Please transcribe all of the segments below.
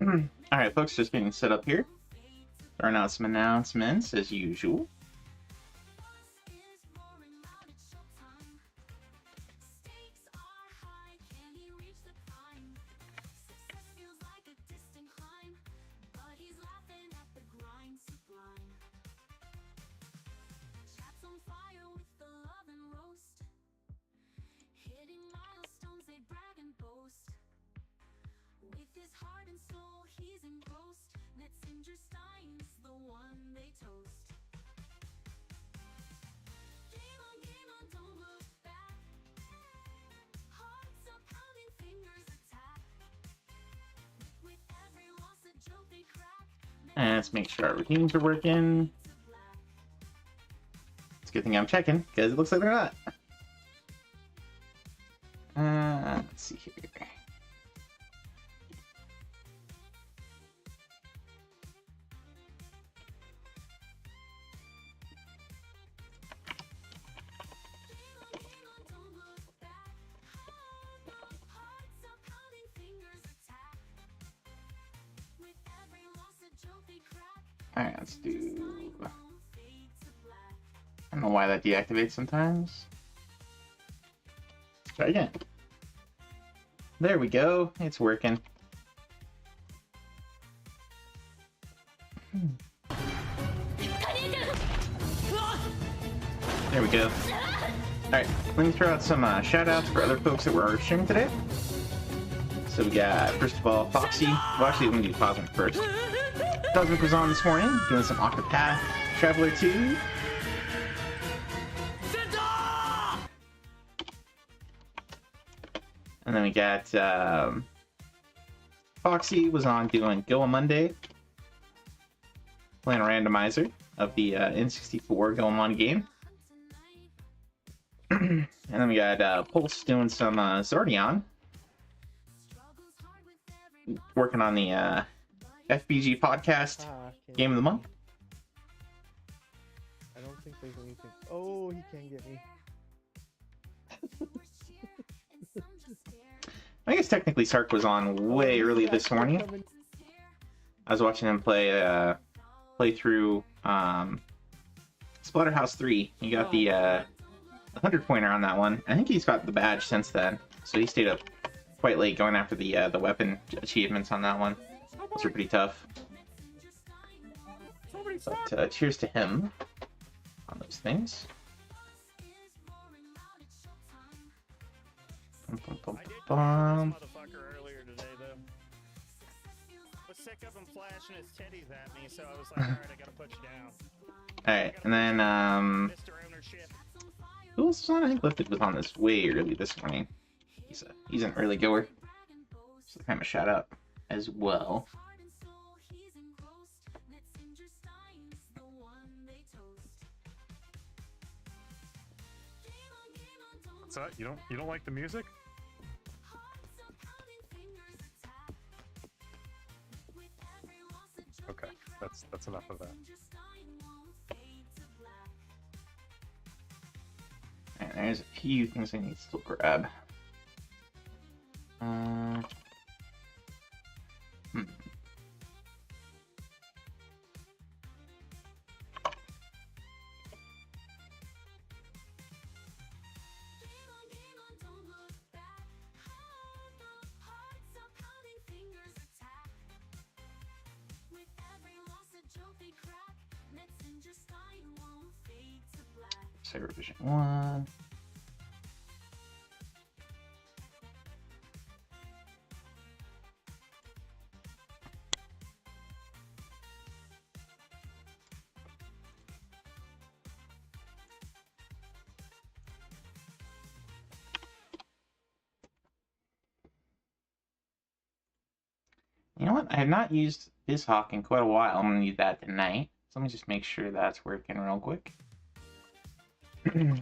Alright, folks, just getting set up here. Throwing out some announcements as usual. And let's make sure our routines are working. It's a good thing I'm checking, because it looks like they're not. Let's see here. Alright, let's do... I don't know why that deactivates sometimes. Let's try again. There we go. It's working. There we go. Alright, let me throw out some shout-outs for other folks that were streaming today. So we got, first of all, Foxy. Well, actually, let me do Cosmic first. Cosmic was on this morning, doing some Octopath Traveler 2. And then we got Foxy was on doing Go on Monday, playing a randomizer of the N64 Go on game. And then we got Pulse doing some Zordion, working on the FBG podcast game of the month. I don't think there's anything. Oh, he can't get me. I guess technically Sark was on way early this morning. I was watching him play through Splatterhouse 3. He got the 100-pointer on that one. I think he's got the badge since then, so he stayed up quite late going after the weapon achievements on that one. Those are pretty tough. But cheers to him on those things. Motherfucker earlier today, though. Was sick of him flashing his titties at me, so I was like, alright, I gotta put you down. Alright, and then Mr. Ownership. who else was on? I think Lifted was on this way early this morning. He's an early goer. So kind of a shout out as well. What's that? You don't like the music? Okay, that's enough of that. And there's a few things I need to still grab. Cyber Vision 1. You know what? I have not used BizHawk in quite a while. I'm going to need that tonight. So let me just make sure that's working real quick. Hey,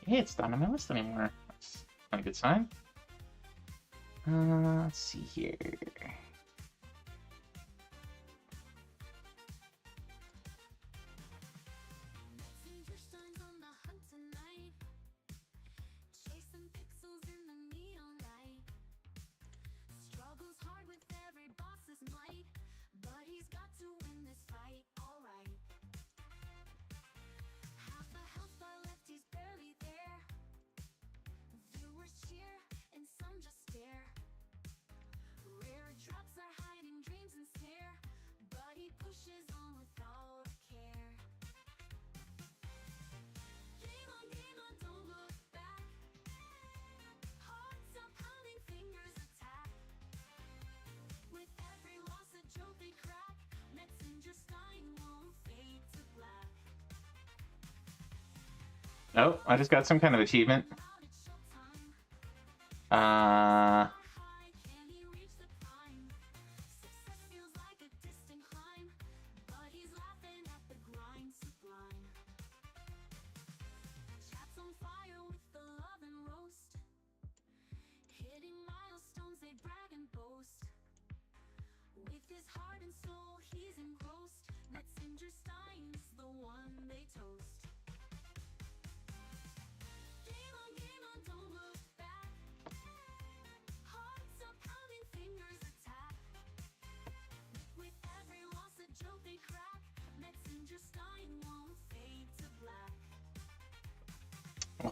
it's not on my list anymore. That's not a good sign. Let's see here. Oh, I just got some kind of achievement.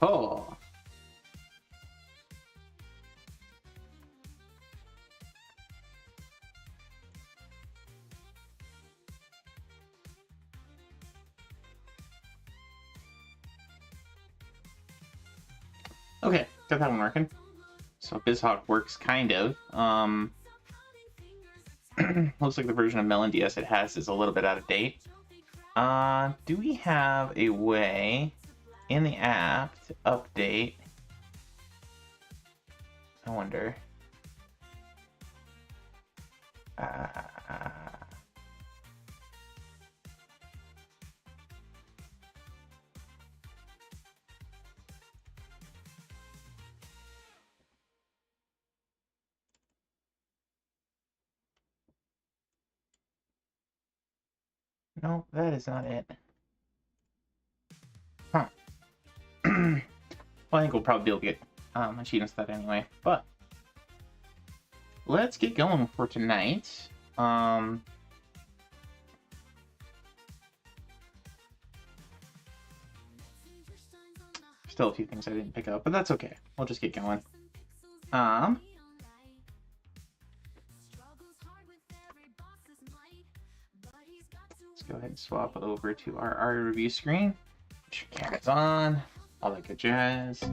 Oh. Okay, got that one working. So BizHawk works kind of. Looks like the version of Melon DS it has is a little bit out of date. Do we have a way in the app to update? I wonder. No, that is not it. Huh. Well, I think we'll probably be able to get achievements to that anyway, but let's get going for tonight. Still a few things I didn't pick up, but that's okay. We'll just get going. Let's go ahead and swap over to our ARIA review screen. Put your cameras on, all that good jazz.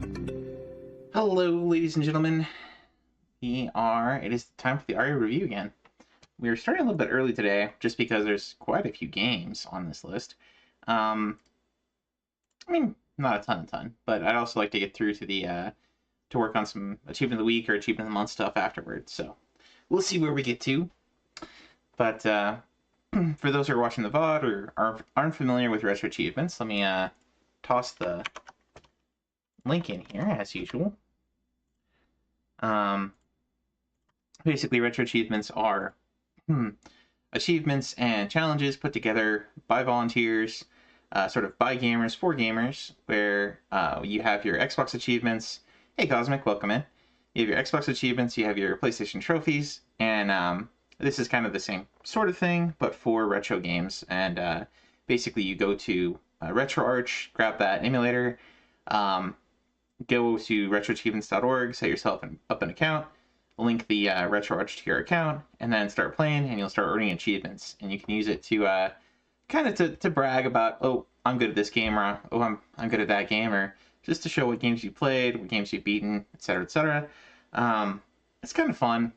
Hello, ladies and gentlemen. It is time for the ARIA review again. We are starting a little bit early today, just because there's quite a few games on this list. I mean, not a ton, but I'd also like to get through to the to work on some achievement of the week or achievement of the month stuff afterwards. So we'll see where we get to. But for those who are watching the VOD or aren't familiar with Retro Achievements, let me toss the link in here as usual. Basically, Retro Achievements are achievements and challenges put together by volunteers, sort of by gamers for gamers, where you have your Xbox achievements. Hey Cosmic, welcome in. You have your Xbox achievements, you have your PlayStation trophies, and this is kind of the same sort of thing, but for retro games. And basically you go to RetroArch, grab that emulator, go to retroachievements.org, set yourself up an account, link the RetroArch to your account, and then start playing, and you'll start earning achievements. And you can use it to kind of to brag about, oh, I'm good at this game, or oh, I'm good at that game, or just to show what games you played, what games you've beaten, etc., etc. It's kind of fun.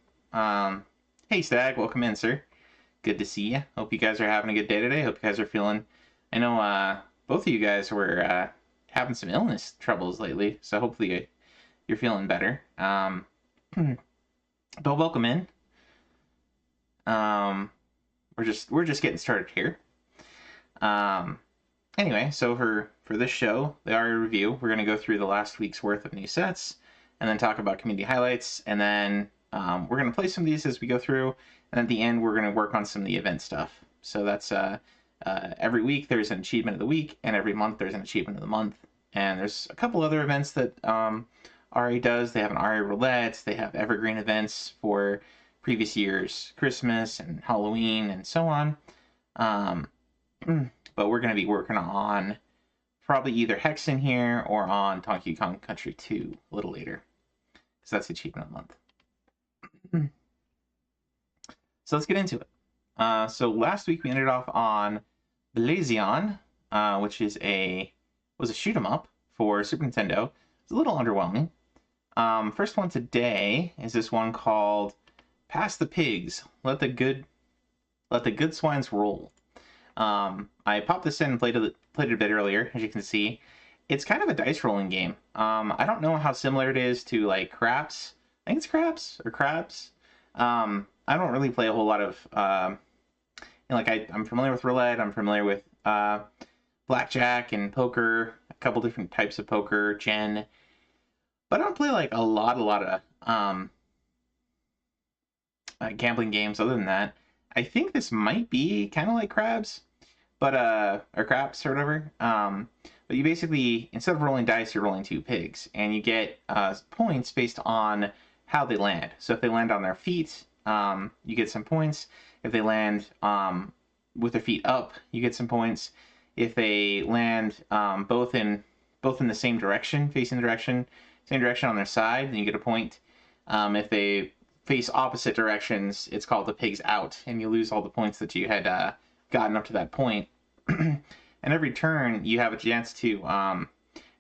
Hey Stag, welcome in, sir. Good to see you. Hope you guys are having a good day today. Hope you guys are feeling... I know both of you guys were having some illness troubles lately, so hopefully you're feeling better. But welcome in. We're just getting started here. Anyway, so for this show, the ARIA review, we're going to go through the last week's worth of new sets, and then talk about community highlights, and then we're going to play some of these as we go through, and at the end we're going to work on some of the event stuff. So that's every week there's an achievement of the week, and every month there's an achievement of the month. And there's a couple other events that ARIA does. They have an ARIA Roulette, they have evergreen events for previous years, Christmas and Halloween and so on. But we're going to be working on probably either Hexen here or on Donkey Kong Country 2 a little later, because that's the achievement of the month. So let's get into it. So last week we ended off on Blazion, which was a shoot 'em up for Super Nintendo. It's a little underwhelming. First one today is this one called Pass the Pigs. Let the good swines roll. I popped this in and played it a bit earlier, as you can see. It's kind of a dice rolling game. I don't know how similar it is to like Craps. I think it's Craps or Crabs. I don't really play a whole lot of I'm familiar with roulette. I'm familiar with blackjack and poker, a couple different types of poker, Gen. But I don't play like a lot of gambling games other than that. I think this might be kind of like Crabs, but or Craps or whatever. But you basically, instead of rolling dice, you're rolling 2 pigs, and you get points based on how they land. So if they land on their feet, you get some points. If they land with their feet up, you get some points. If they land both in the same direction, facing the same direction on their side, then you get a point. If they face opposite directions, it's called the pig's out, and you lose all the points that you had gotten up to that point. And every turn, you have a chance to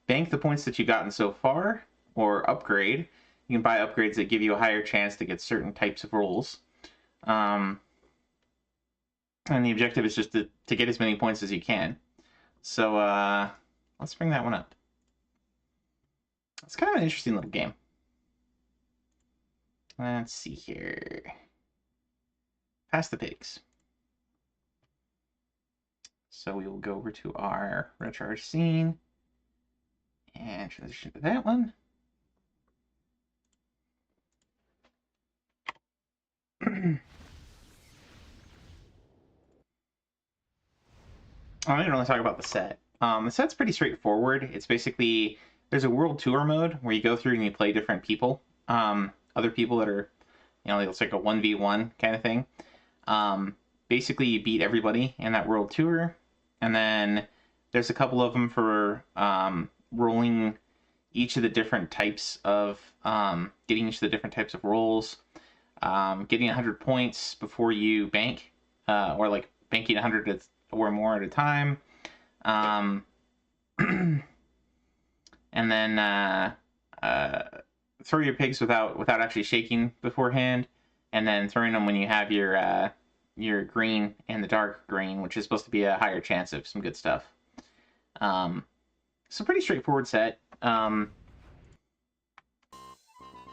bank the points that you've gotten so far, or upgrade. You can buy upgrades that give you a higher chance to get certain types of rolls. And the objective is just to get as many points as you can. So let's bring that one up. It's kind of an interesting little game. Let's see here. Pass the pigs. So we will go over to our recharge scene and transition to that one. I didn't really talk about the set. The set's pretty straightforward. It's basically, there's a world tour mode where you go through and you play different people. Other people that are, it's like a 1v1 kind of thing. Basically, you beat everybody in that world tour. And then there's a couple of them for rolling each of the different types of, getting each of the different types of rolls. Getting 100 points before you bank, or like banking 100 or more at a time. And then throw your pigs without actually shaking beforehand, and then throwing them when you have your green and the dark green, which is supposed to be a higher chance of some good stuff. So pretty straightforward set.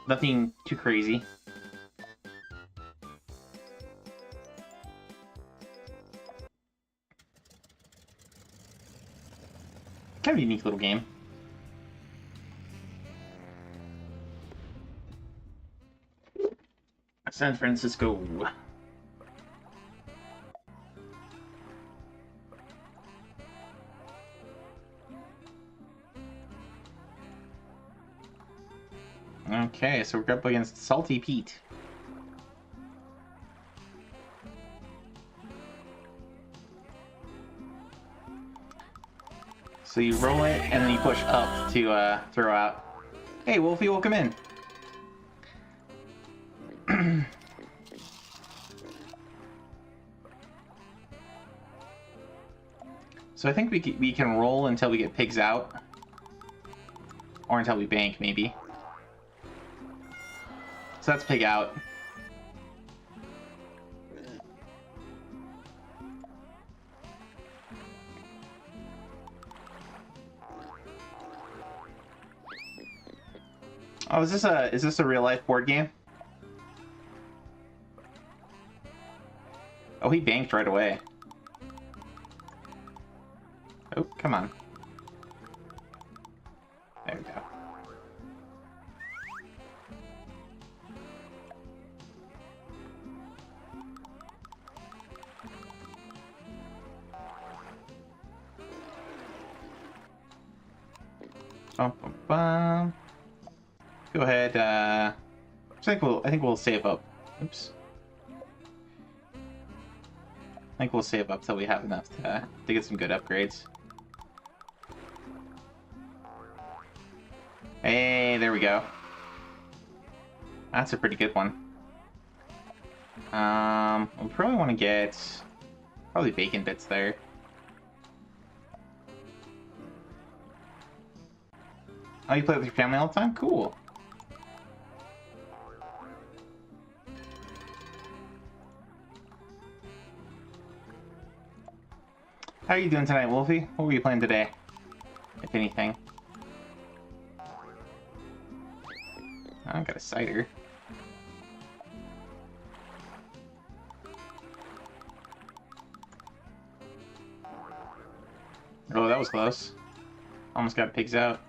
Nothing too crazy. Kind of a unique little game. San Francisco. Okay, so we're up against Salty Pete. So you roll it, and then you push up to throw out. Hey, Wolfie, welcome in. So I think we can roll until we get pigs out. Or until we bank, maybe. So that's pig out. Oh, is this a real life board game? Oh, he banked right away. Oh, come on. There we go. Bum, bum, bum. Go ahead. I think we'll save up. Oops. I think we'll save up till we have enough to get some good upgrades. Hey, there we go. That's a pretty good one. We probably want to get probably bacon bits there. Oh, you play with your family all the time? Cool. How are you doing tonight, Wolfie? What were you playing today? If anything. I got a cider. Oh, that was close. Almost got pigs out.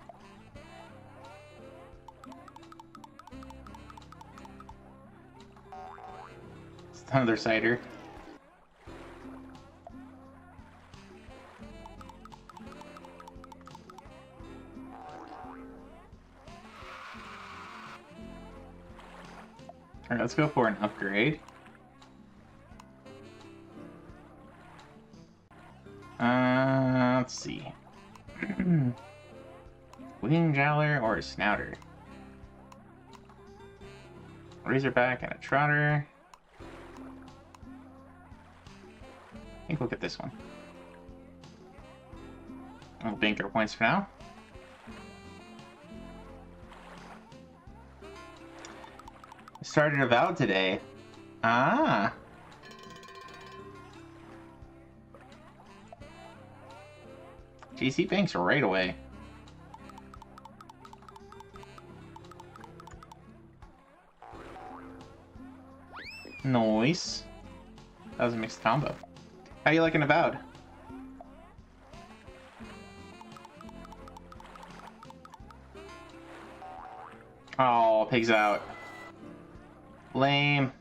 It's another cider. Alright, let's go for an upgrade. Let's see. Wing Jowler or a Snouter? Razorback and a Trotter. I think we'll get this one. We'll bank our points for now. Started Avowed today. Ah. GC banks right away. Nice. That was a mixed combo. How you liking Avowed? Oh, pigs out. Lame.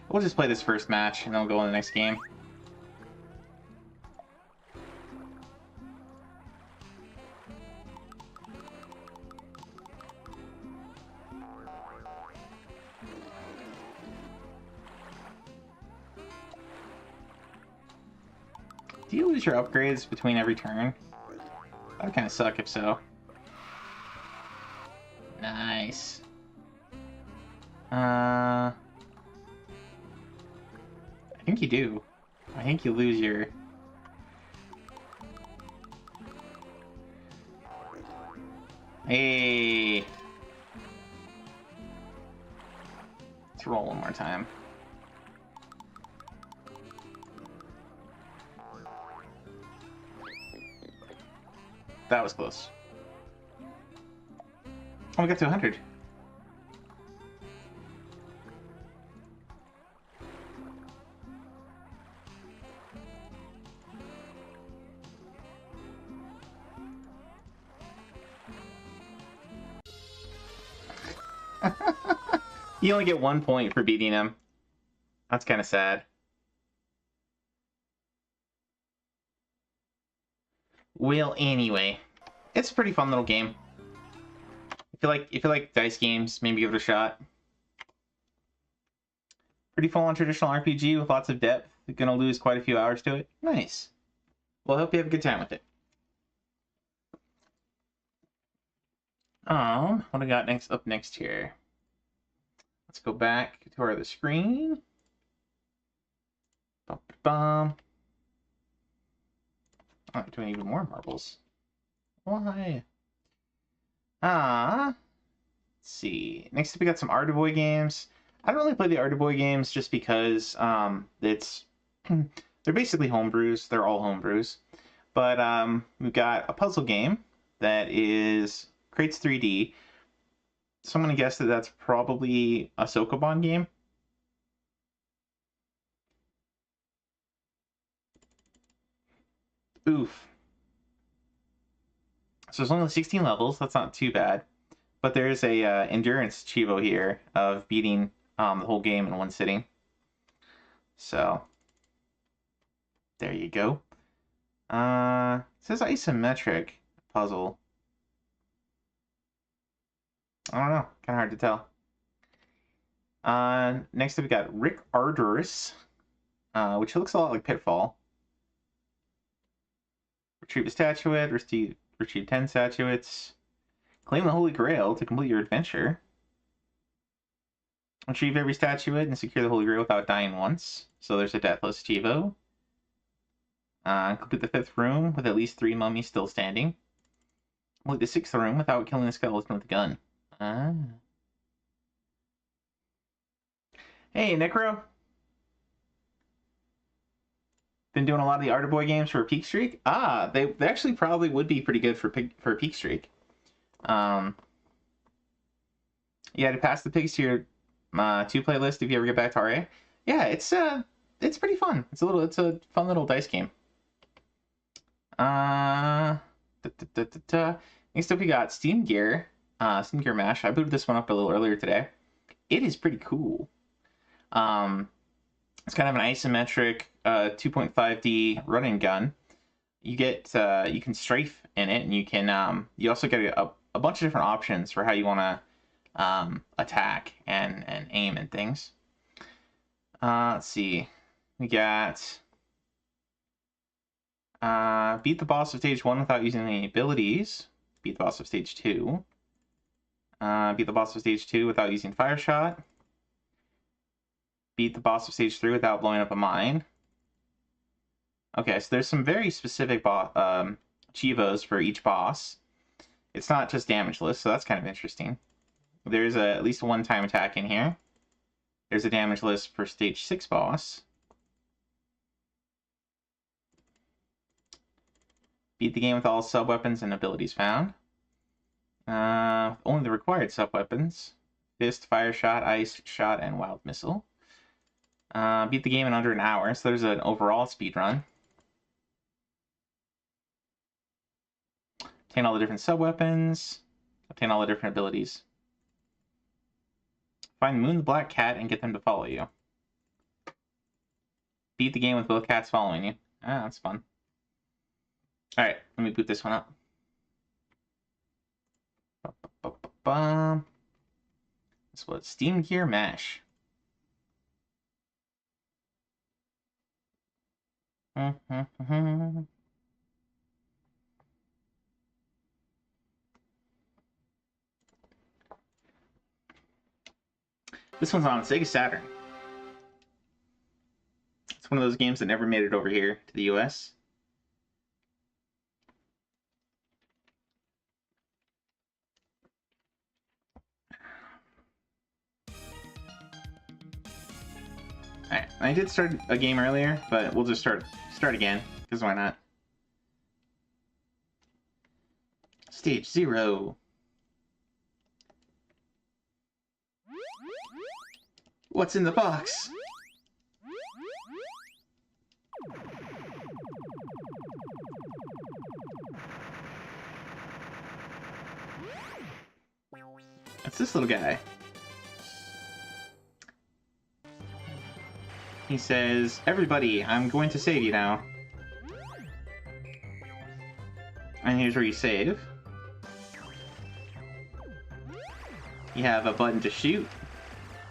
We'll just play this first match and then we'll go on the next game. Do you lose your upgrades between every turn? That would kind of suck if so. Nice. I think you do. I think you lose your... Hey! Let's roll one more time. That was close. Oh, we got to 100. You only get 1 point for beating him. That's kind of sad. Well, anyway, it's a pretty fun little game. If you like dice games, maybe give it a shot. Pretty full on traditional RPG with lots of depth. You're gonna lose quite a few hours to it. Nice. Well, I hope you have a good time with it. What I got up next here? Let's go back to our other screen. Bum. Oh, I'm doing even more marbles. Why? Let's see. Next up, we got some Artiboy games. I don't really play the Artiboy games just because they're basically homebrews. They're all homebrews. But we've got a puzzle game that is Crates 3D. So I'm going to guess that that's probably a Sokoban game. Oof. So there's only 16 levels. That's not too bad. But there's a endurance chivo here of beating the whole game in one sitting. So there you go. It says isometric puzzle. I don't know. Kind of hard to tell. Next up, we got Rick Arduris, which looks a lot like Pitfall. Retrieve a statuette, retrieve 10 statuettes. Claim the Holy Grail to complete your adventure. Retrieve every statuette and secure the Holy Grail without dying once. So there's a Deathless Chivo. Complete the 5th room with at least 3 mummies still standing. Complete the 6th room without killing the skeleton with a gun. Hey, Necro. Been doing a lot of the Art Boy games for Peak Streak. They actually probably would be pretty good for Peak Streak. Yeah, to pass the pigs to your 2 playlist if you ever get back to RA. Yeah, it's pretty fun. It's a fun little dice game. Next up we got Steam Gear Mash. I booted this one up a little earlier today. It is pretty cool. It's kind of an isometric 2.5D running gun. You can strafe in it, and you can you also get a bunch of different options for how you want to attack and aim and things. Let's see. We got beat the boss of stage 1 without using any abilities. Beat the boss of stage 2. Beat the boss of stage 2 without using fire shot. Beat the boss of stage 3 without blowing up a mine. Okay, so there's some very specific Chivos for each boss. It's not just damageless, so that's kind of interesting. There's at least a one-time attack in here. There's a damage list for stage 6 boss. Beat the game with all sub-weapons and abilities found. Only the required sub-weapons. Fist, Fire Shot, Ice Shot, and Wild Missile. Beat the game in under an hour, so there's an overall speed run. Obtain all the different sub-weapons. Obtain all the different abilities. Find Moon the Black Cat and get them to follow you. Beat the game with both cats following you. That's fun. Alright, let me boot this one up. This was Steam Gear Mash. This one's on Sega Saturn. It's one of those games that never made it over here to the US. Alright, I did start a game earlier, but we'll just start again, because why not? Stage 0. What's in the box? That's this little guy. He says, "Everybody, I'm going to save you now." And here's where you save. You have a button to shoot.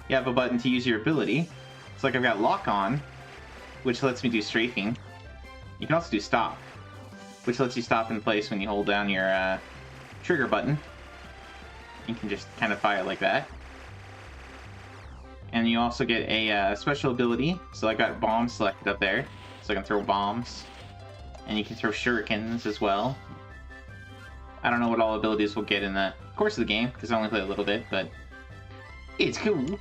You have a button to use your ability. It's like I've got lock on, which lets me do strafing. You can also do stop, which lets you stop in place when you hold down your trigger button. You can just kind of fire like that. And you also get a special ability. So I got bombs selected up there, so I can throw bombs. And you can throw shurikens as well. I don't know what all abilities we'll get in the course of the game, because I only play a little bit, but it's cool.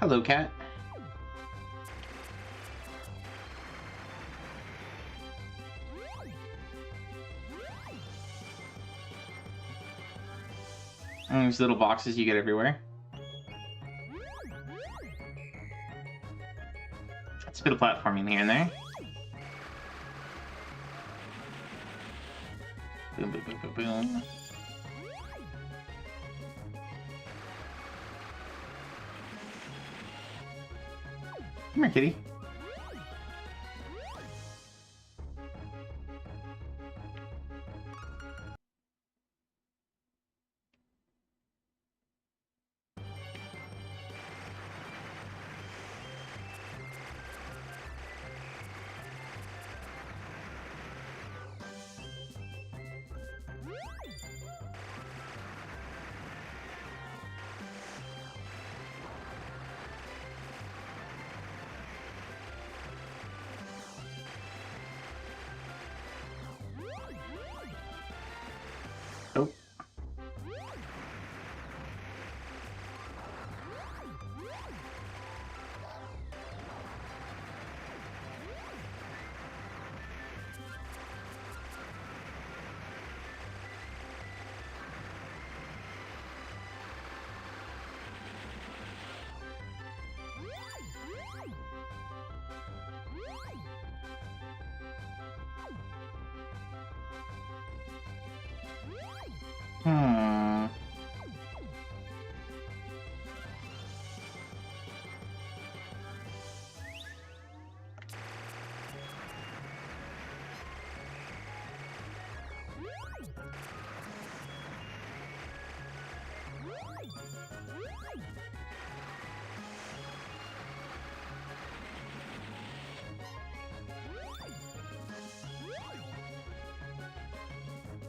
Hello, cat. And there's little boxes you get everywhere. It's a bit of platforming here and there. Boom, boom, boom, boom, boom. Come here, kitty. Hmm.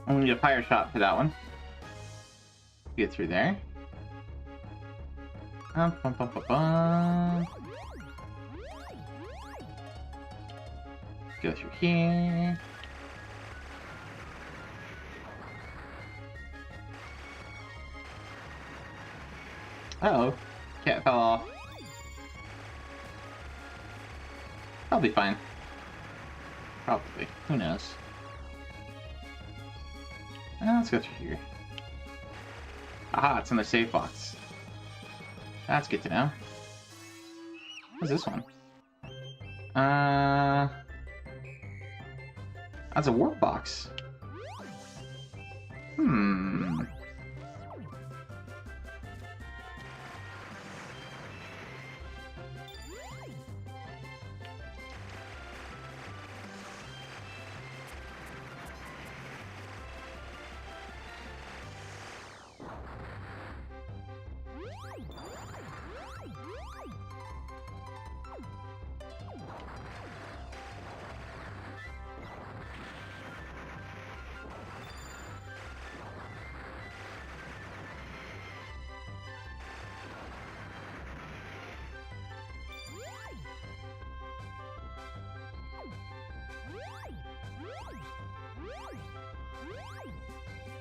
I'm gonna need a fire shot for that one. Get through there. Bum, bum, bum, bum. Go through here. Uh-oh. Cat fell off. I'll be fine. Probably. Who knows? Let's go through here. Aha, it's in the safe box. That's good to know. What's this one? That's a warp box. Hmm.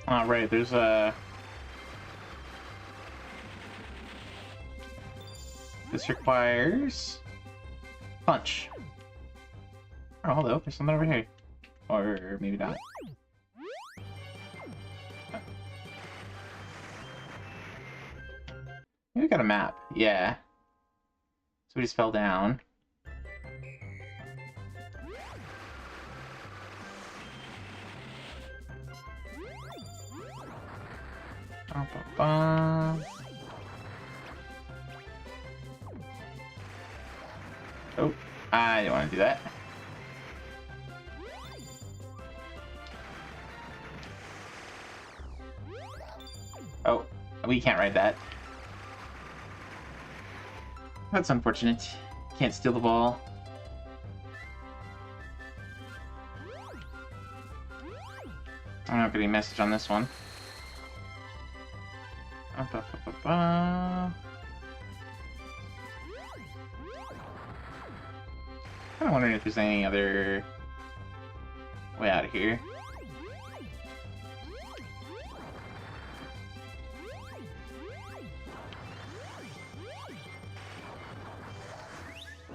Alright, there's a... This requires... punch. Oh, hello, there's something over here. Or maybe not. We got a map, yeah. So we just fell down. Oh, I don't want to do that. Oh, we can't ride that. That's unfortunate. Can't steal the ball. I'm not getting a message on this one. Kinda wondering if there's any other way out of here.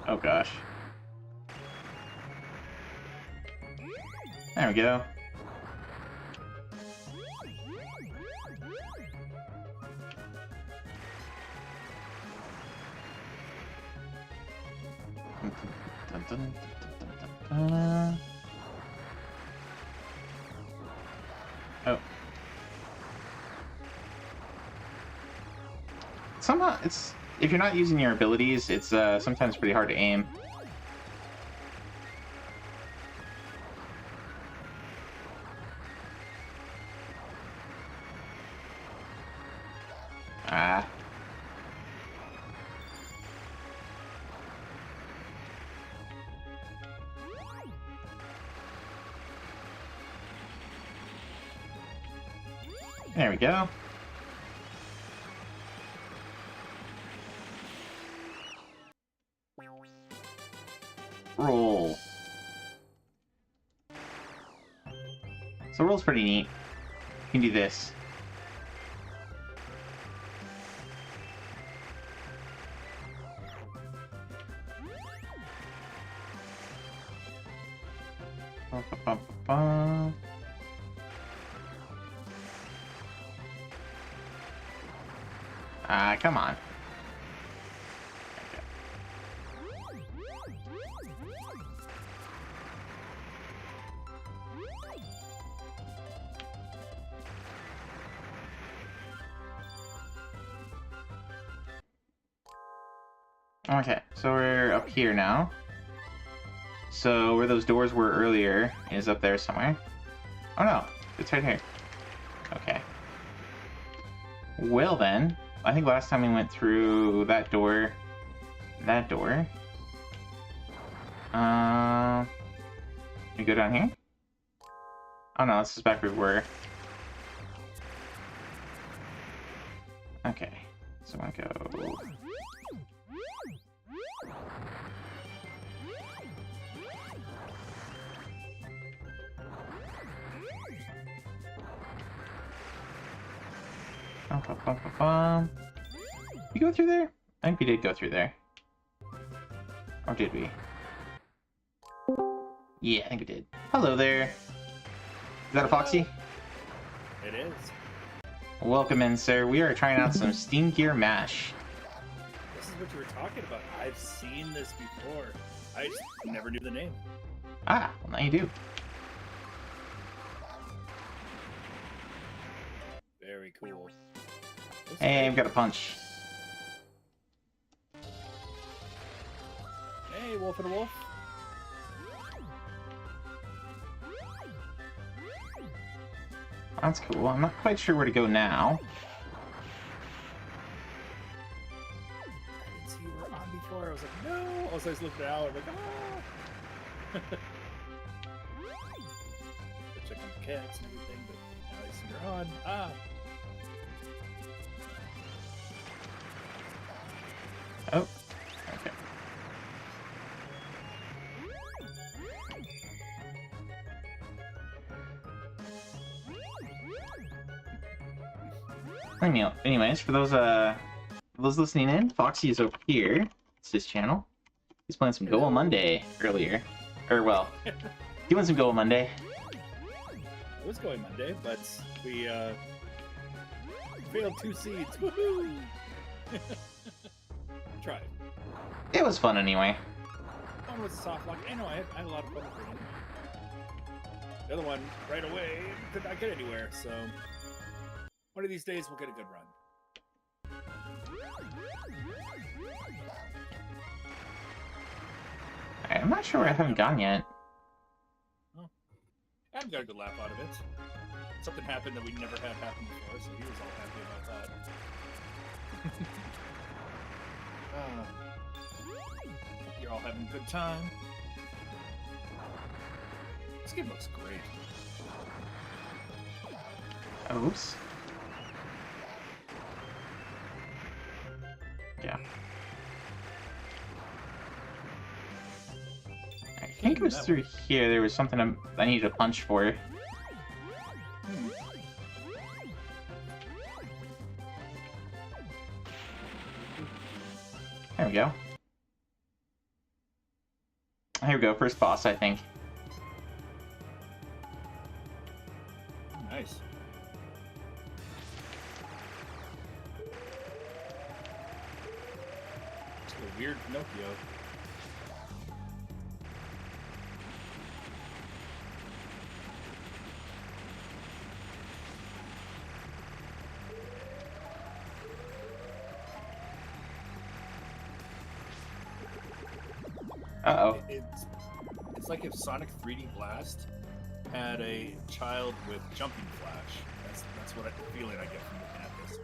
Oh gosh. There we go. Dun, dun, dun, dun, dun. Oh. Somehow, it's... if you're not using your abilities, it's sometimes pretty hard to aim. Ah. There we go. Roll. So roll's pretty neat. You can do this. Ba, ba, ba, ba, ba. Come on. Okay, so we're up here now. So where those doors were earlier is up there somewhere. Oh no, it's right here. Okay. Well then, I think last time we went through that door. That door. We go down here? Oh no, this is back where we were. Okay, so I go. We go through there? I think we did go through there. Or did we? Yeah, I think we did. Hello there. Is that a Foxy? It is. Welcome in, sir. We are trying out some Steam Gear Mash. This is what you were talking about. I've seen this before. I just never knew the name. Ah, well now you do. Very cool. Hey, I've got a punch. Hey, Wolf and a Wolf. That's cool. I'm not quite sure where to go now. I didn't see you were on before. I was like, no. Also, I was looking out. I'm like, ah. I check on the cats and everything, but now I see you're on. Ah. Oh, okay. Anyways, for those listening in, Foxy is over here. It's his channel. He's playing some Goa Monday earlier. Or, well, doing some Goa Monday. It was going Monday, but we failed 2 seeds. Woohoo! Tried. It was fun anyway. One was soft lock. I know, I had a lot of fun with it. The other one, right away, did not get anywhere, so... One of these days, we'll get a good run. I'm not sure where I haven't gone yet. Oh. I haven't got a good laugh out of it. Something happened that we never had happen before, so he was all happy about that. You're all having a good time. This game looks great. Oops. Yeah. I think it was through here. There was something I needed a punch for. There we go. Here we go. First boss, I think. Nice. It's a weird Pinocchio. Uh-oh. It's like if Sonic 3D Blast had a child with Jumping Flash. That's what the feeling I get from looking at this.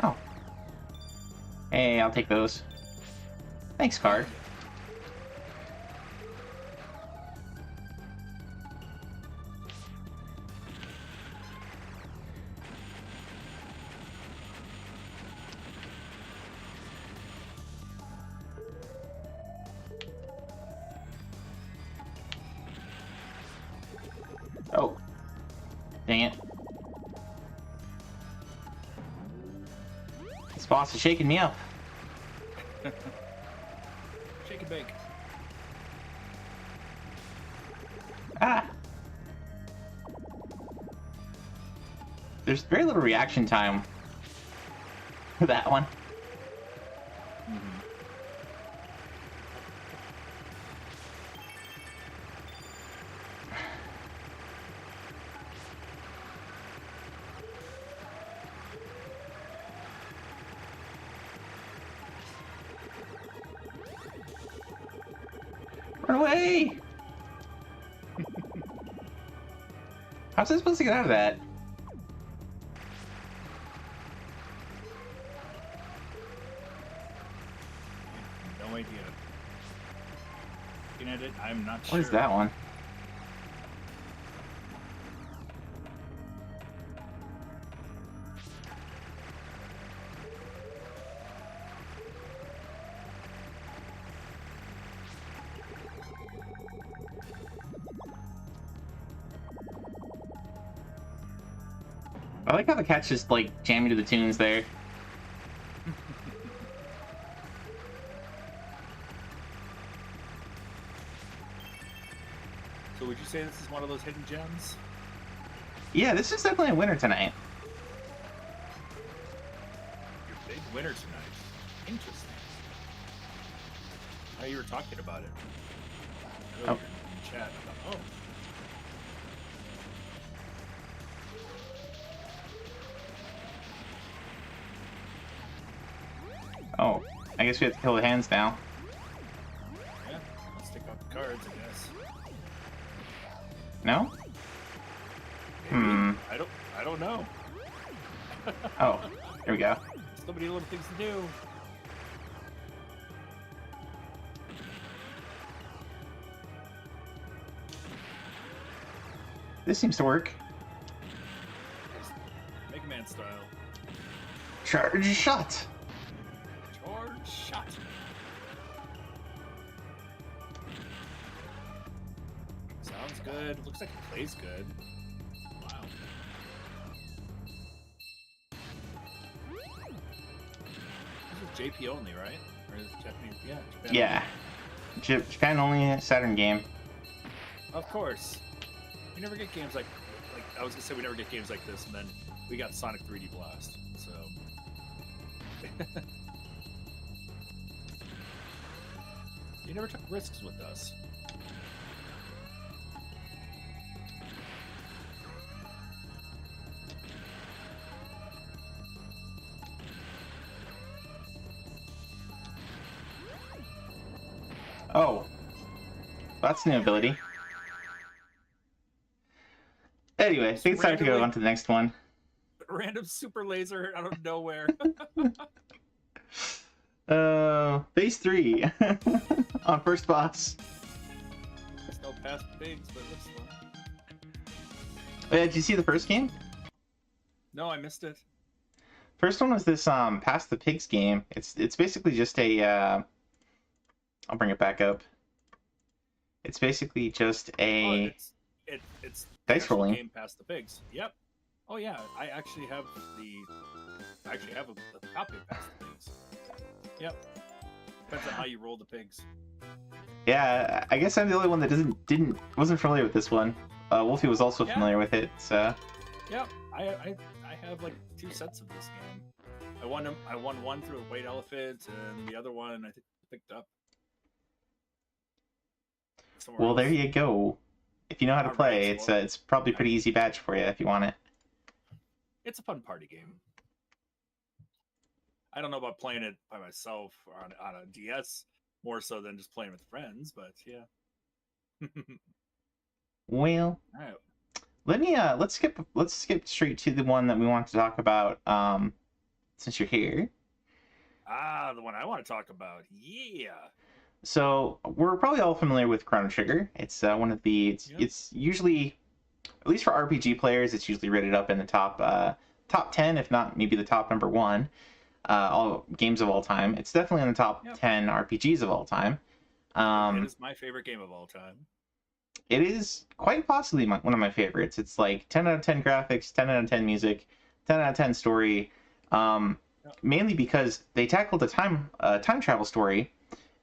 Oh. Hey, I'll take those. Thanks, card. Oh. Dang it. This boss is shaking me up. Shake and bake. Ah! There's very little reaction time for that one. Run away! How's I supposed to get out of that? No idea. Looking at it, I'm not sure. What is that one? I like how the cat's just like jamming to the tunes there. So would you say this is one of those hidden gems? Yeah, this is definitely a winner tonight. Your big winner tonight. Interesting. Oh, you were talking about it. Earlier in chat. Oh. Oh, I guess we have to kill the hands now. Yeah, let's take out the cards, I guess. No? Maybe. Hmm. I don't know. Oh, here we go. So many little things to do. This seems to work. Mega Man style. Charge shot! Charge shot. Sounds good. Looks like it plays good. Wow. This is JP only, right? Or is it Japanese? Yeah, Japan Yeah. Japan only Saturn game. only. Of course. We never get games like I was gonna say we never get games like this, and then we got Sonic 3D Blast. So. You never took risks with us. Oh. That's a new ability. Anyway, I think it's time to go on to the next one. Random super laser out of nowhere. Phase 3 on first boss. There's no past pigs, but it looks fun. Did you see the first game? No, I missed it. First one was this Past the Pigs game. It's basically just a I'll bring it back up. It's basically just a It's dice actual rolling. game past the pigs. Yep. Oh yeah, I actually have a copy of Past the Pigs. Yep. Depends on how you roll the pigs. Yeah, I guess I'm the only one that wasn't familiar with this one. Wolfie was also Yeah. familiar with it, so Yep. I have like 2 sets of this game. I won one through a white elephant, and the other one I think I picked up. somewhere well, there else. you go. If you know how to All play, right, it's well- it's probably a pretty easy badge for you if you want it. It's a fun party game. I don't know about playing it by myself or on a DS more so than just playing with friends, but yeah. Well, All right. let's skip straight to the one that we want to talk about. Since you're here. The one I want to talk about. Yeah. So we're probably all familiar with Chrono Trigger. It's one of the it's usually, at least for RPG players, it's usually rated up in the top 10, if not maybe the top number 1, all games of all time. It's definitely in the top 10 RPGs of all time. It is my favorite game of all time. It is quite possibly one of my favorites. It's like 10 out of 10 graphics, 10 out of 10 music, 10 out of 10 story. Mainly because they tackled a time travel story.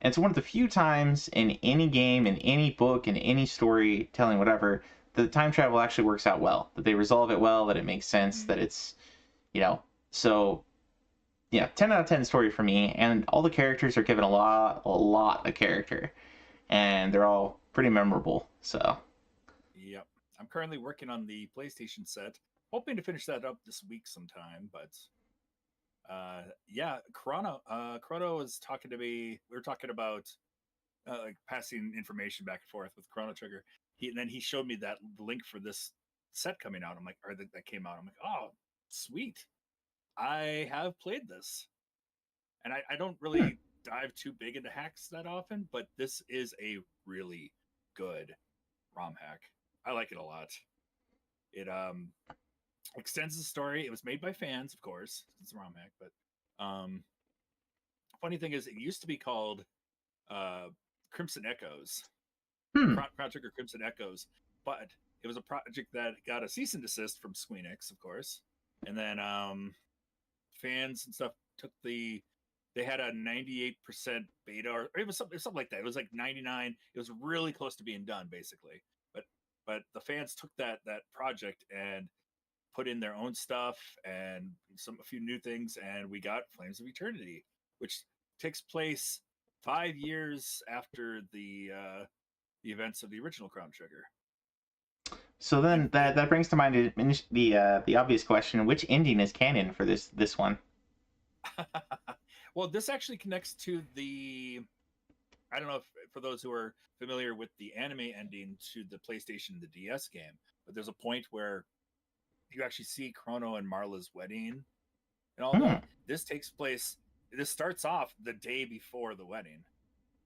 And it's one of the few times in any game, in any book, in any storytelling, whatever, that the time travel actually works out well. That they resolve it well, that it makes sense, that it's, so, yeah, 10 out of 10 story for me. And all the characters are given a lot of character. And they're all pretty memorable, so. Yep. I'm currently working on the PlayStation set. Hoping to finish that up this week sometime, but... yeah, Chrono was talking to me. We were talking about like passing information back and forth with Chrono Trigger. And then he showed me that link for this set coming out. I'm like, or that came out. I'm like, oh, sweet. I have played this, and I don't really dive too big into hacks that often, but this is a really good ROM hack. I like it a lot. It extends the story. It was made by fans, of course. It's a ROM hack, but funny thing is, it used to be called Crimson Echoes. Chrono Trigger Crimson Echoes, but it was a project that got a cease and desist from Squeenix, of course, and then fans and stuff took they had a 98% beta, or it was something like that. It was like 99. It was really close to being done, basically. But the fans took that project and put in their own stuff and a few new things, and we got Flames of Eternity, which takes place 5 years after the events of the original Chrono Trigger. So then that brings to mind the obvious question: which ending is canon for this one? Well, this actually connects to I don't know if for those who are familiar with the anime ending to the PlayStation and the DS game, but there's a point where you actually see Chrono and Marla's wedding and all that. This starts off the day before the wedding.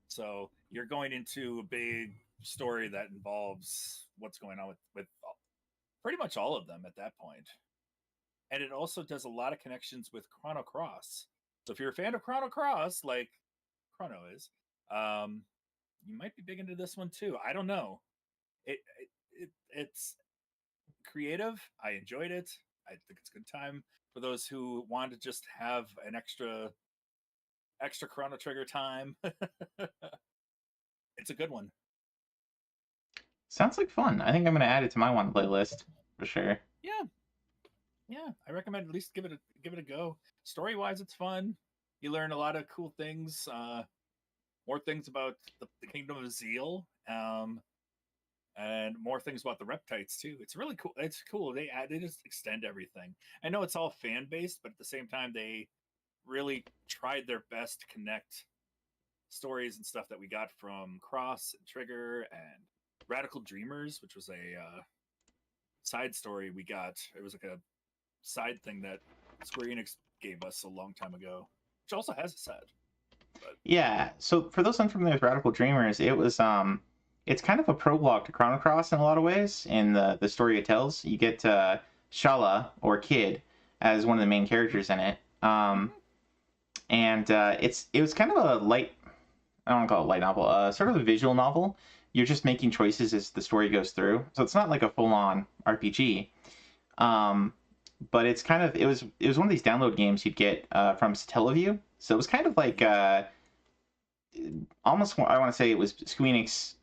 So you're going into a big story that involves what's going on with pretty much all of them at that point. And it also does a lot of connections with Chrono Cross. So if you're a fan of Chrono Cross, like Chrono is, you might be big into this one too. I don't know. It's creative. I enjoyed it. I think it's a good time for those who want to just have an extra Chrono Trigger time. It's a good one. Sounds like fun. I think I'm going to add it to my one playlist for sure. Yeah. I recommend at least give it a go. Story wise, it's fun. You learn a lot of cool things. More things about the Kingdom of Zeal, and more things about the Reptites too. It's really cool. It's cool. They just extend everything. I know it's all fan based, but at the same time, they really tried their best to connect stories and stuff that we got from Cross and Trigger and Radical Dreamers, which was a side story we got. It was like a side thing that Square Enix gave us a long time ago, which also has a set. But... Yeah, so for those unfamiliar with Radical Dreamers, it was it's kind of a prologue to Chrono Cross in a lot of ways. In the story it tells, you get Shala or Kid as one of the main characters in it, and it was kind of a light, I don't want to call it a light novel, sort of a visual novel. You're just making choices as the story goes through, so it's not like a full-on RPG. But it's kind of it was one of these download games you'd get from Satellaview. So it was kind of like almost, I want to say it was Squeenix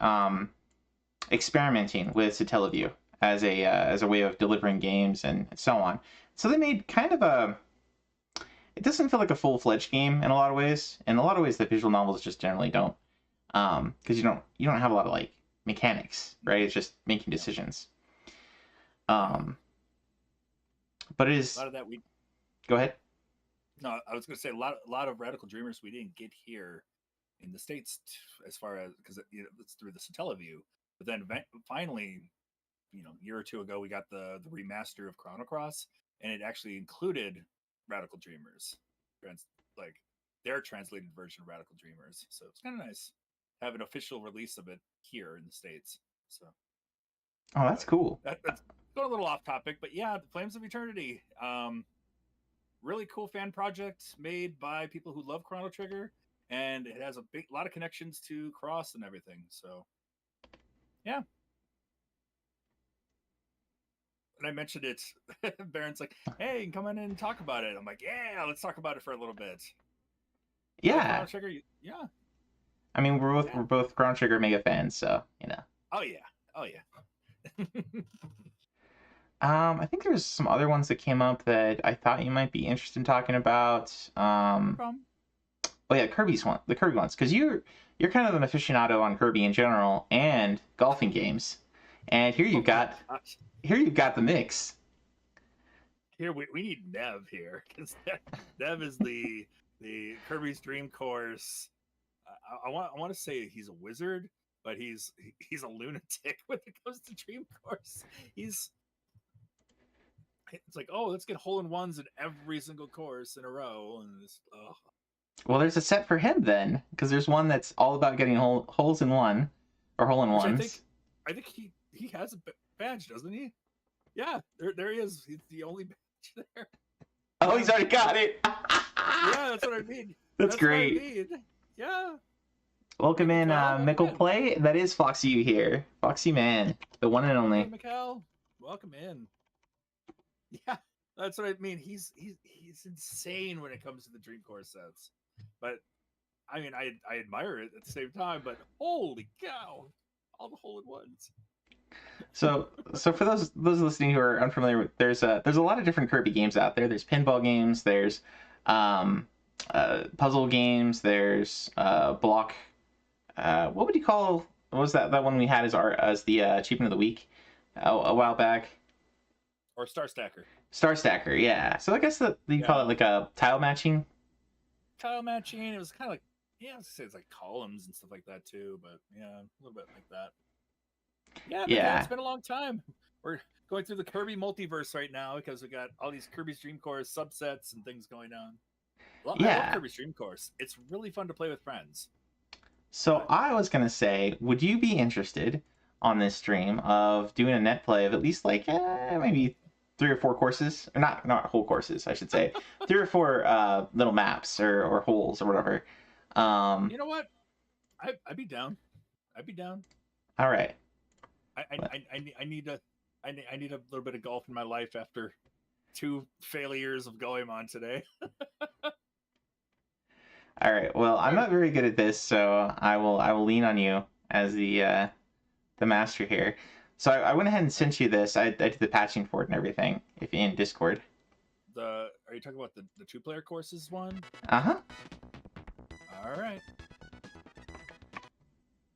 experimenting with Satellaview as a way of delivering games and so on. So they made kind of it doesn't feel like a full-fledged game in a lot of ways. In a lot of ways, the visual novels just generally don't, because you don't have a lot of like mechanics, right? It's just making decisions. But it is a lot of that we go ahead. No, I was going to say a lot of Radical Dreamers we didn't get here in the States, as far as because it's through the Satellaview. But then finally, a year or two ago, we got the remaster of Chrono Cross, and it actually included Radical Dreamers, like their translated version of Radical Dreamers. So it's kind of nice to have an official release of it here in the States. So, oh, that's cool. That's going a little off topic, but yeah, the Flames of Eternity. Really cool fan project made by people who love Chrono Trigger, and it has a lot of connections to Cross and everything. So, yeah. And I mentioned it. Baron's like, "Hey, come in and talk about it." I'm like, "Yeah, let's talk about it for a little bit." Yeah. Chrono Trigger, yeah. I mean, we're both Chrono Trigger mega fans, so Oh yeah. I think there was some other ones that came up that I thought you might be interested in talking about. Oh yeah, the Kirby ones, because you're kind of an aficionado on Kirby in general and golfing games, and here you've got the mix. Here we need Nev here, because Nev is the Kirby's Dream Course I want to say he's a wizard, but he's a lunatic when it comes to Dream Course. It's like, oh, let's get hole-in-ones in every single course in a row, and it's, oh. Well, there's a set for him then, because there's one that's all about getting holes in one, or hole-in-ones. I think he has a badge, doesn't he? Yeah, there he is. He's the only badge there. Oh, he's already got it. Yeah, that's what I mean. That's great. What I mean. Yeah. Welcome in, Mickle Play. That is Foxy U here. Foxy Man, the one and only. Hey, Mikkel. Welcome in. Yeah, that's what I mean. He's insane when it comes to the Dream Course sets. But I mean, I admire it at the same time. But holy cow, all the hole-in-ones. So for those listening who are unfamiliar with, there's a lot of different Kirby games out there. There's pinball games. There's puzzle games. There's block. What would you call? What was that one we had as the achievement of the week a while back? Or Star Stacker. Star Stacker, yeah. So I guess you call it like a tile matching. Tile matching. It was kind of like, yeah, I was gonna say it's like columns and stuff like that too, but yeah, a little bit like that. Yeah, it's been a long time. We're going through the Kirby multiverse right now because we got all these Kirby's Dream Course subsets and things going on. I love Kirby's Dream Course. It's really fun to play with friends. So I was gonna say, would you be interested on this stream of doing a net play of at least like maybe 3 or 4 courses, or not whole courses, I should say, 3 or 4 little maps or holes or whatever. You know what? I'd be down. All right. I need a little bit of golf in my life after 2 failures of Goemon today. All right. Well, I'm not very good at this, so I will lean on you as the master here. So I went ahead and sent you this. I did the patching for it and everything. If you're in Discord. Are you talking about the 2-player courses one? Uh-huh. All right.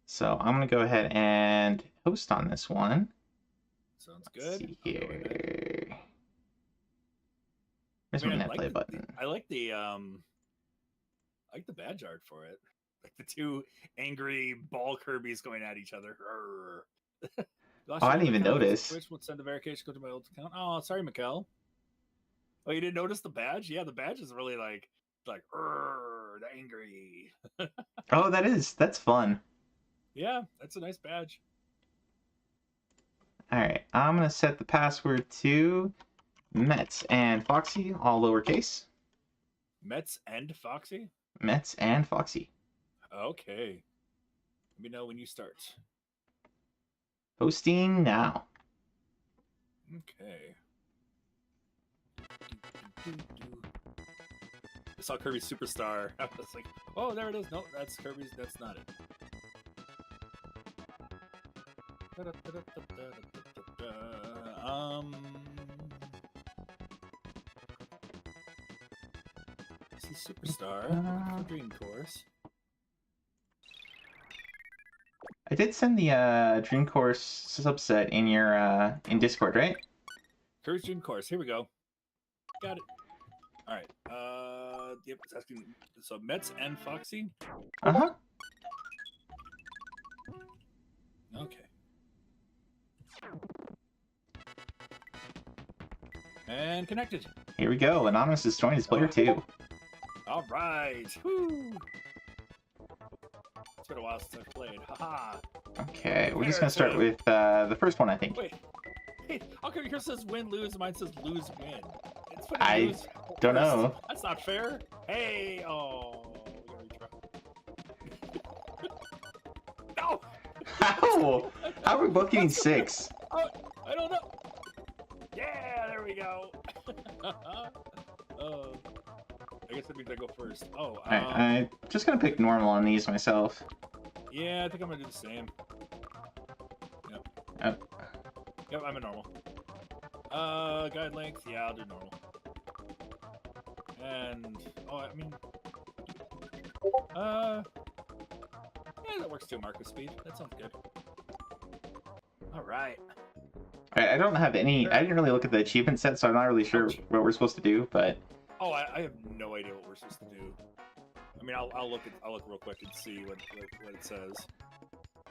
So I'm gonna go ahead and host on this one. Sounds good. Let's see here. Where's my net play button? I like the badge art for it. Like the 2 angry ball Kirby's going at each other. I didn't even notice. Twitch will send the verification code to my old account. Oh, sorry, Mikkel. Oh, you didn't notice the badge? Yeah, the badge is really like angry. Oh, that's fun. Yeah, that's a nice badge. All right, I'm gonna set the password to Mets and Foxy, all lowercase. Mets and Foxy? Mets and Foxy. Okay. Let me know when you start. Hosting now. Okay. I saw Kirby's Superstar. I was like, oh, there it is. No, that's Kirby's. That's not it. See Superstar. Dream Course. I did send the Dream Course subset in your in Discord, right? Kirby's Dream Course. Here we go. Got it. All right. Yep. It's asking. So Mets and Foxy. Uh-huh. Okay. And connected. Here we go. Anonymous is joined as player 2. All right. Woo. It's been a while since I've played. Haha. Okay, we're just gonna start with the first one, I think. Wait. Hey, how come yours says win lose and mine says lose win? It's funny. I lose don't first. know. That's not fair. Hey. Oh. No. How? How are we both getting 6? Oh, I don't know. Yeah, there we go. I guess that means I go first. Oh, I'm just gonna pick normal on these myself. Yeah, I think I'm gonna do the same. Yep. Yep, I'm a normal. Guide length. Yeah, I'll do normal. And yeah, that works too. Marcus speed. That sounds good. All right. I don't have any. I didn't really look at the achievement set, so I'm not really sure what we're supposed to do. But oh, I have no idea what we're supposed to do. I mean, I'll look real quick and see what it says.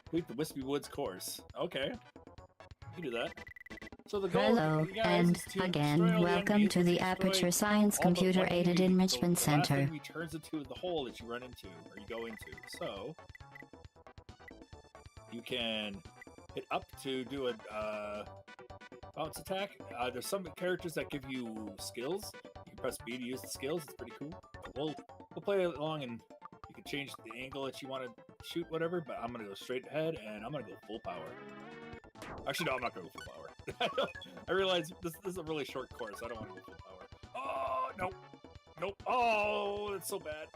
Complete the Wispy Woods course. Okay, you can do that. So the goal, Hello, guys, and is to again, destroy all the welcome enemies to and the destroy Aperture Science all but Computer one Aided enemy. Enrichment The last Center. enemy turns into the hole that you run into, or you go into. So you can hit up to do a bounce attack. There's some characters that give you skills. You can press B to use the skills. It's pretty cool. We'll play along, and you can change the angle that you want to shoot, whatever. But I'm gonna go straight ahead, and I'm gonna go full power. Actually, no, I'm not gonna go full power. I realize this is a really short course. I don't want to go full power. Oh nope, nope. Oh, that's so bad.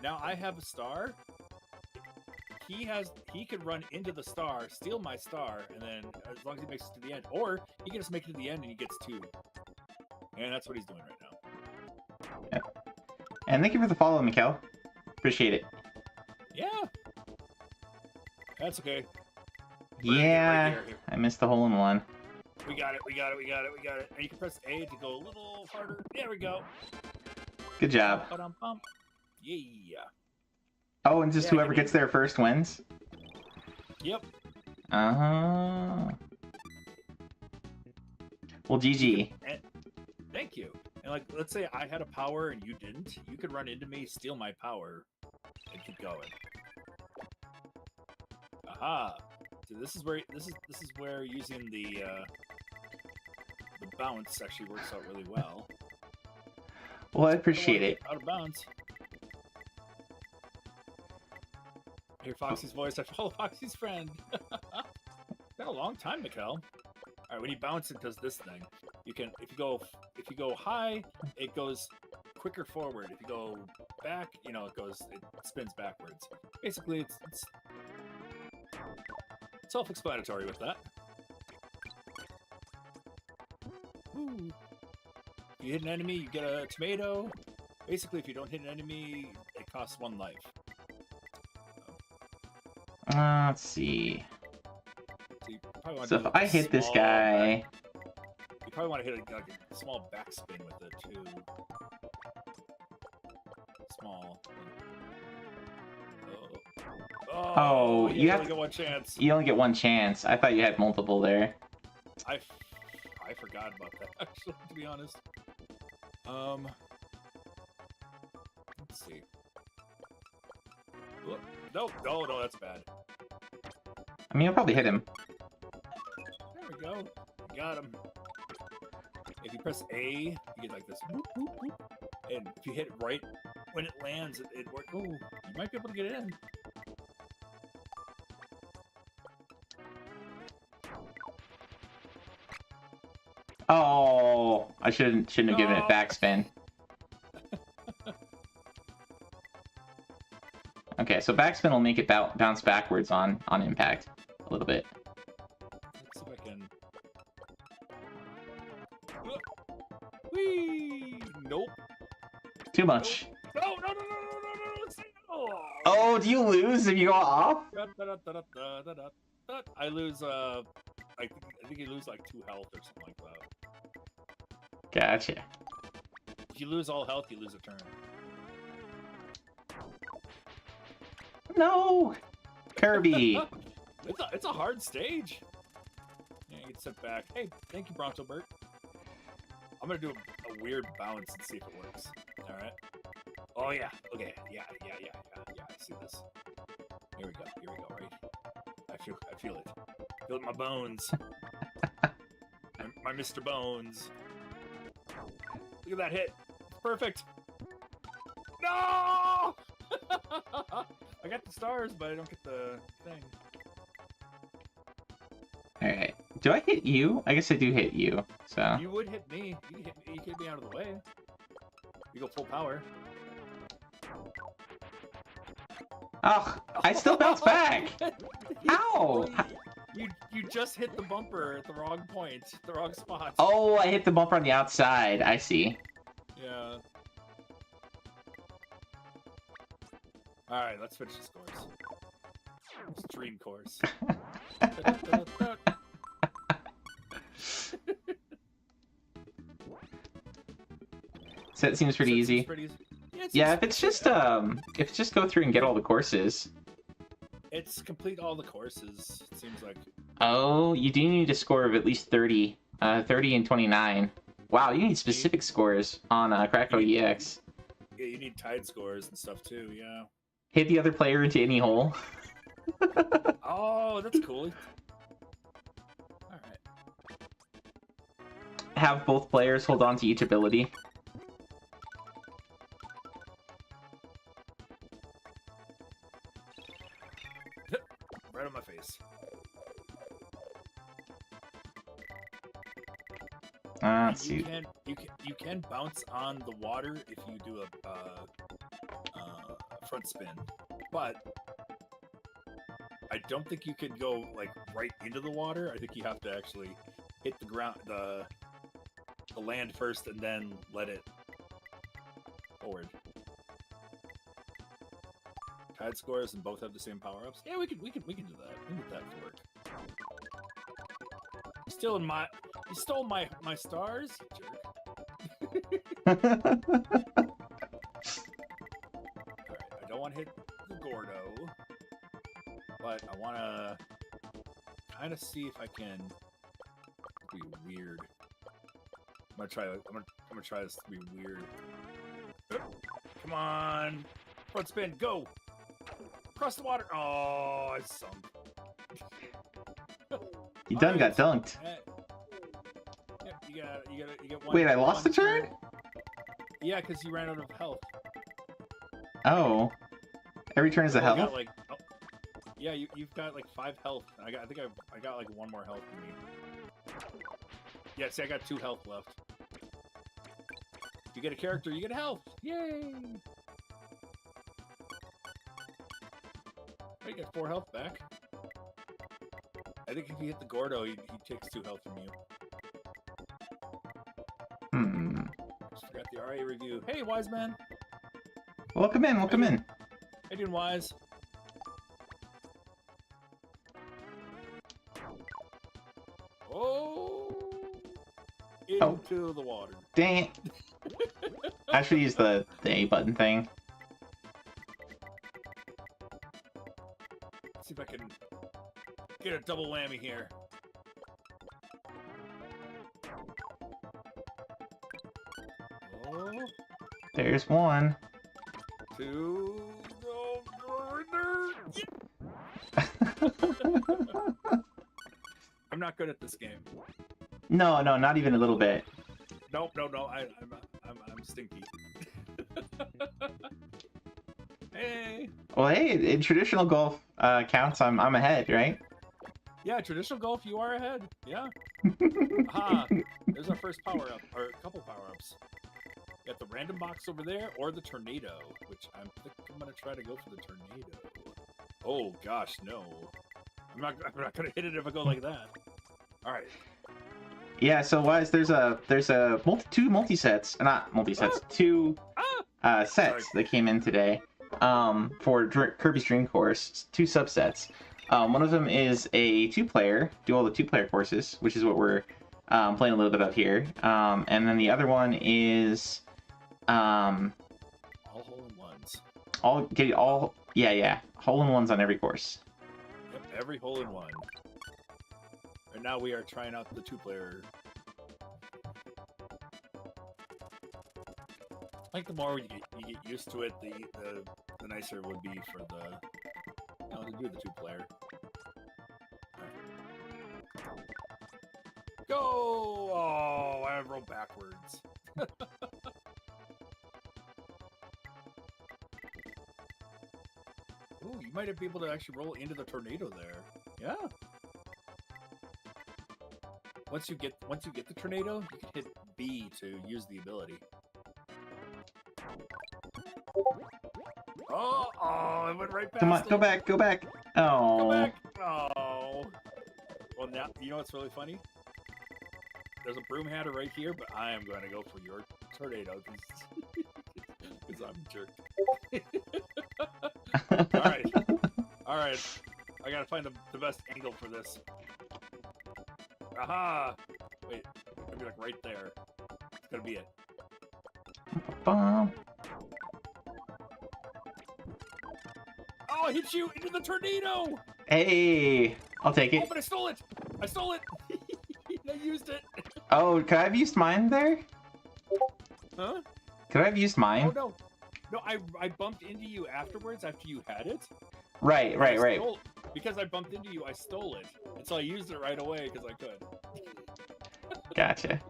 Now I have a star. He could run into the star, steal my star, and then as long as he makes it to the end, or he can just make it to the end and he gets 2. And that's what he's doing right now. Yep. And thank you for the follow, Mikkel. Appreciate it. Yeah. That's okay. Yeah, Right here. I missed the hole in one. We got it. And you can press A to go a little harder. There we go. Good job. Ba-dum-bum. Yeah. Oh, and just Yeah, whoever give me- gets there first wins? Yep. Uh-huh. Well, GG. Thank you. And like, let's say I had a power and you didn't. You could run into me, steal my power, and keep going. Aha. So this is where using the bounce actually works out really well. Well, I I don't appreciate wanna it. get out of bounds. I hear Foxy's voice. I follow Foxy's friend. Been a long time, Mikkel. All right, when you bounce, it does this thing. You can, if you go high, it goes quicker forward. If you go back, it spins backwards. Basically, it's self-explanatory with that. Woo. If you hit an enemy, you get a tomato. Basically, if you don't hit an enemy, it costs 1 life. Let's see. So, you probably wanna So do if like I a hit this small guy... you probably want to hit like a small backspin with it too. Small. Oh, you you only have get 1 chance. You only get 1 chance. I thought you had multiple there. I forgot about that actually, to be honest. Let's see. Whoop. No, that's bad. I mean, you'll probably hit him. There we go. Got him. If you press A, you get like this. Whoop, whoop, whoop. And if you hit it right when it lands, it works. Oh, you might be able to get it in. Oh, I shouldn't have given it No. backspin. Okay, so backspin will make it bounce backwards on impact a little bit. Let's see if I can. Whee! Nope. Too much. No! Oh, do you lose if you go off? I lose. I think you lose like 2 health or something like that. Gotcha. If you lose all health, you lose a turn. No! Kirby! It's a hard stage. Yeah, you can sit back. Hey, thank you, Bronto Bert. I'm gonna do a weird bounce and see if it works. All right. Oh yeah. Okay. Yeah. I see this. Here we go. Right. I feel it. Feel it in my bones. my Mr. Bones. Look at that hit. Perfect. No! I got the stars, but I don't get the thing. Alright. Do I hit you? I guess I do hit you, so... You would hit me. You hit me out of the way. You go full power. Ugh! I still bounce back! Ow! You just hit the bumper at the wrong point, the wrong spot. Oh, I hit the bumper on the outside. I see. Yeah. Alright, let's finish this course. Stream course. So it seems pretty So it seems easy. pretty easy. Yeah, if it's just go through and get all the courses. It's complete all the courses. It seems like. Oh, you do need a score of at least 30. 30 and 29. Wow, you need specific scores on Krakow EX. Yeah, you need tied scores and stuff too. Yeah. Hit the other player into any hole. Oh, that's cool. All right. Have both players hold on to each ability. Right on my face. Let's You see. you can bounce on the water if you do a front spin, but I don't think you can go like right into the water. I think you have to actually hit the ground, the land first, and then let it forward. Tied scores and both have the same power ups. Yeah, we can do that. We can get that to work. You stole my stars, jerk. Alright, I don't want to hit the Gordo, but I want to kind of see if I can be weird. I'm gonna try this to be weird. Come on, front spin, go! Across the water. Oh, I sunk. You done got dunked. Yep, you get one. Wait, I lost the one turn? Yeah, because you ran out of health. Oh. Every turn is a You got, health? like, yeah, you've got like 5 health. I think I got like 1 more health than me. Yeah, see, I got 2 health left. If you get a character, you get health. Yay! You get 4 health back. I think if you hit the Gordo, he takes 2 health from you. Just forgot the RA review. Hey, Wise Man! Welcome in, welcome in. How you doing, Wise? Oh! Into the water. Dang it. I should use the A button thing. Let's see if I can get a double whammy here. Oh, There's one. 2. No, I'm not good at this game. No, not even a little bit. Nope, no. I'm stinky. Hey. Well, hey, in traditional golf counts, I'm ahead, right? Yeah, traditional golf, you are ahead. Yeah. Aha! There's our first power up, or a couple power ups. Got the random box over there, or the tornado, which I think I'm gonna try to go for the tornado. Oh gosh, no! I'm not gonna hit it if I go like that. All right. Yeah. So Wise, there's two multi sets, not multi sets, two sets Sorry. that came in today. For Kirby's Dream Course, 2 subsets. One of them is a 2-player, do all the 2-player courses, which is what we're playing a little bit of here. And then the other one is All hole-in-ones. hole-in-ones on every course. Yep, every hole-in-one. And now we are trying out the 2-player. I think the more you get used to it, the nicer it would be for to do the 2-player. Go! Oh, I rolled backwards. Ooh, you might be able to actually roll into the tornado there. Yeah. Once you get the tornado, you can hit B to use the ability. Oh, it went right past Come on, it. go back. Go Oh. back. Oh. Well, now, you know what's really funny? There's a broom hatter right here, but I am going to go for your tornado because I'm a jerk. All right. I got to find the best angle for this. Aha! Wait, it's gonna be like right there. It's gonna be it. bum. Oh, I hit you into the tornado! Hey, I'll take Oh, it. but I stole it! I stole it! I used it! Oh, could I have used mine there? Huh? Could I have used mine? Oh, no. No, I bumped into you afterwards after you had it. Right, And right, I right. stole- because I bumped into you, I stole it. And so I used it right away because I could. Gotcha.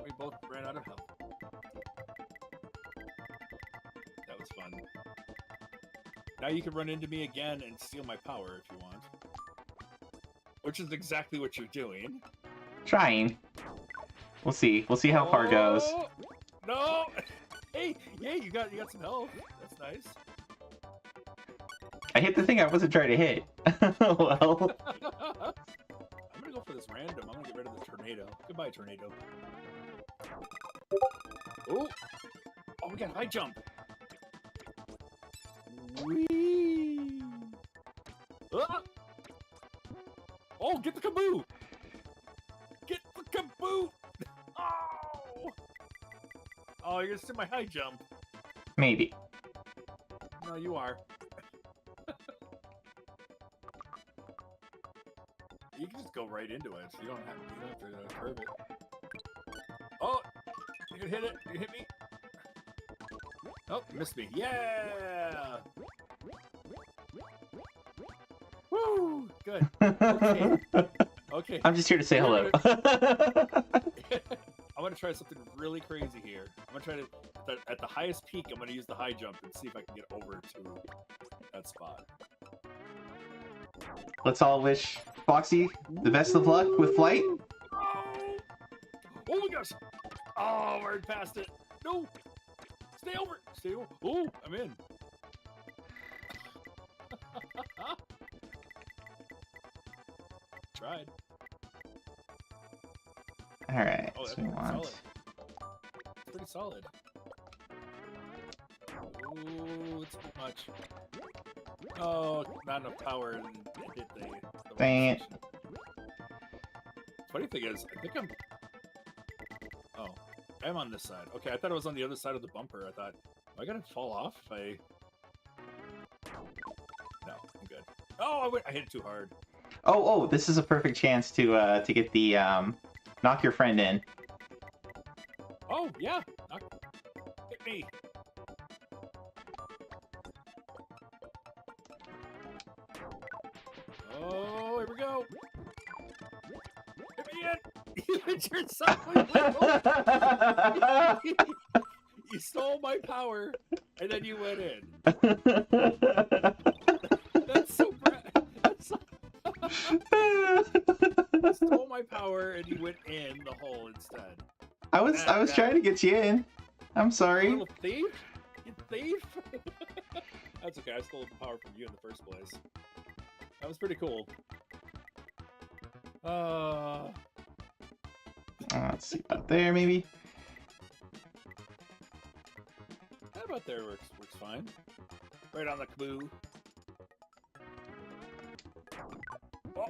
We both ran out of health. That was fun. Now you can run into me again and steal my power if you want. Which is exactly what you're doing. Trying. We'll see. We'll see how far it goes. Oh, no! Hey, you got some health. That's nice. I hit the thing I wasn't trying to hit. Well, I'm gonna go for this random. I'm gonna get rid of the tornado. Goodbye, tornado. Oh, we got high jump. Whee! Ah! Oh, get the kaboo! Get the kaboo! Oh! Oh, you're gonna steal my high jump. maybe. No, you are. You can just go right into it. You don't have to curve it. Oh, you can hit it. You hit me. Oh, you missed me. Yeah. Woo! Good. Okay. Okay. I'm just here to say hello. I'm gonna try something really crazy here. I'm gonna try to at the highest peak. I'm gonna use the high jump and see if I can get over to that spot. Let's all wish Foxy the best of luck with flight. Oh! Oh my gosh! Oh, we're past it. No! Stay over! Stay over. Oh, I'm in. Tried. Alright, Oh, that's so we pretty want. solid. It's pretty solid. Ooh, it's too much. Oh, not enough power and hit the Dang it. section. Funny thing is, I think I'm... Oh, I'm on this side. Okay, I thought it was on the other side of the bumper. I thought, am I gonna fall off if I... No, I'm good. Oh, I hit it too hard. Oh, this is a perfect chance to get the knock your friend in. Oh, yeah. Hit me. Oh, here we go. Hit me in. You hit yourself. You stole my power, and then you went in. That's so bad. That's so... You stole my power, and you went in the hole instead. I was trying to get you in. I'm You sorry. little thief. You thief. That's okay. I stole the power from you in the first place. That was pretty cool. Let's see about there, maybe. How about there works fine. Right on the clue.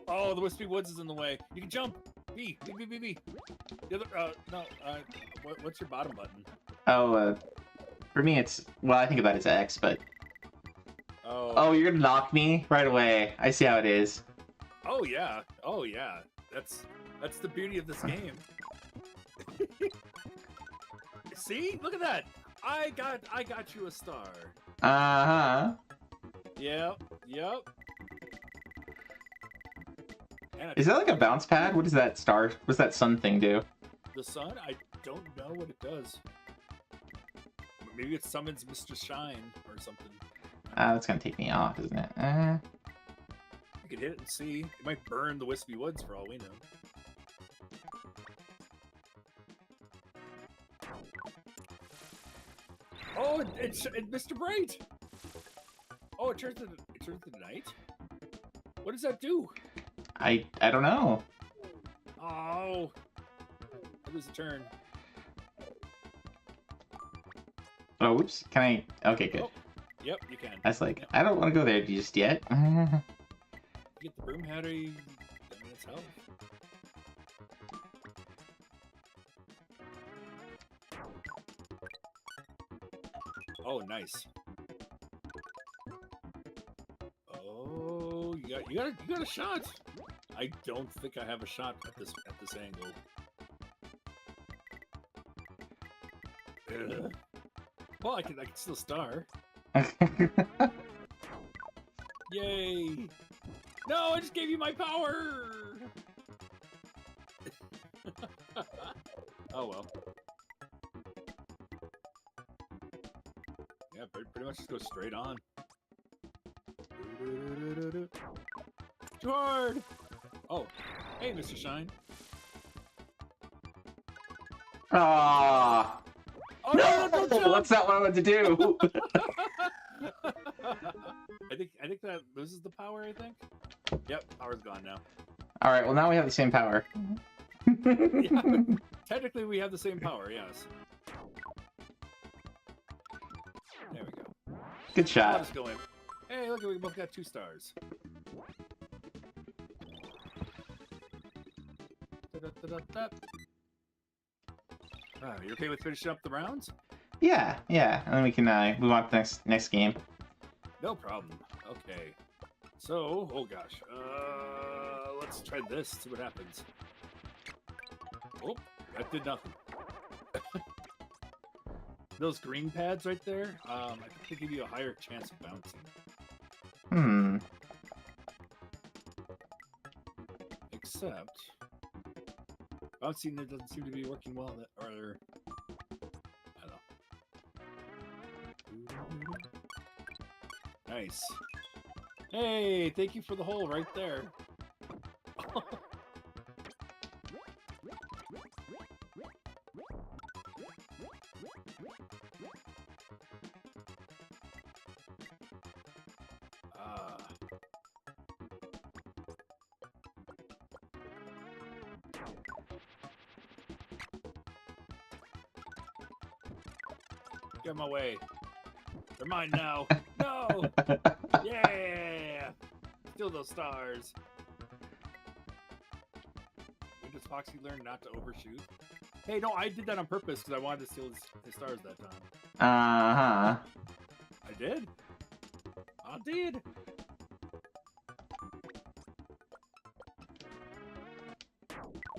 Oh, the Wispy Woods is in the way. You can jump. B. The other, no, what's your bottom button? Oh, for me it's, well, I think about it as X, but... Oh. Oh, you're gonna knock me right away. I see how it is. Oh yeah. Oh yeah. That's the beauty of this game. See? Look at that. I got you a star. Uh-huh. Yep. And Is that like a bounce pad? What is that star? What's that sun thing do? the sun? I don't know what it does. Maybe it summons Mr. Shine or something. That's gonna take me off, isn't it? You can hit it and see. It might burn the Wispy Woods for all we know. Oh, it's Mr. Bright. Oh, it turns to night. What does that do? I don't know. Oh, I lose a turn. Oh, whoops. Can I? Okay, good. Oh. Yep, you can. I was like, Yep. I don't want to go there just yet. You get the broom hattery. I mean, it's health. Oh, nice. Oh, you got a shot. I don't think I have a shot at this angle. Ugh. Well, I can still star. Yay! No, I just gave you my power. Oh well. Yeah, pretty much just go straight on. Too hard! Oh, hey, Mr. Shine. Ah. Oh no! Don't jump! That's not what I wanted to do. I think that loses the power. I think. Yep, power's gone now. All right. Well, now we have the same power. Yeah, technically, we have the same power. Yes. There we go. Good I'll shot. just go in. Hey, look, we both got 2 stars. Da-da-da-da-da. You okay with finishing up the rounds? Yeah, yeah. And then we can move on to the next game. No problem. Okay. So, oh gosh. Let's try this, see what happens. Oh, that did nothing. Those green pads right there, I think they give you a higher chance of bouncing. Hmm. Except, bouncing doesn't seem to be working well. I don't know. Nice. Hey, thank you for the hole right there. Get in my way. They're mine now. No! Yeah! Steal those stars. When does Foxy learn not to overshoot? Hey, no, I did that on purpose because I wanted to steal his stars that time. Uh-huh. I did? I did!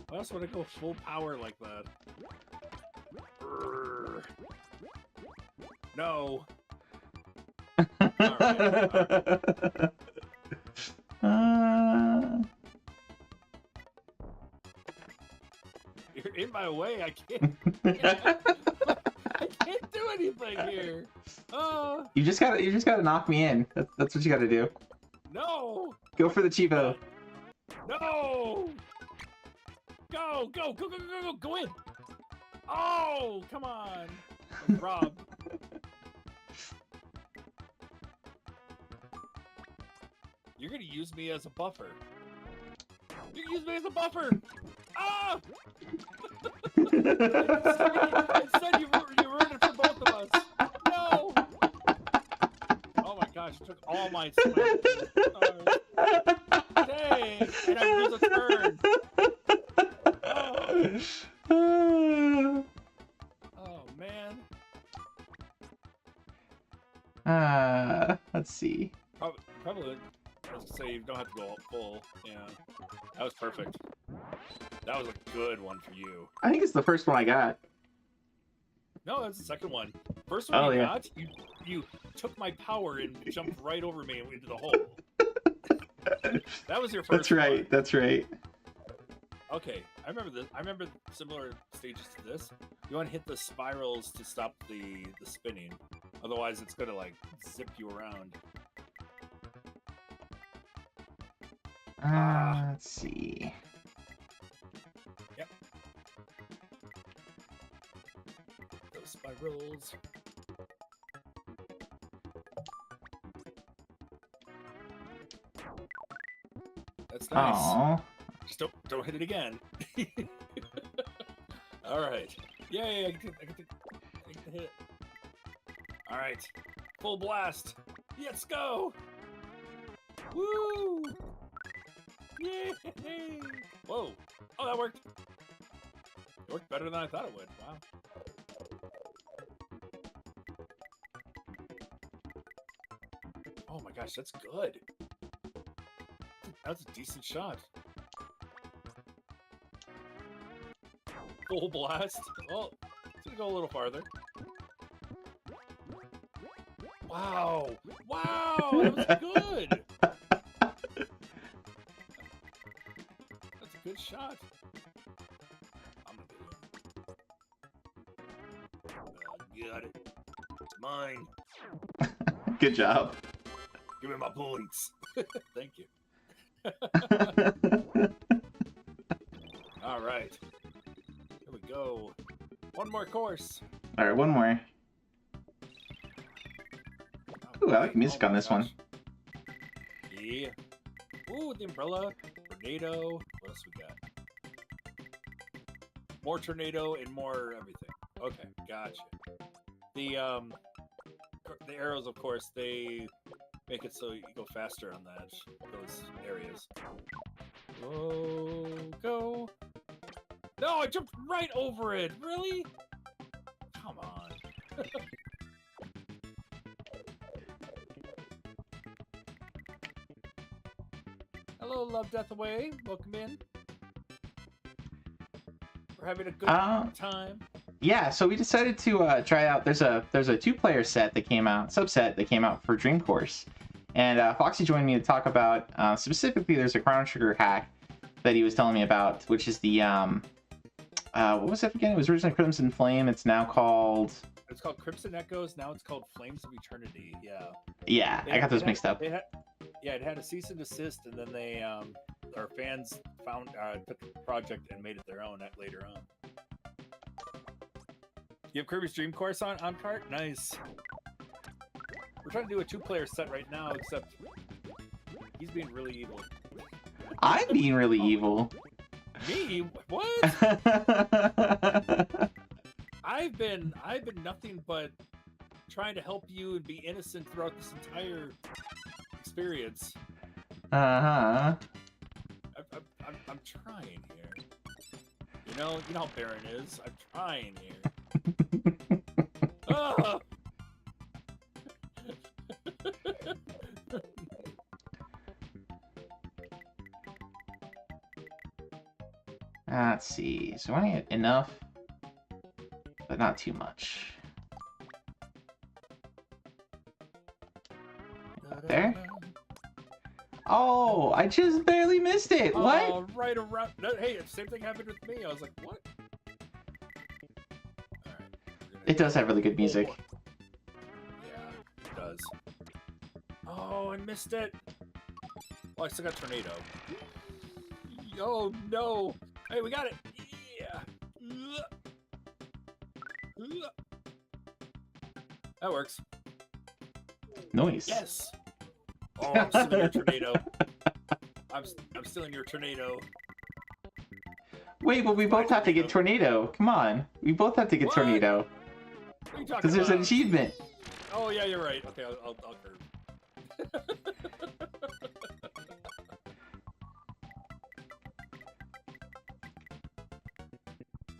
Why else would I go full power like that? Urgh. No! You're in my way. I can't. I can't do anything here. You just gotta knock me in. That's what you gotta do. No. Go for the Chivo. No. Go in. Oh, come on, Rob. You're gonna use me as a buffer. You use me as a buffer. Ah! Instead, you ruined it for both of us. No! Oh my gosh, you took all my sweat. Dang! And I lose a turn. Oh. Oh man. Let's see. Probably. I was gonna say you don't have to go full. Yeah, that was perfect. That was a good one for you. I think it's the first one I got. No, that's the second one. First one Oh, you yeah. got, you took my power and jumped right over me into the hole. That was your first. That's right. one. That's right. Okay, I remember this. I remember similar stages to this. You want to hit the spirals to stop the spinning. Otherwise, it's gonna like zip you around. Let's see. Yep. Those spirals. That's nice. Oh. Just don't hit it again. All right. Yay! I get to hit. All right. Full blast. Let's go. Woo! Yay! Whoa! Oh, that worked. It worked better than I thought it would. Wow. Oh my gosh, that's good. That's a decent shot. Full blast. Oh, it's gonna go a little farther. Wow! Wow! That was good! That's a good shot. I'm gonna do it. Got it. It's mine. Good job. Give me my points. Thank you. All right. Here we go. One more course. All right, one more. Ooh, I like music on my this one. gosh. Yeah. Ooh, the umbrella, tornado. What else we got? More tornado and more everything. Okay, gotcha. The arrows, of course, they make it so you go faster on those areas. Oh, go! No, I jumped right over it. Really? Come on. Hello, Love Death Away. Welcome in. We're having a good time. Yeah, so we decided to try out. There's a 2-player set that came out, subset that came out for Dream Course, and Foxy joined me to talk about specifically. There's a Chrono Trigger hack that he was telling me about, which is the what was it again? It was originally Crimson Flame. It's now called. It's called Crimson Echoes. Now it's called Flames of Eternity. Yeah. Yeah, I got those mixed up. It had a cease and desist, and then they our fans took the project and made it their own later on. You have Kirby's Dream Course on cart? Nice. We're trying to do a 2-player set right now, except he's being really evil. I'm being really evil. Me? What? I've been nothing but trying to help you and be innocent throughout this entire experience. Uh-huh. I'm trying here. You know how Baron is. I'm trying here. Ah! Let's see. So I want to get enough, but not too much. There. Oh, I just barely missed it. What? Oh, right around. No, hey, the same thing happened with me. I was like, what? All right, It does have really good music. Yeah, it does. Oh, I missed it. Oh, I still got tornado. Oh no! Hey, we got it. Yeah. That works. Noise. Yes. Oh, I'm stealing your tornado. I'm stealing your tornado. Wait, but we both have to get tornado. Come on, we both have to get What? tornado What are you talking because there's an about? achievement. Oh yeah, you're right. Okay, I'll curve.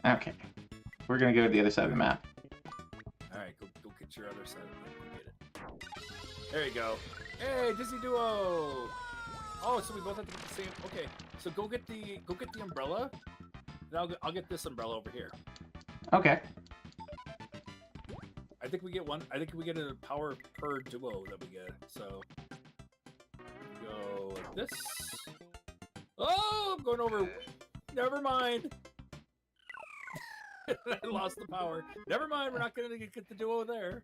Okay, we're gonna go to the other side of the map. All right, go get your other side. Go get it. There you go. Hey, Disney Duo. Oh, so we both have to get the same. Okay, so go get the umbrella. Then I'll get this umbrella over here. Okay. I think we get one. I think we get a power per duo that we get. So go like this. Oh, I'm going over. Never mind. I lost the power. Never mind. We're not gonna get the duo there.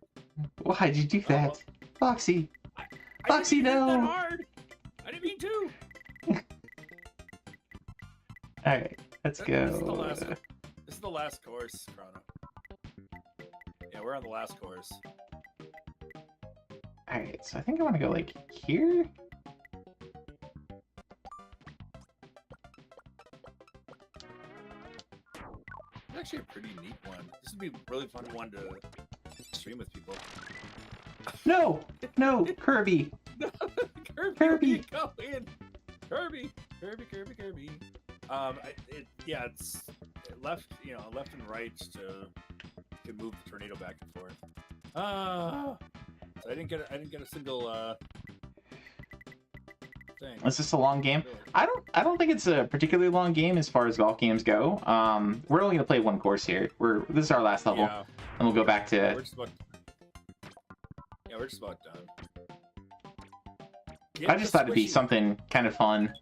Why'd you do that, well. Foxy? I Foxy, didn't mean no. that hard. I didn't mean to. All right, let's go. This is the last course, Chrono. Yeah, we're on the last course. All right, so I think I want to go like here. It's actually a pretty neat one. This would be a really fun one to stream with people. No, no, Kirby. Kirby. Go in. Kirby. It's left and right to move the tornado back and forth. So I didn't get a single thing. Is this a long game? I don't think it's a particularly long game as far as golf games go. We're only gonna play one course here. This is our last level, Yeah, and we'll go back to. we're just about. Yeah, we're just about done. I Get just the thought it'd be squishy. something kind of fun,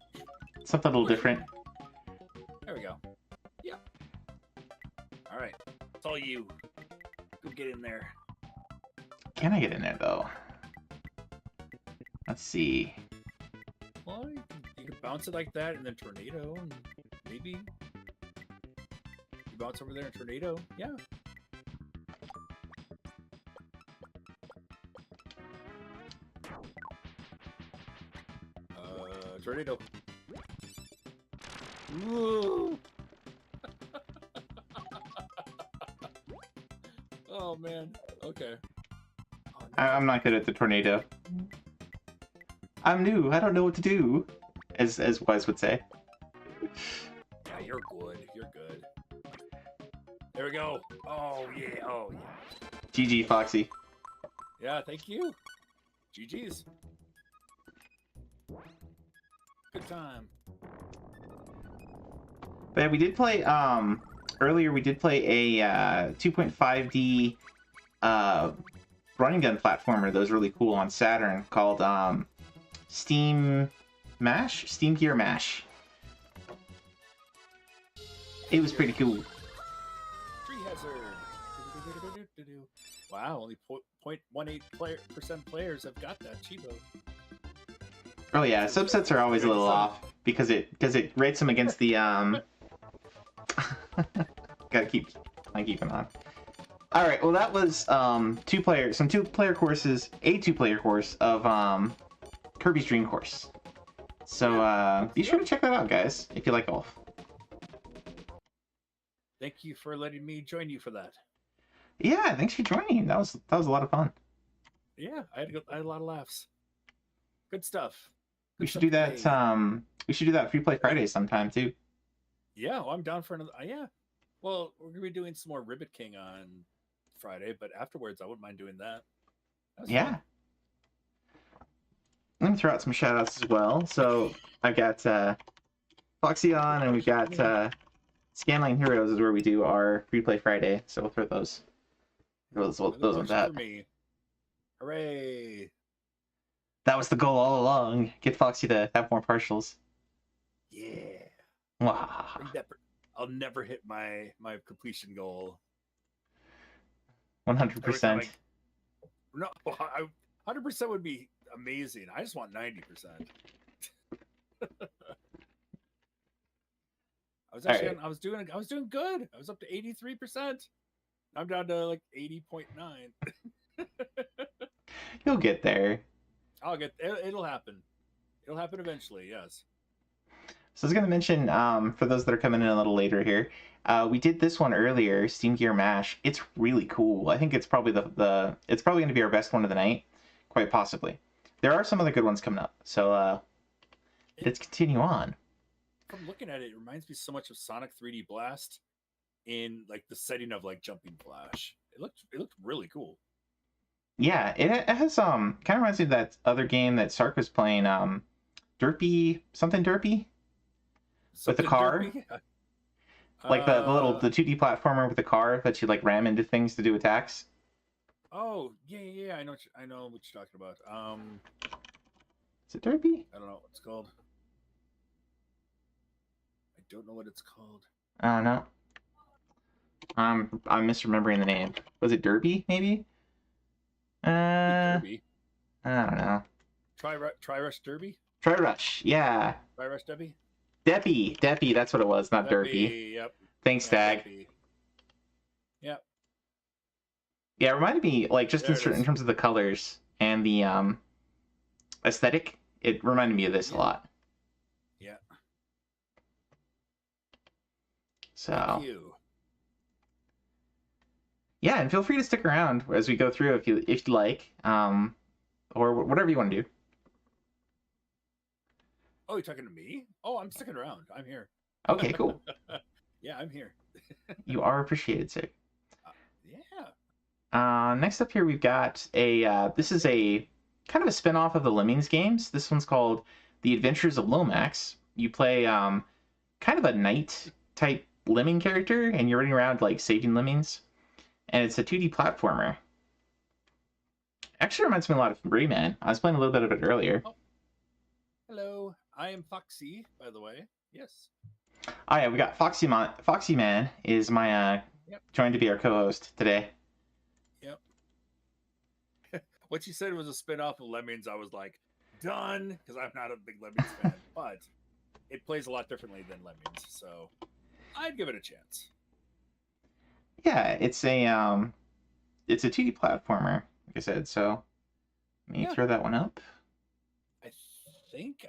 something a little different. There we go. Yeah. All right. It's all you. Go get in there. Can I get in there though? Let's see. Well, you can bounce it like that and then tornado, and maybe you bounce over there and tornado. Yeah. Tornado. Ooh. Oh man. Okay. Oh, no. I'm not good at the tornado. I'm new. I don't know what to do, as Wise would say. Yeah, you're good. You're good. There we go. Oh yeah. Oh yeah. GG, Foxy. Yeah. Thank you. GG's. Good time. But yeah, we did play earlier. We did play a 2.5D running gun platformer that was really cool on Saturn called Steam Gear Mash. It was pretty cool. Tree hazard. Wow, only 0.18% players have got that Chibo. Oh yeah, subsets are always a little off because it rates them against the gotta keep on. All right, well that was some two-player courses, a two-player course of Kirby's Dream Course. So be sure to check that out, guys, if you like golf. Thank you for letting me join you for that. Yeah, thanks for joining. That was a lot of fun. Yeah, I had a lot of laughs. Good stuff. We should do that. We should do that Free Play Friday sometime too. Yeah, well, I'm down for another. Yeah, well, we're gonna be doing some more Ribbit King on Friday, but afterwards, I wouldn't mind doing that. Yeah. Fun. Let me throw out some shout outs as well. So I've got Foxy on, and we've got Scanline Heroes is where we do our Free Play Friday. So we'll throw those on that. For me. Hooray! That was the goal all along. Get Foxy to have more partials. Yeah. Wow. I'll never hit my completion goal. 100%. No, 100% would be amazing. I just want 90%. I was doing good. I was up to 83%. I'm down to like 80.9. You'll get there. It'll happen. It'll happen eventually. Yes. So I was going to mention, for those that are coming in a little later here, we did this one earlier, Steam Gear Mash. It's really cool. I think it's probably it's probably going to be our best one of the night, quite possibly. There are some other good ones coming up, so let's continue on. From looking at it, it reminds me so much of Sonic 3D Blast in like the setting of like Jumping Flash. It looked really cool. Yeah, it has kind of reminds me of that other game that Sark was playing, Derpy, something Derpy? With the car? Derpy? Like the 2D platformer with the car that you like ram into things to do attacks. Oh yeah. I know what you're talking about. Is it Derpy? I don't know what it's called. I don't know what it's called. I don't know. I'm misremembering the name. Was it Derpy? Maybe. Derby. I don't know. Try Rush Derby. Try Rush. Yeah. Try Rush Debbie. Deppy. That's what it was, not Derpy. Yep. Thanks, Dag. Debbie. Yep. Yeah, it reminded me, like, just There it in is. terms of the colors and the aesthetic, it reminded me of this a lot. Yeah. So Thank you. yeah, and feel free to stick around as we go through if you like, or whatever you want to do. Oh, you're talking to me? Oh, I'm sticking around. I'm here. Okay, cool. Yeah, I'm here. You are appreciated, sir. Yeah. Next up here, we've got this is a kind of a spin-off of the Lemmings games. This one's called The Adventures of Lomax. You play kind of a knight type lemming character, and you're running around like saving lemmings. And it's a 2D platformer. Actually reminds me a lot of Rayman. I was playing a little bit of it earlier. Oh. Hello, I am Foxy, by the way. Yes. Oh yeah, we got Foxy Man. Foxy Man is my trying to be our co-host today. Yep. What you said was a spin-off of Lemmings, I was like, done, because I'm not a big Lemmings fan, but it plays a lot differently than Lemmings, so I'd give it a chance. Yeah, it's a 2D platformer, like I said. So let me throw that one up. I think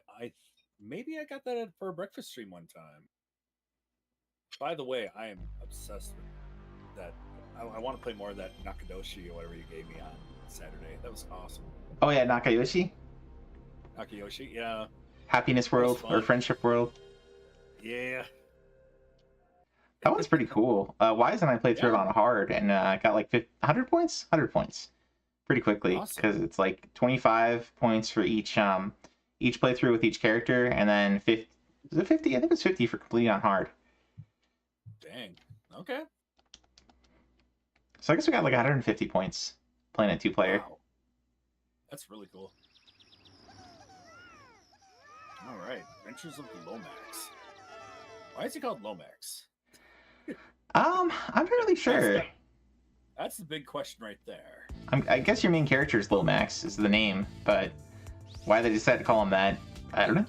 maybe I got that for a breakfast stream one time. By the way, I am obsessed with that. I want to play more of that Nakayoshi or whatever you gave me on Saturday. That was awesome. Oh yeah, Nakayoshi. Nakayoshi, yeah. Happiness World or Friendship World. Yeah. That one's pretty cool. Wise and I played through it on hard and got like 100 points? 100 points. Pretty quickly. Because it's like 25 points for each playthrough with each character, and then 50. Was it 50? I think it was 50 for completing on hard. Dang. Okay. So I guess we got like 150 points playing a 2-player. Wow. That's really cool. All right. Adventures of Lomax. Why is he called Lomax? I'm not really sure. That's the big question right there. I guess your main character is Lomax, is the name, but why they decided to call him that, I don't know.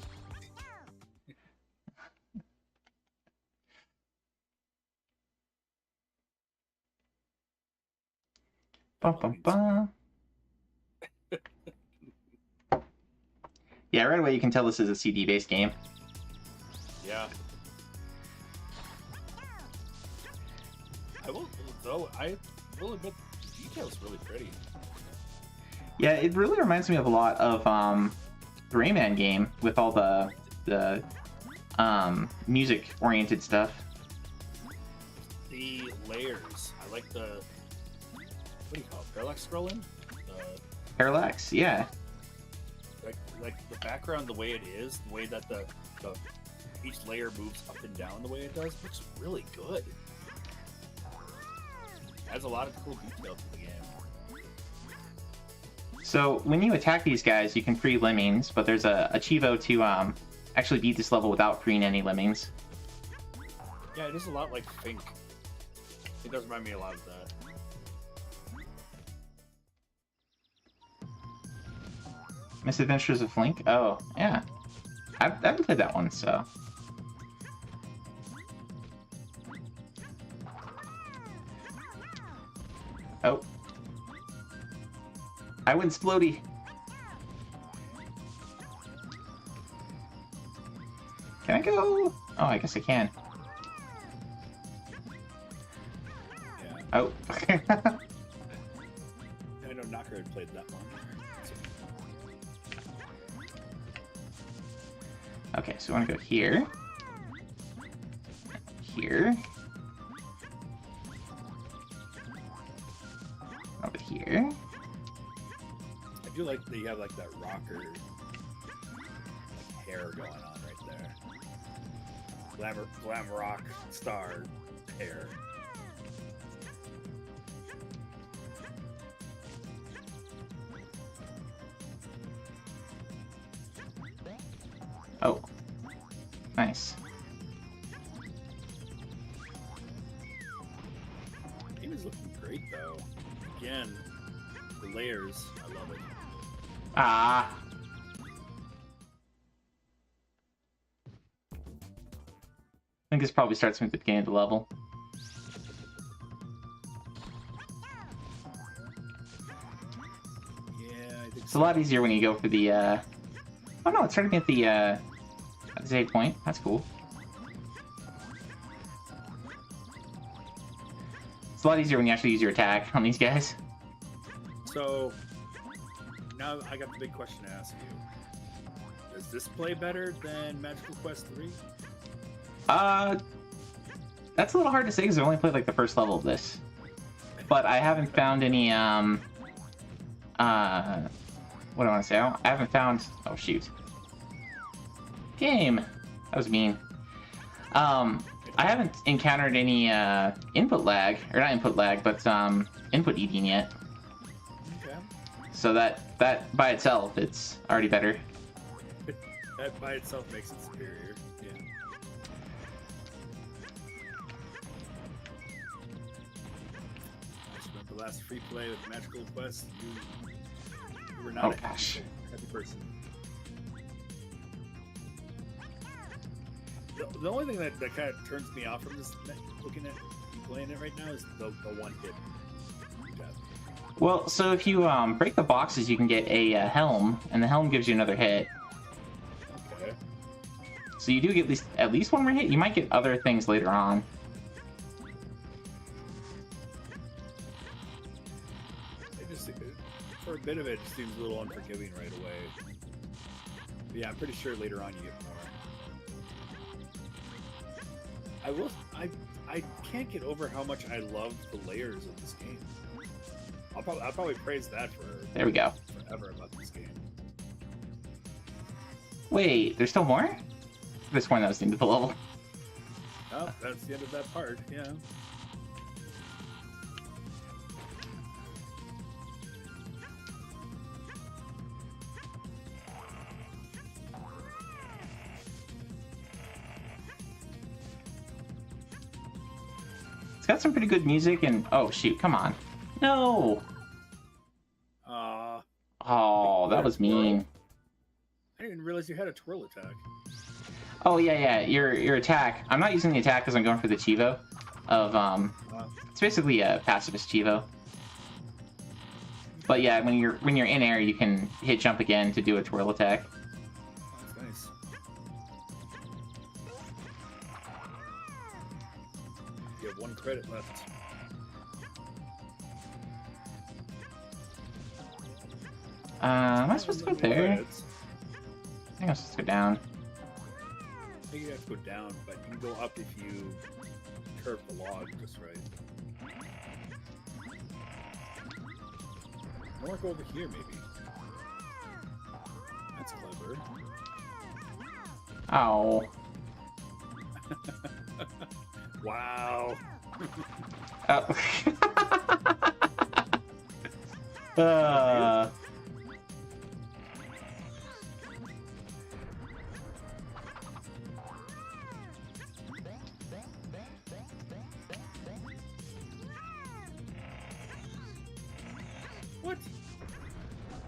Bum, bum, bum. Yeah, right away you can tell this is a CD-based game. Yeah. I will admit the detail's really pretty. Yeah, it really reminds me of a lot of the Rayman game with all the music-oriented stuff. The layers. I like the... What do you call it? Parallax scrolling? Parallax, yeah. Like the background, the way it is, the way that the each layer moves up and down the way it does, looks really good. Adds a lot of cool detail to the game. So when you attack these guys, you can free lemmings, but there's a Chivo to actually beat this level without freeing any lemmings. Yeah, it is a lot like Fink. It does remind me a lot of that. Misadventures of Flink? Oh, yeah. I haven't played that one, so... Oh. I win Splody. Can I go? Oh, I guess I can. Yeah. Oh. I know Knocker had played that one. Okay, so I want to go here. Here. Over here. I do like that you have like that rocker like hair going on right there. Glam rock star hair. Oh. Nice. Game is looking great though. Again, the layers, I love it. Ah. I think this probably starts me at the beginning of the level. Yeah, I think It's a lot easier when you go for the, Oh no, it started me at the save point. That's cool. It's a lot easier when you actually use your attack on these guys. So, now I got the big question to ask you. Does this play better than Magical Quest 3? That's a little hard to say because I only played like the first level of this. But I haven't found any, what do I want to say? I haven't found... Oh, shoot. Game. That was mean. I haven't encountered any input lag, or not input lag, but input eating yet. Okay. So that by itself, it's already better. That by itself makes it superior. Yeah. I spent the last free play with Magical Quest. You were not Oh, a gosh. happy person. The only thing that kind of turns me off from this, looking at you playing it right now, is the one hit death. Well, so if you break the boxes, you can get a helm, and the helm gives you another hit. Okay. So you do get at least one more hit. You might get other things later on. It just, for a bit of it, it seems a little unforgiving right away. But yeah, I'm pretty sure later on you get more. I can't get over how much I love the layers of this game. I'll probably praise that for There we go. forever about this game. Wait, there's still more? At this point, that was the end of the level. Oh, that's the end of that part. Yeah. It's got some pretty good music, and oh shoot, come on. No! Oh, that was mean. I didn't even realize you had a twirl attack. Oh yeah, your attack. I'm not using the attack because I'm going for the Chivo. It's basically a pacifist Chivo. But yeah, when you're in air, you can hit jump again to do a twirl attack. That's nice. You have 1 credit left. Am I supposed to go there? Credits. I think I'm supposed to go down. I think you have to go down, but you can go up if you curve the log just right. Or go over here, maybe. That's clever. Oh. Wow. Oh. What?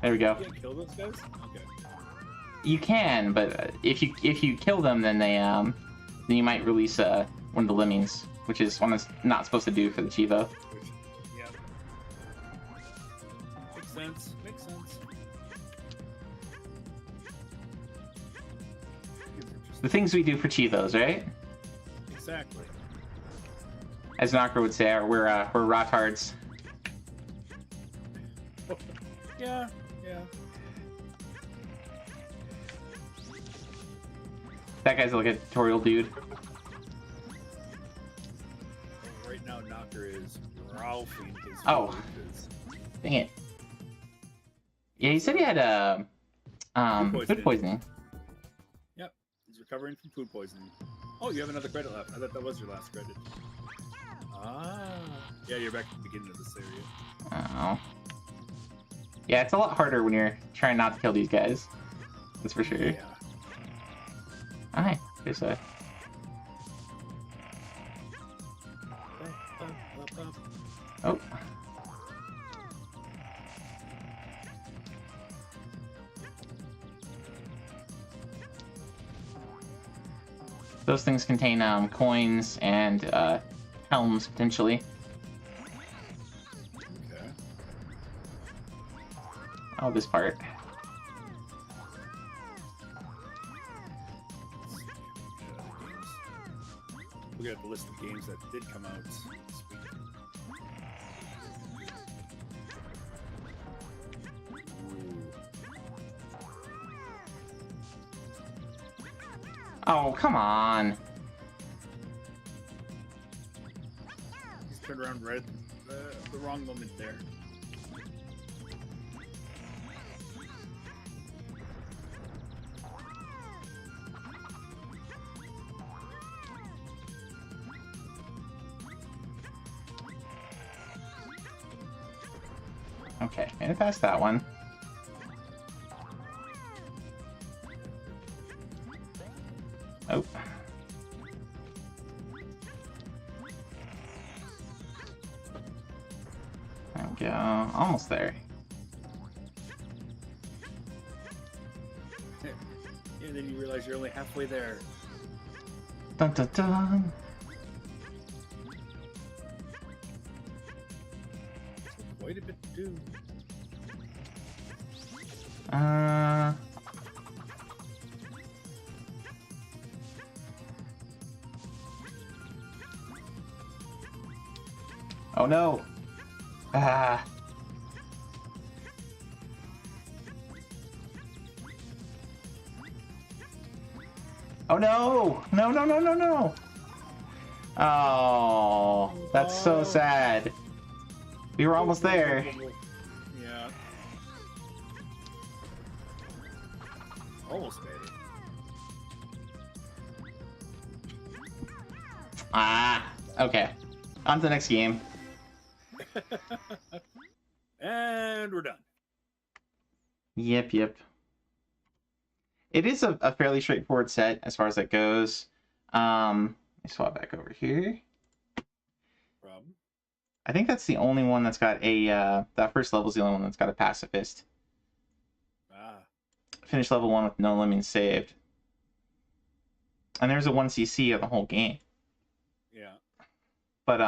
There we go. You can't kill those guys? Okay. You can, but if you kill them, then then you might release one of the lemmings, which is one that's not supposed to do for the Chivo. Which, yeah. Makes sense. Makes sense. The things we do for Chivos, right? Exactly. As Knocker would say, we're rotards. Yeah, yeah. That guy's like a tutorial dude. Right now, Knocker is ralphing his Oh. focus. Dang it. Yeah, he said he had food poisoning. Yep, he's recovering from food poisoning. Oh, you have another credit left. I thought that was your last credit. Ah. Yeah, you're back at the beginning of this area. Oh. Yeah, it's a lot harder when you're trying not to kill these guys. That's for sure. Yeah. Alright, there's a... Oh. Those things contain coins and helms, potentially. Okay. Oh, this part. We got the list of games that did come out this week. Oh, come on. He's turned around right at the wrong moment there. Okay, made it past that one. Oh. There we go. Almost there. And then you realize you're only halfway there. Dun dun dun. Quite a bit to do. Oh no. Ah. Oh no! No, no, no, no, no! Oh, that's so sad. We were almost there. Yeah. Almost made it. Ah, okay. On to the next game. And we're done. Yep, yep. It is a fairly straightforward set as far as that goes. Let me swap back over here. Problem. I think that's the only one that's got a, that first level's the only one that's got a pacifist. Ah. Finish level 1 with no lemmings saved. And there's a 1cc of the whole game. Yeah. But,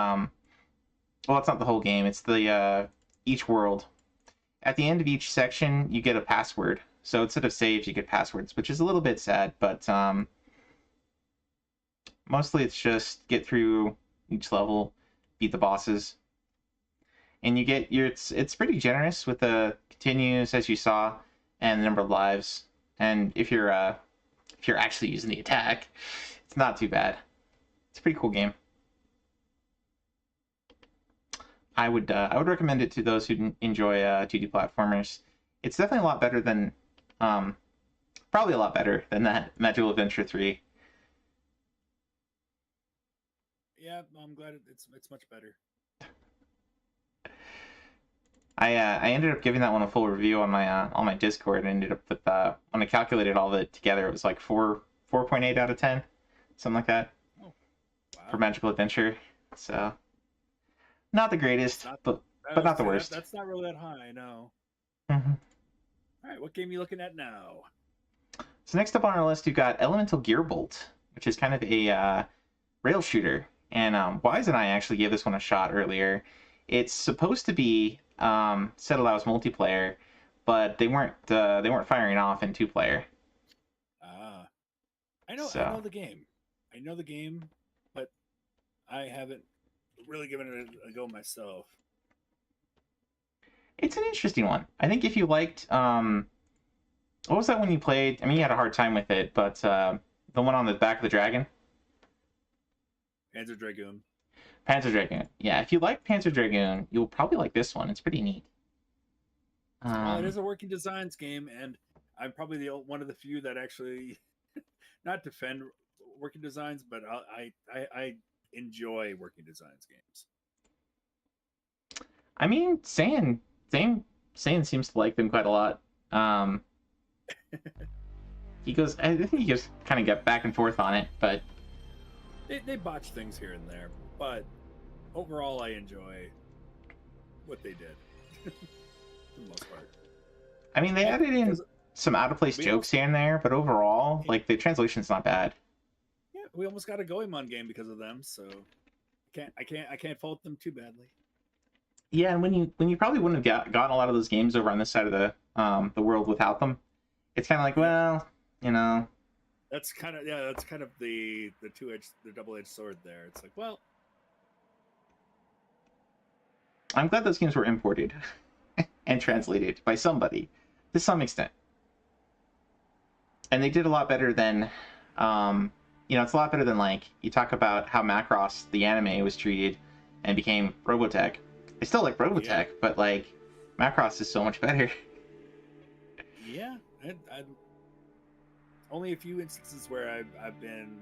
well, it's not the whole game. It's the, each world. At the end of each section, you get a password. So instead of saves, you get passwords, which is a little bit sad, but, mostly it's just get through each level, beat the bosses. And you get it's pretty generous with the continues, as you saw, and the number of lives. And if you're actually using the attack, it's not too bad. It's a pretty cool game. I would recommend it to those who enjoy 2D platformers. It's definitely a lot better than, probably a lot better than that Magical Adventure 3. Yeah, I'm glad it's much better. I ended up giving that one a full review on my Discord, and ended up with when I calculated all of it together, it was like 4.8 out of 10, something like that. Oh, wow. For Magical Adventure. So not the greatest, but not the worst. That's not really that high, no. Mm-hmm. All right, what game are you looking at now? So next up on our list, we've got Elemental Gearbolt, which is kind of a rail shooter. And Wise and I actually gave this one a shot earlier. It's supposed to be set allows multiplayer, but they weren't firing off in 2-player. Ah, I know the game. I know the game, but I haven't really given it a go myself. It's an interesting one. I think if you liked, what was that one you played? I mean, you had a hard time with it, but the one on the back of the dragon? Panzer Dragoon. Panzer Dragoon. Yeah, if you like Panzer Dragoon, you'll probably like this one. It's pretty neat. Well, it is a working designs game, and I'm probably one of the few that actually not defend working designs, but I enjoy working designs games. I mean, Saiyan seems to like them quite a lot. I think he goes kind of get back and forth on it, but they botch things here and there, but overall I enjoy what they did. For the most part. I mean, they added in some out of place jokes here and there, but overall, like, the translation's not bad. Yeah, we almost got a Goemon game because of them, so I can't fault them too badly. Yeah, and when you probably wouldn't have gotten a lot of those games over on this side of the world without them, it's kind of like, well, you know. That's kind of the double-edged sword there. It's like, well, I'm glad those games were imported and translated by somebody to some extent. And they did a lot better than, it's a lot better than, like, you talk about how Macross, the anime, was treated and became Robotech. I still like Robotech, but, like, Macross is so much better. Yeah, I only a few instances where I've been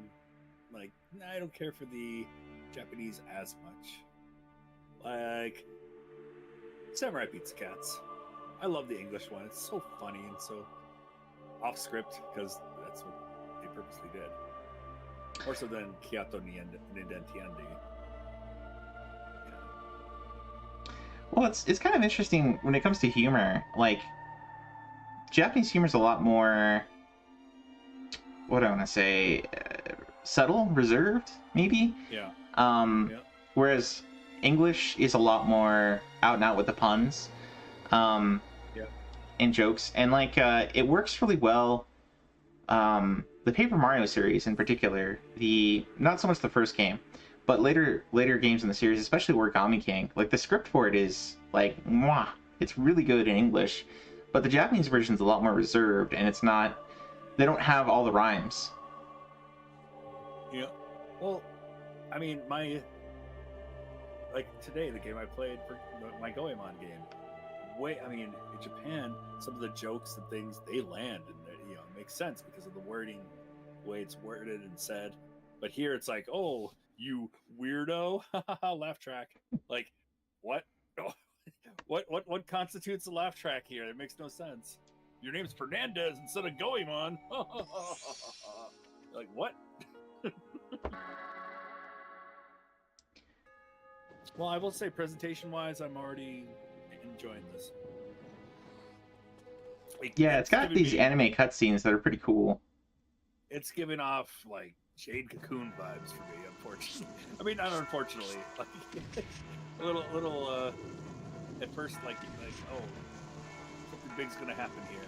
like, nah, I don't care for the Japanese as much. Like, Samurai Pizza Cats. I love the English one. It's so funny and so off script because that's what they purposely did. More so than Kyoto Nidentiandi. Well, it's kind of interesting when it comes to humor. Like, Japanese humor is a lot more, what do I want to say, subtle, reserved, maybe. Yeah. Yeah. Whereas English is a lot more out and out with the puns, yeah, and jokes, and like it works really well. The Paper Mario series in particular, not so much the first game, but later games in the series, especially Origami King, like the script for it is like mwah, it's really good in English, but the Japanese version is a lot more reserved, and it's not. They don't have all the rhymes. Yeah. Well, I mean, today the game I played for my Goemon game. In Japan, some of the jokes and things they land and it makes sense because of the wording, the way it's worded and said. But here it's like, oh, you weirdo, laugh track. Like, what? What constitutes a laugh track here? It makes no sense. Your name's Fernandez instead of Goemon. Like, what? Well, I will say, presentation-wise, I'm already enjoying this. It's got these anime cutscenes that are pretty cool. It's giving off like Jade Cocoon vibes for me, unfortunately. I mean, not unfortunately. Like a little. At first, like oh, something big's gonna happen here.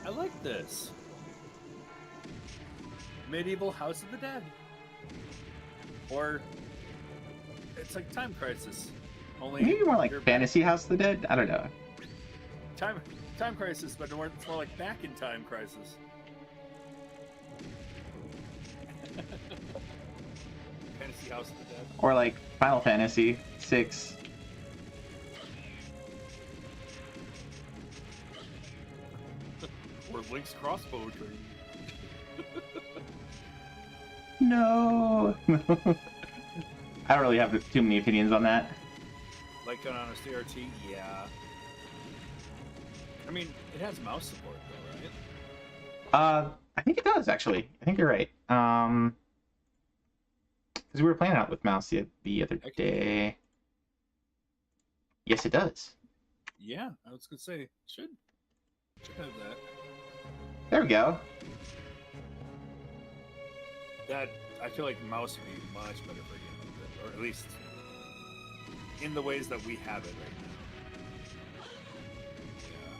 I like this. Medieval House of the Dead. Or it's like Time Crisis. Only maybe more like Fantasy House of the Dead? I don't know. Time Crisis, but it's more like Back in Time Crisis. Fantasy House of the Dead. Or like Final Fantasy 6. Or Link's crossbow dream. No. I don't really have too many opinions on that. Like on a CRT, yeah. I mean, it has mouse support though, right? I think it does actually. I think you're right. Because we were playing out with mouse the other day. Yes, it does. Yeah, I was gonna say should have that. There we go. That I feel like mouse would be much better for a game like that, or at least in the ways that we have it right now. Yeah.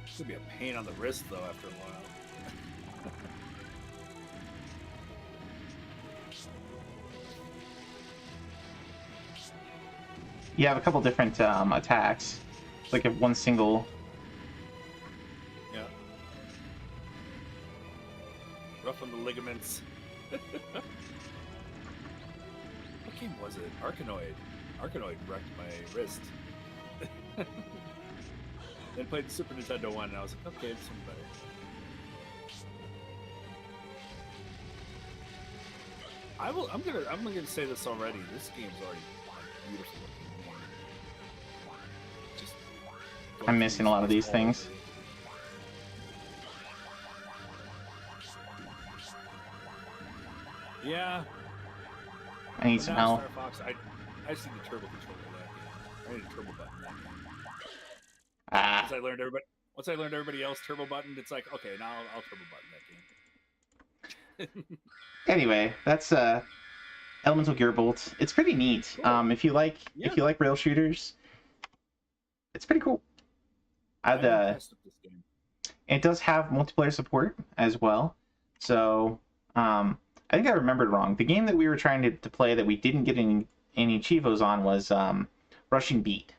Should be a pain on the wrist though after a while. You have a couple different attacks, like if one single. Yeah. Rough on the ligaments. What game was it? Arkanoid. Arkanoid wrecked my wrist. Then played the Super Nintendo one, and I was like, okay, it's some better. I'm gonna say this already. This game's already beautiful. Just I'm missing a lot of these things. Yeah. I need some help. Star Fox, I just need the turbo controller of that game. I need a turbo button. Ah. Once I learned everybody else turbo button, it's like, okay, now I'll turbo button that game. Anyway, that's Elemental Gearbolt. It's pretty neat. Cool. If you like rail shooters, it's pretty cool. It does have multiplayer support as well. So I think I remembered wrong. The game that we were trying to play that we didn't get any Chivos on was Rushing Beat.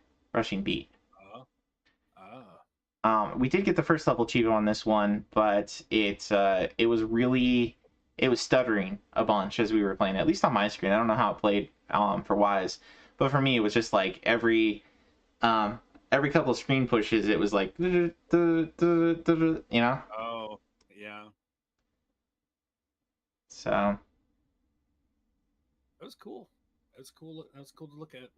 We did get the first level Chivo on this one, but it was stuttering a bunch as we were playing it, at least on my screen. I don't know how it played for Wise, but for me it was just like every couple of screen pushes it was like, you know. Oh yeah. So, That was cool. That was cool. That was cool to look at.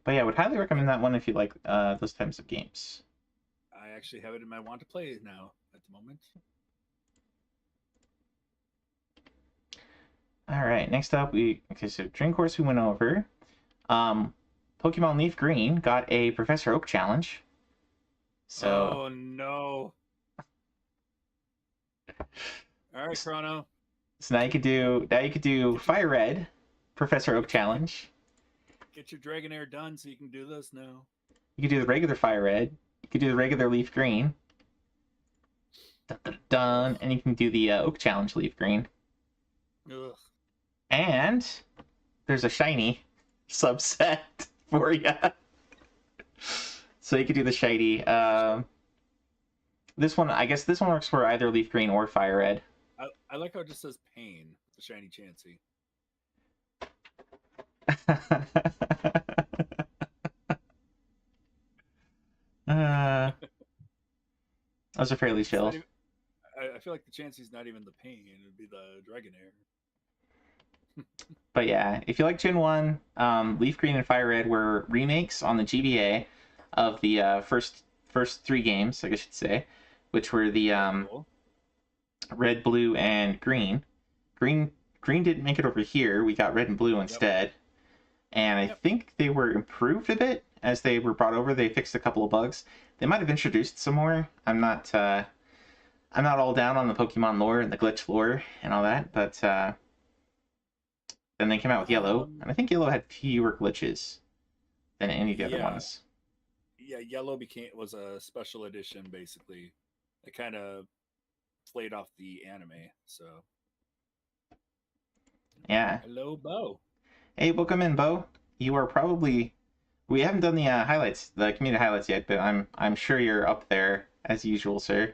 but yeah, I would highly recommend that one if you like those types of games. I actually have it in my want to play now at the moment. All right, next up, so Dream Course we went over. Pokemon Leaf Green got a Professor Oak challenge. So, Oh no! All right, Chrono. so now you could do Fire Red Professor Oak challenge. Get your Dragonair done so you can do this now. You could do the regular Fire Red. You could do the regular Leaf Green. Dun, dun, dun, and you can do the Oak challenge Leaf Green. Ugh. And there's a shiny subset for you. So you could do the shiny. This one, I guess this one works for either Leaf Green or Fire Red. I like how it just says pain, the shiny Chansey. Those are fairly chill. I feel like the Chansey's not even the pain, it would be the Dragonair. But yeah, if you like Gen 1, Leaf Green and Fire Red were remakes on the GBA of the first 3 games, I guess you should say, which were the Cool. Red, Blue, and Green. Green didn't make it over here. We got Red and Blue instead. And I think they were improved a bit as they were brought over. They fixed a couple of bugs. They might have introduced some more. I'm not all down on the Pokemon lore and the glitch lore and all that, but then they came out with Yellow, and I think Yellow had fewer glitches than any of the other ones. Yeah, Yellow was a special edition, basically. It kind of played off the anime, so. Yeah. Hello, Bo. Hey, welcome in, Bo. You are probably... We haven't done the highlights, the community highlights yet, but I'm sure you're up there as usual, sir.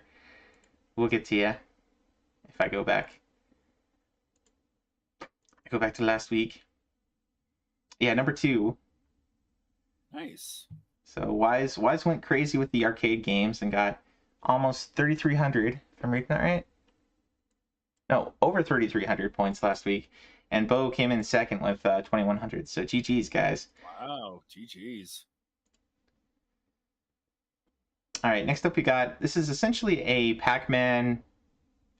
We'll get to you if I go back. Go back to last week. Yeah, number 2. Nice. So Wise went crazy with the arcade games and got almost 3,300, if I'm reading that right. No, over 3,300 points last week. And Bo came in second with 2,100. So GG's, guys. Wow, GG's. All right, next up we got, this is essentially a Pac-Man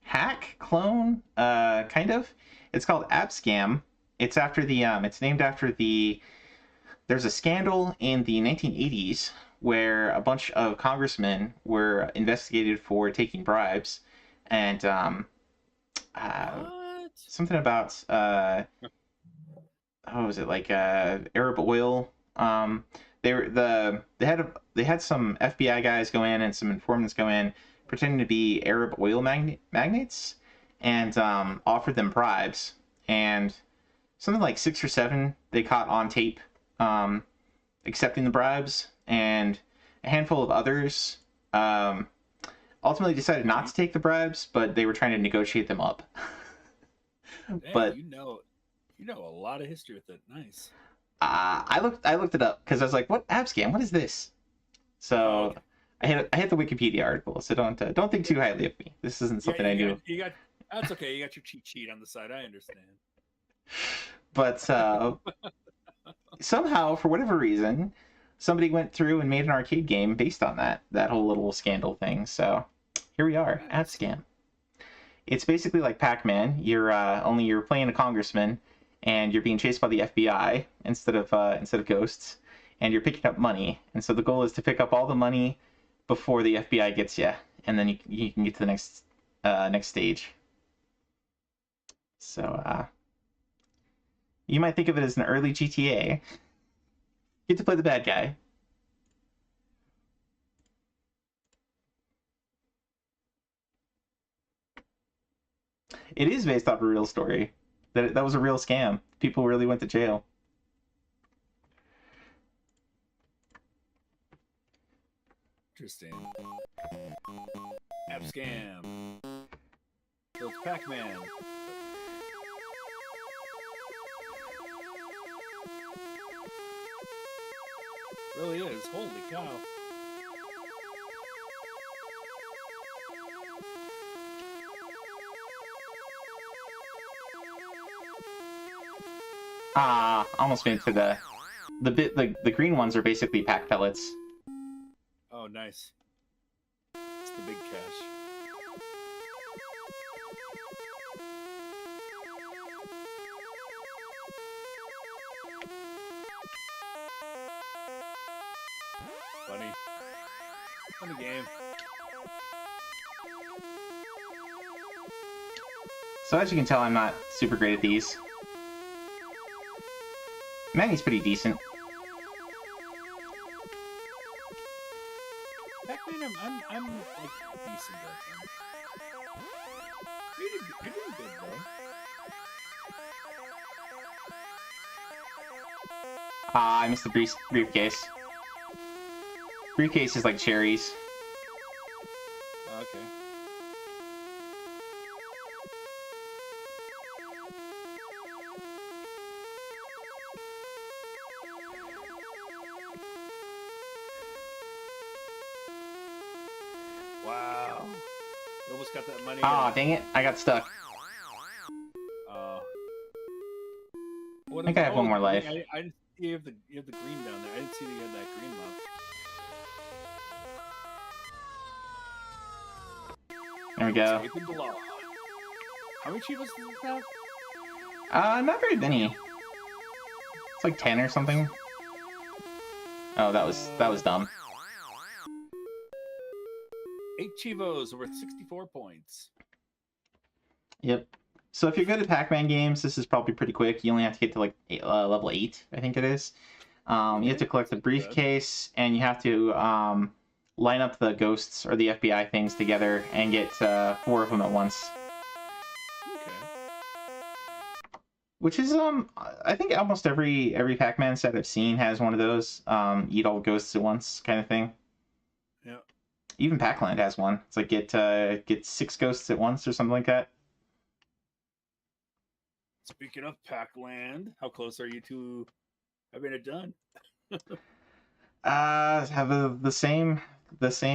hack clone, kind of. It's called AppScam. It's after the, it's named after there's a scandal in the 1980s where a bunch of congressmen were investigated for taking bribes, and something about what was it, like Arab oil. They had some FBI guys go in and some informants go in pretending to be Arab oil magnates and offered them bribes, and something like 6 or 7 they caught on tape accepting the bribes, and a handful of others ultimately decided not to take the bribes, but they were trying to negotiate them up. Dang, But you know a lot of history with it. Nice. I looked it up because I was like, "What AppScam? What is this?" So I hit the Wikipedia article. So don't think too highly of me. This isn't something I knew. That's okay. You got your cheat sheet on the side. I understand. But somehow, for whatever reason, somebody went through and made an arcade game based on that whole little scandal thing. So here we are, AppScam. It's basically like Pac-Man. Only you're playing a congressman, and you're being chased by the FBI instead of ghosts, and you're picking up money. And so the goal is to pick up all the money before the FBI gets you, and then you can get to the next stage. So you might think of it as an early GTA. Get to play the bad guy. It is based off a real story. That was a real scam. People really went to jail. Interesting. AppScam. So it's Pac-Man. Really is. Holy cow. Ah, almost made it to the green ones are basically pack pellets. Oh, nice. It's the big cache. Funny. Funny game. So as you can tell, I'm not super great at these. Manny's pretty decent. Pac-Man, I'm like decent at them. You're doing good, bro. Ah, I missed the briefcase. Briefcase is like cherries. Okay. Wow. You almost got that money. Ah, dang it. I got stuck. What I think I have one more life. I didn't see you have the green down there. I didn't see that you had that green left. There we go. Escaping the law. How many Chivas does this have? Not very many. It's like 10 or something. Oh, that was dumb. 8 Chivos worth 64 points. Yep. So if you're good at Pac-Man games, this is probably pretty quick. You only have to get to like level 8, I think it is. You have to collect the briefcase, and you have to line up the ghosts or the FBI things together and get 4 of them at once. Okay. Which is I think almost every Pac-Man set I've seen has one of those eat all the ghosts at once kind of thing. Yeah. Even Pac-Land has one. It's like get 6 ghosts at once or something like that. Speaking of Pac-Land, how close are you to having it done? Have the same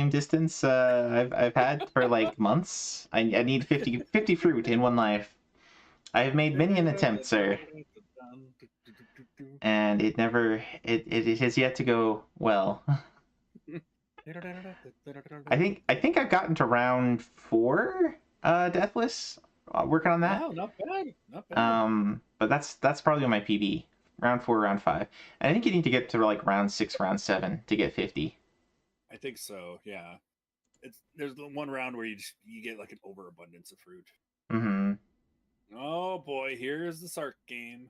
distance I've had for like months. I need 50 fruit in one life. I have made many an attempt, sir, and it has yet to go well. I think I've gotten to round 4 deathless, working on that. Wow, not bad. Not bad. But that's probably my PB. Round 4, round 5. And I think you need to get to like round 6, round 7 to get 50. I think so, yeah. There's the one round where you get like an overabundance of fruit. Mm-hmm. Oh boy, here's the Sark game.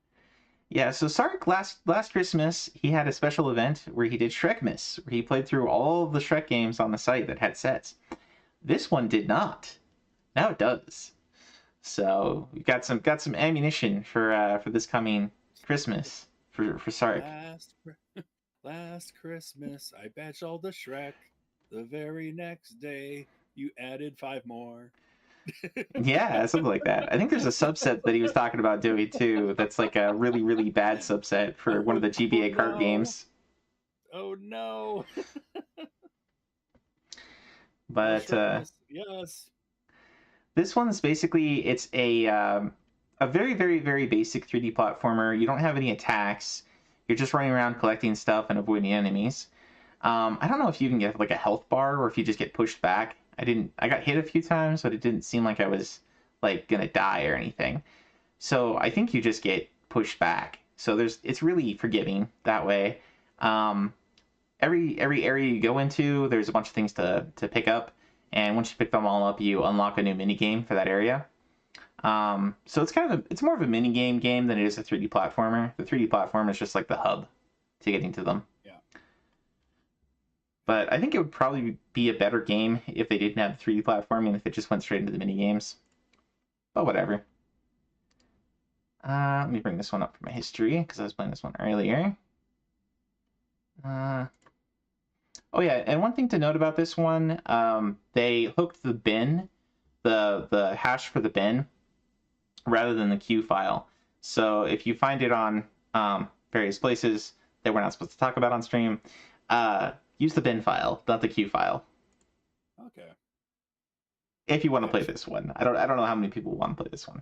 Yeah, so Sark last Christmas he had a special event where he did Shrekmas, where he played through all of the Shrek games on the site that had sets. This one did not. Now it does. So we've got some ammunition for this coming Christmas for Sark. Last Christmas, I batched all the Shrek. The very next day, you added 5 more. Yeah, something like that. I think there's a subset that he was talking about doing too. That's like a really, really bad subset for one of the GBA card games. Oh no! But yes, this one's basically it's a very, very, very basic 3D platformer. You don't have any attacks. You're just running around collecting stuff and avoiding enemies. I don't know if you can get like a health bar or if you just get pushed back. I got hit a few times, but it didn't seem like I was like gonna die or anything. So I think you just get pushed back. So it's really forgiving that way. Every area you go into, there's a bunch of things to pick up, and once you pick them all up, you unlock a new mini game for that area. So it's more of a mini game than it is a 3D platformer. The 3D platformer is just like the hub to getting to them. But I think it would probably be a better game if they didn't have the 3D platforming, if it just went straight into the mini games. But whatever. Let me bring this one up for my history, because I was playing this one earlier. Oh yeah, and one thing to note about this one, they hooked the bin, the hash for the bin, rather than the queue file. So if you find it on various places that we're not supposed to talk about on stream, use the bin file, not the queue file. Okay. If you want to play this one. I don't know how many people want to play this one.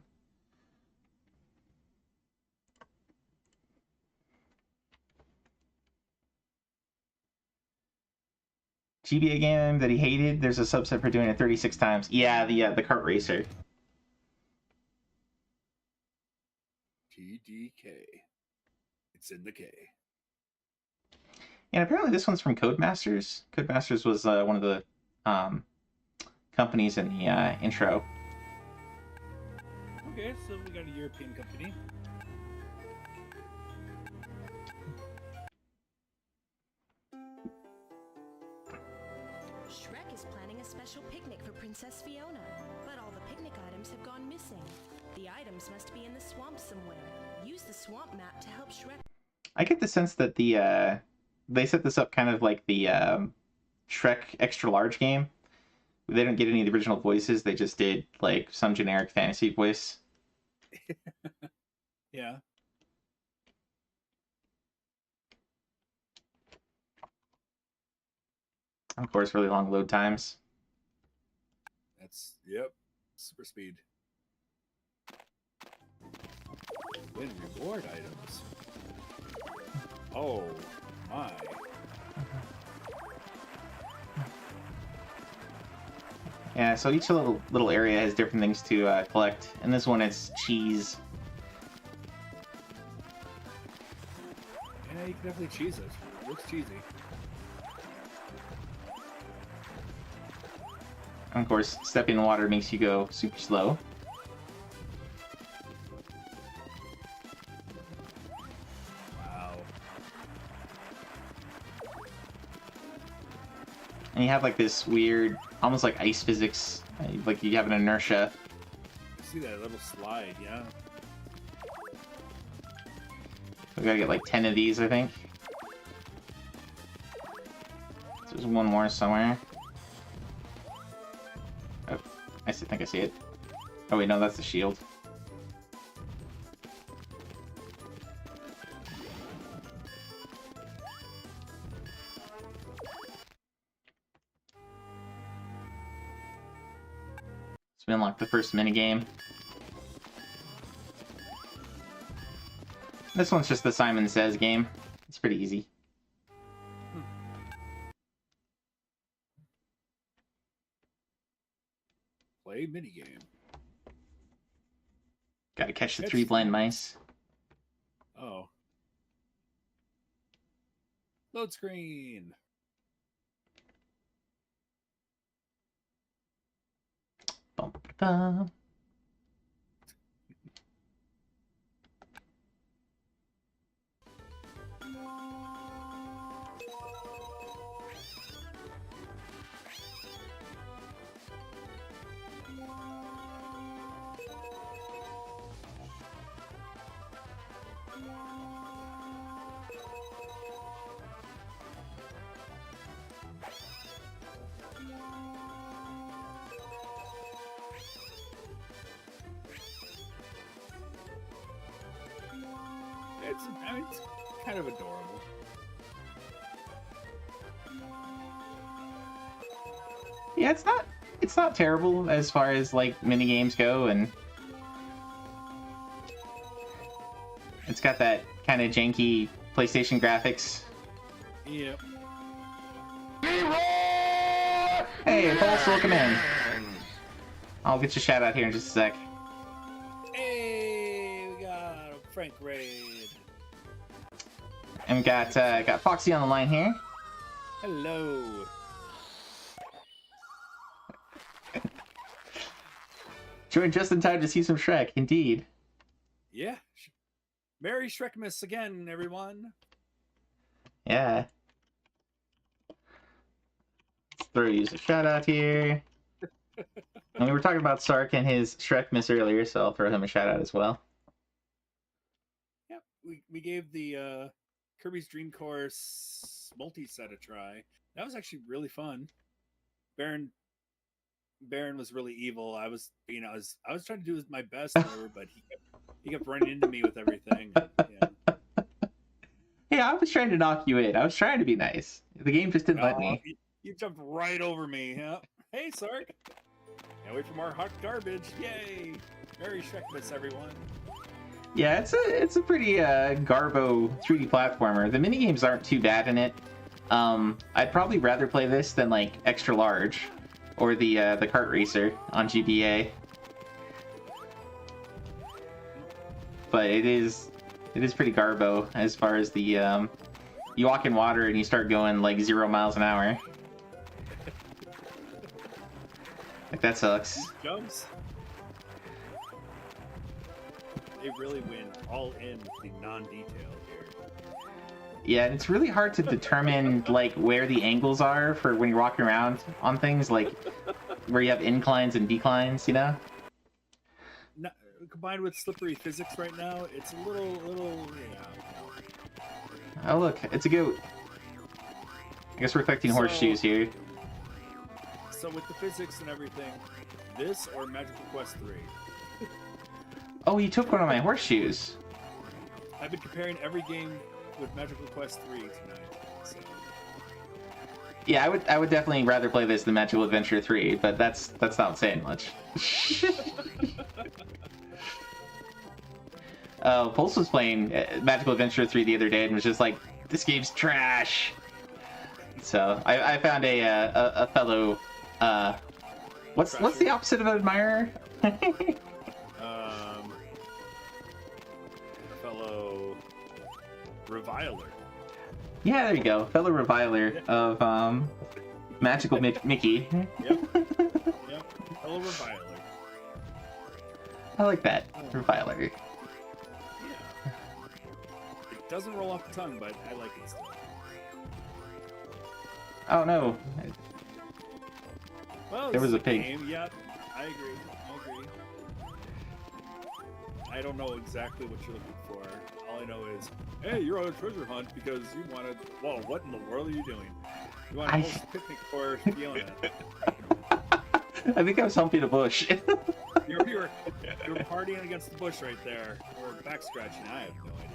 GBA game that he hated. There's a subset for doing it 36 times. Yeah, the kart racer. TDK. It's in the K. And apparently this one's from Codemasters. Codemasters was one of the companies in the intro. Okay, so we got a European company. Shrek is planning a special picnic for Princess Fiona, but all the picnic items have gone missing. The items must be in the swamp somewhere. Use the swamp map to help Shrek. I get the sense that they set this up kind of like the Shrek extra large game. They don't get any of the original voices. They just did like some generic fantasy voice. Yeah. Of course, really long load times. That's, yep, super speed. Win reward items. Oh, my. Yeah, so each little area has different things to collect. In this one, it's cheese. Yeah, you can definitely cheese it. It looks cheesy. And of course, stepping in the water makes you go super slow. Wow. And you have like this weird, almost like ice physics, like you have an inertia. See that little slide, yeah. We gotta get like 10 of these, I think. There's one more somewhere. Oh, I think I see it. Oh wait, no, that's the shield. So we unlocked the first minigame. This one's just the Simon Says game. It's pretty easy. Play minigame. Gotta catch the Catch 3 the- blind mice. Oh. Load screen. Bum, ba. It's kind of adorable. Yeah, it's not terrible as far as like mini games go, and it's got that kind of janky PlayStation graphics. Yep. Hey, Pulse, welcome in. I'll get your shout out here in just a sec. Hey, we got Frank Raid. And we got Foxy on the line here. Hello. Joined just in time to see some Shrek, indeed. Yeah. Merry Shrekmas again, everyone. Yeah. Let's throw you a shout out here. And we were talking about Sark and his Shrekmas earlier, so I'll throw him a shout out as well. Yep. We gave the Kirby's Dream Course multi-set a try. That was actually really fun. Baron was really evil. I was trying to do my best, but he kept running into me with everything. Yeah. Hey, I was trying to knock you in. I was trying to be nice. The game just didn't let me. You jumped right over me. Huh? Hey, Sark. Can't wait for more hot garbage. Yay! Merry Shrekmas, everyone. Yeah, it's a pretty Garbo 3D platformer. The minigames aren't too bad in it. I'd probably rather play this than like Extra Large or the kart racer on GBA. But it is pretty garbo as far as the you walk in water and you start going like 0 miles an hour. Like that sucks. Jumps. They really went all in with the non-detail here. Yeah, it's really hard to determine like where the angles are for when you're walking around on things, like where you have inclines and declines, you know? No, combined with slippery physics right now, it's a little, Oh look, it's a goat. I guess we're collecting horseshoes here. So with the physics and everything, this or Magical Quest 3? Oh, you took one of my horseshoes. I've been comparing every game with Magical Quest 3 tonight. So. Yeah, I would definitely rather play this than Magical Adventure 3, but that's not saying much. Pulse was playing Magical Adventure 3 the other day and was just like, this game's trash. So I found a fellow what's the opposite of an admirer? A fellow reviler. Yeah, there you go. Fellow reviler of Magical Mickey. Yep. Fellow reviler. I like that. Reviler. Yeah. It doesn't roll off the tongue, but I like it still. Oh no. Well, There was it's a pig. Game. Yep, I agree. I don't know exactly what you're looking for. All I know is, hey, you're on a treasure hunt because you wanted. Well, what in the world are you doing? You want to host a picnic for Fiona? I think I was humping a bush. you're partying against the bush right there, or back scratching. I have no idea.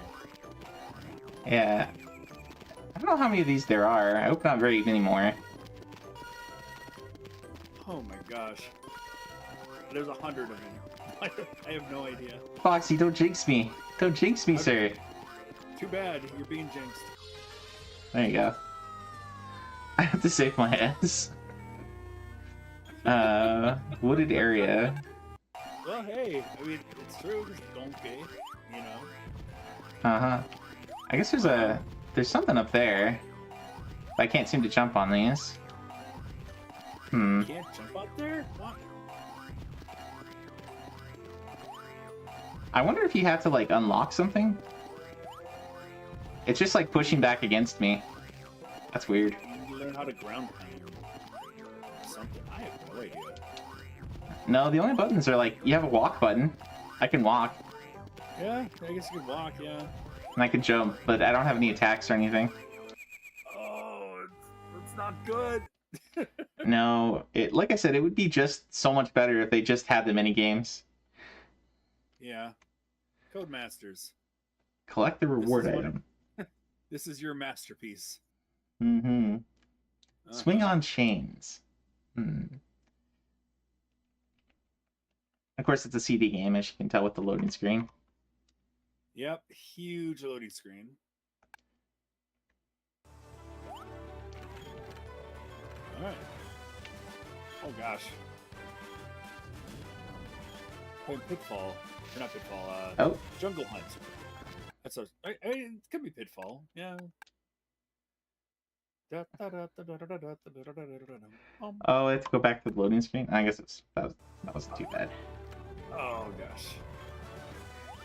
Yeah. I don't know how many of these there are. I hope not very many more. Oh my gosh, there's 100 of them. I have no idea. Foxy, don't jinx me. Don't jinx me, Okay. sir. Too bad, you're being jinxed. There you go. I have to save my ass. Wooded area. Well, hey, I mean, it's true, it's donkey, you know? Uh-huh. I guess there's something up there. I can't seem to jump on these. You can't jump up there? What? I wonder if you have to, like, unlock something? It's just, like, pushing back against me. That's weird. You learn how to ground pound or something. I have no idea. No, the only buttons are, like, you have a walk button. I can walk, Yeah, I guess you can walk, yeah. and I can jump, but I don't have any attacks or anything. Oh, it's not good. No, like I said, it would be just so much better if they just had the mini games. Yeah. Codemasters. Collect the reward This is what- item. This is your masterpiece. Mm-hmm. Uh-huh. Swing on chains. Of course, it's a CD game, as you can tell with the loading screen. Yep, huge loading screen. Alright. Oh gosh. Playing Pitfall. Or not Pitfall, Oh, Jungle Hunt. That's it could be Pitfall, yeah. oh, I have to go back to the loading screen. I guess that wasn't too bad. Oh gosh.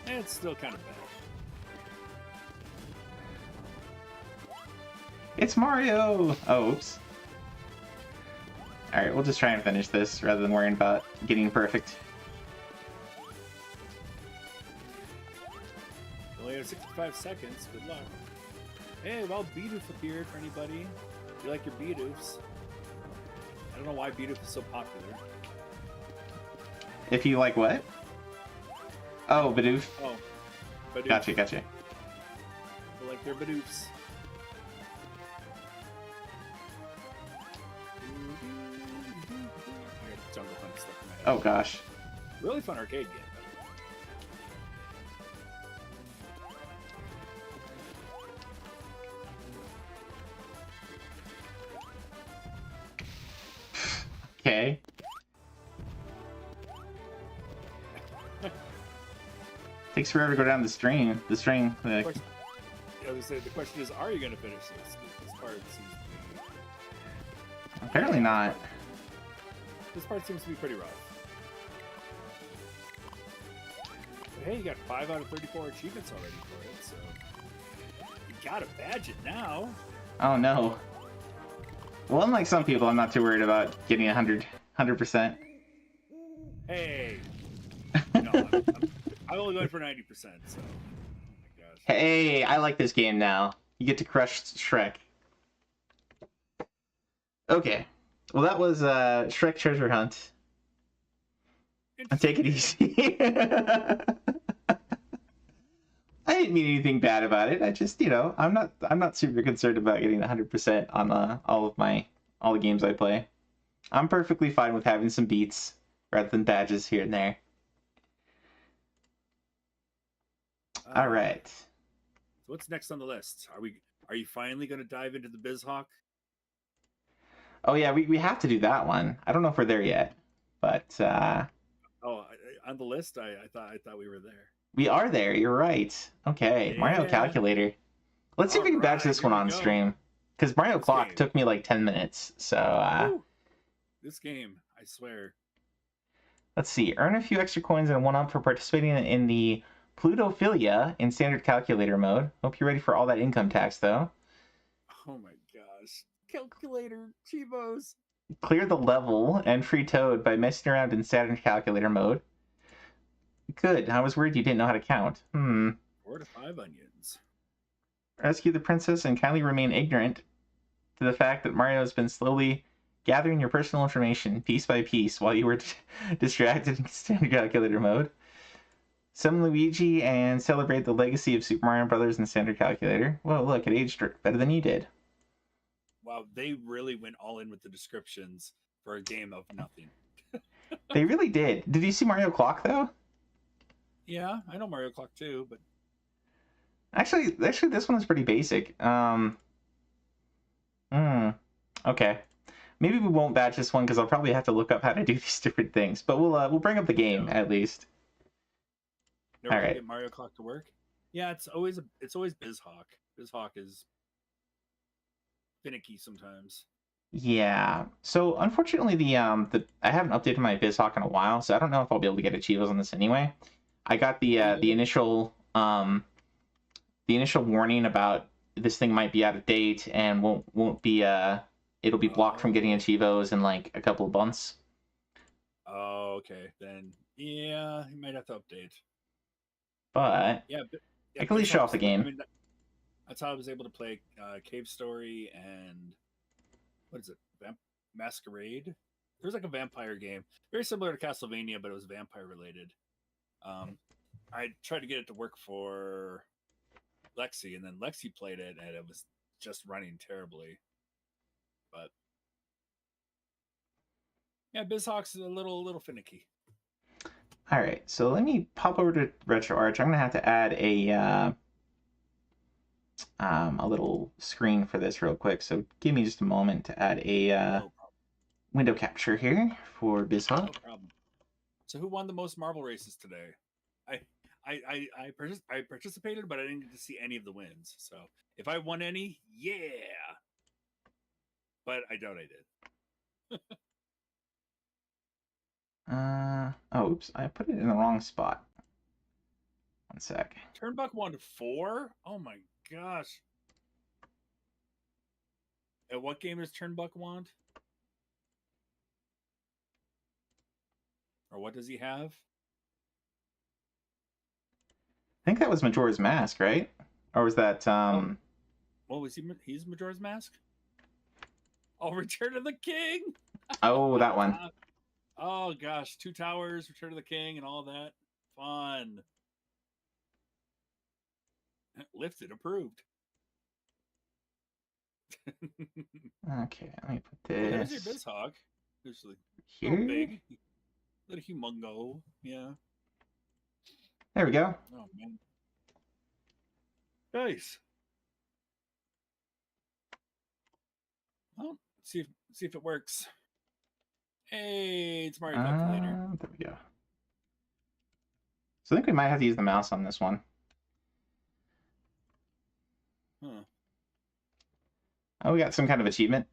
It's still kind of bad. It's Mario! Oh, oops. Alright, we'll just try and finish this rather than worrying about getting perfect. You only have 65 seconds. Good luck. Hey, well, Bidoof appeared for anybody. You like your Bidoofs? I don't know why Bidoof is so popular. If you like what? Oh, Bidoof. Oh, Bidoof. Gotcha. They like their Bidoofs. I got Jungle Hunt stuff in my head. Oh, gosh. Really fun arcade game. Okay. Takes forever to go down the string. The string. I was gonna say, the question is, are you gonna finish this? This part seems to be, Apparently not. this part seems to be pretty rough. But hey, you got 5 out of 34 achievements already for it, so you gotta badge it now. Oh no. Well, unlike some people, I'm not too worried about getting 100%. Hey, no, I'm only going for 90%. So, oh my gosh. Hey, I like this game now. You get to crush Shrek. Okay. Well, that was Shrek Treasure Hunt. Take it easy. I didn't mean anything bad about it. I just, I'm not super concerned about getting 100% on all the games I play. I'm perfectly fine with having some beats rather than badges here and there. All right. So what's next on the list? Are you finally going to dive into the BizHawk? Oh yeah, we have to do that one. I don't know if we're there yet, but On the list, I thought we were there. we are there. You're right. Okay, Mario Yeah. Calculator. Let's see if we can badge Alright, this one here we on go. stream. Because Mario This Clock game. took me like 10 minutes. So Woo! This game, I swear. let's see. Earn a few extra coins and a 1-up for participating in the Plutophilia in standard calculator mode. Hope you're ready for all that income tax, though. Oh my gosh. Calculator, Chivos. Clear the level and free Toad by messing around in standard calculator mode. Good. I was worried you didn't know how to count. 4 to 5 onions. Rescue the princess and kindly remain ignorant to the fact that Mario has been slowly gathering your personal information piece by piece while you were distracted in standard calculator mode. Summon Luigi and celebrate the legacy of Super Mario Brothers in standard calculator. Whoa, look, it aged better than you did. Wow, they really went all in with the descriptions for a game of nothing. They really did. Did you see Mario Clock, though? Yeah, I know Mario Clock too, but Actually, this one is pretty basic. Okay. Maybe we won't batch this one because I'll probably have to look up how to do these different things. But we'll bring up the game at least. never All gonna right. get Mario Clock to work. Yeah, it's always BizHawk. BizHawk is finicky sometimes. Yeah. So unfortunately, I haven't updated my BizHawk in a while, so I don't know if I'll be able to get Achievos on this anyway. I got the initial warning about this thing might be out of date and won't be it'll be blocked from getting Achievos in like a couple of months. Oh, okay. Then yeah, you might have to update. But Yeah, but I can at least show off the game. That's how I was able to play Cave Story and what is it? Masquerade. There's like a vampire game, very similar to Castlevania, but it was vampire related. I tried to get it to work for Lexi, and then Lexi played it, and it was just running terribly. But yeah, BizHawk's a little finicky. All right, so let me pop over to RetroArch. I'm gonna have to add a little screen for this real quick. So give me just a moment to add a No problem. window capture here for No BizHawk. problem. So who won the most marble races today? I participated, but I didn't get to see any of the wins. So if I won any, yeah. But I doubt I did. Oh, oops, I put it in the wrong spot. One sec. Turnbuck won 4? Oh my gosh. At what game does Turnbuck want? Or what does he have? I think that was Majora's Mask, right? Or was that What was he? He's Majora's Mask? Oh, Return of the King! Oh, that one. Oh gosh, Two Towers, Return of the King, and all that. Fun. Lifted, approved. Okay, let me put There's your this BizHawk. Usually here. big. Little humongo. Yeah. There we go. Oh man. Nice. Well, see if it works. Hey, it's Mario Calculator. There we go. So I think we might have to use the mouse on this one. Huh. Oh, we got some kind of achievement.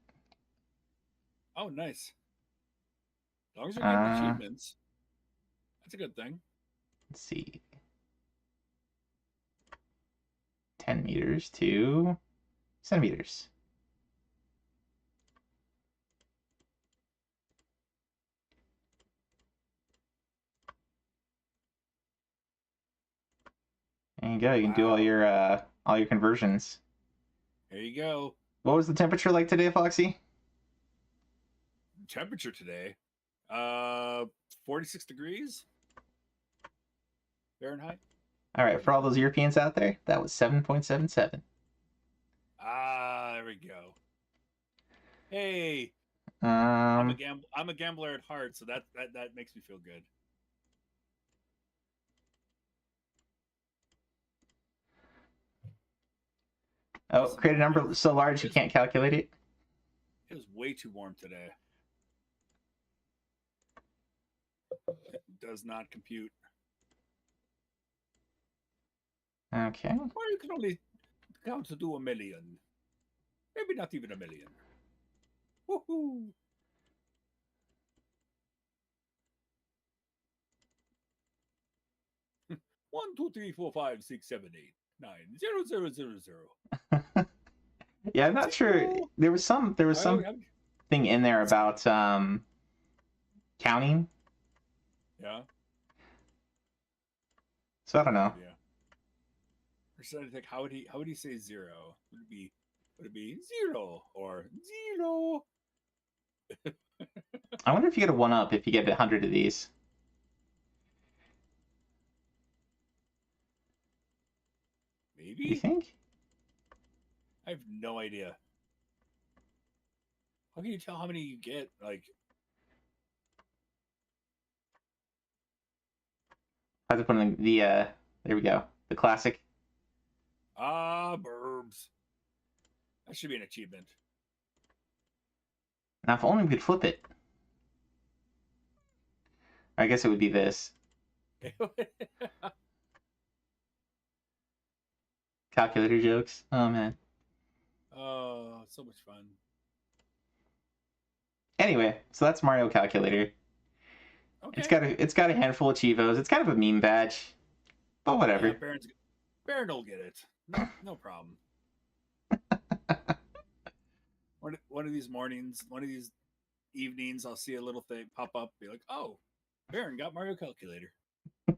Oh, nice. As long as you're getting Uh, achievements, that's a good thing. Let's see. 10 meters to centimeters. There you go. You can do Wow. all your conversions. There you go. What was the temperature like today, Foxy? Temperature today, 46 degrees Fahrenheit. All right, for all those Europeans out there, that was 7.77. Ah, there we go. Hey, I'm Um, a gambler at heart, so that makes me feel good. oh, create a number so large you can't calculate it. It was way too warm today. It does not compute. Okay. Or you can only count to do 1 million. Maybe not even 1 million. Woohoo! One, two, three, four, five, six, seven, eight, 9, 0, 0, 0, 0. Yeah, I'm not sure. There was some thing in there about counting. Yeah. So I don't know. Yeah. Or should I think how would he say 0? Would it be 0 or 0? I wonder if you get a 1-up if you get 100 of these. Maybe? You think? I have no idea. How can you tell how many you get? Like, I have to put in the there we go. The classic. burbs. That should be an achievement. Now if only we could flip it. I guess it would be this. Calculator jokes. Oh man. Oh, so much fun. Anyway, so that's Mario Calculator. Okay. It's got a handful of Chivos. It's kind of a meme badge. But whatever. Yeah, Baron will get it. No problem. One of these mornings, one of these evenings, I'll see a little thing pop up, be like, "Oh, Baron got Mario Calculator." Do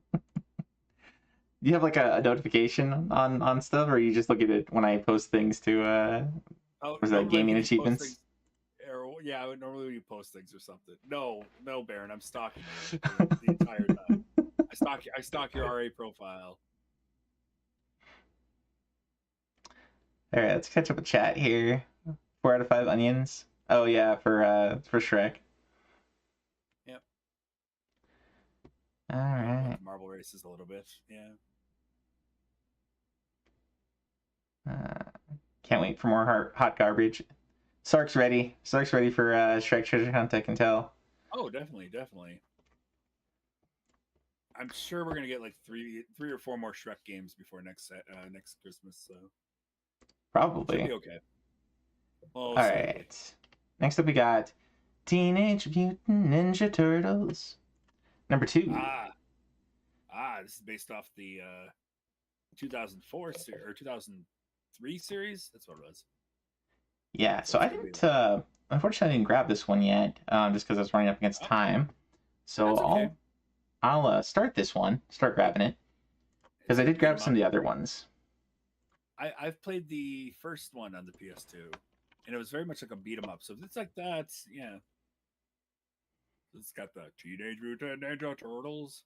you have like a notification on stuff, or you just look at it when I post things to was that normally gaming when you post achievements? things- yeah, normally when you post things or something. No, Baron, I'm stalking you the entire time. I stalk your RA profile. All right, let's catch up with chat here. 4 out of 5 onions. Oh yeah, for Shrek. Yep. All right. Marble races a little bit. Yeah. Can't wait for more hot garbage. Sark's ready. Sark's ready for Shrek Treasure Hunt, I can tell. Oh, definitely. I'm sure we're gonna get like three or four more Shrek games before next Christmas. So Probably. should be okay. Well, All right. Next up, we got Teenage Mutant Ninja Turtles. Number 2. This is based off the 2004 or 2003 series. That's what it was. Yeah, so I didn't, unfortunately, I didn't grab this one yet, just because I was running up against time. So That's okay. I'll start grabbing it, because I did grab some of the other ones. I've played the first one on the PS2, and it was very much like a beat 'em up. So it's like that, yeah. It's got the Teenage Mutant Ninja Turtles.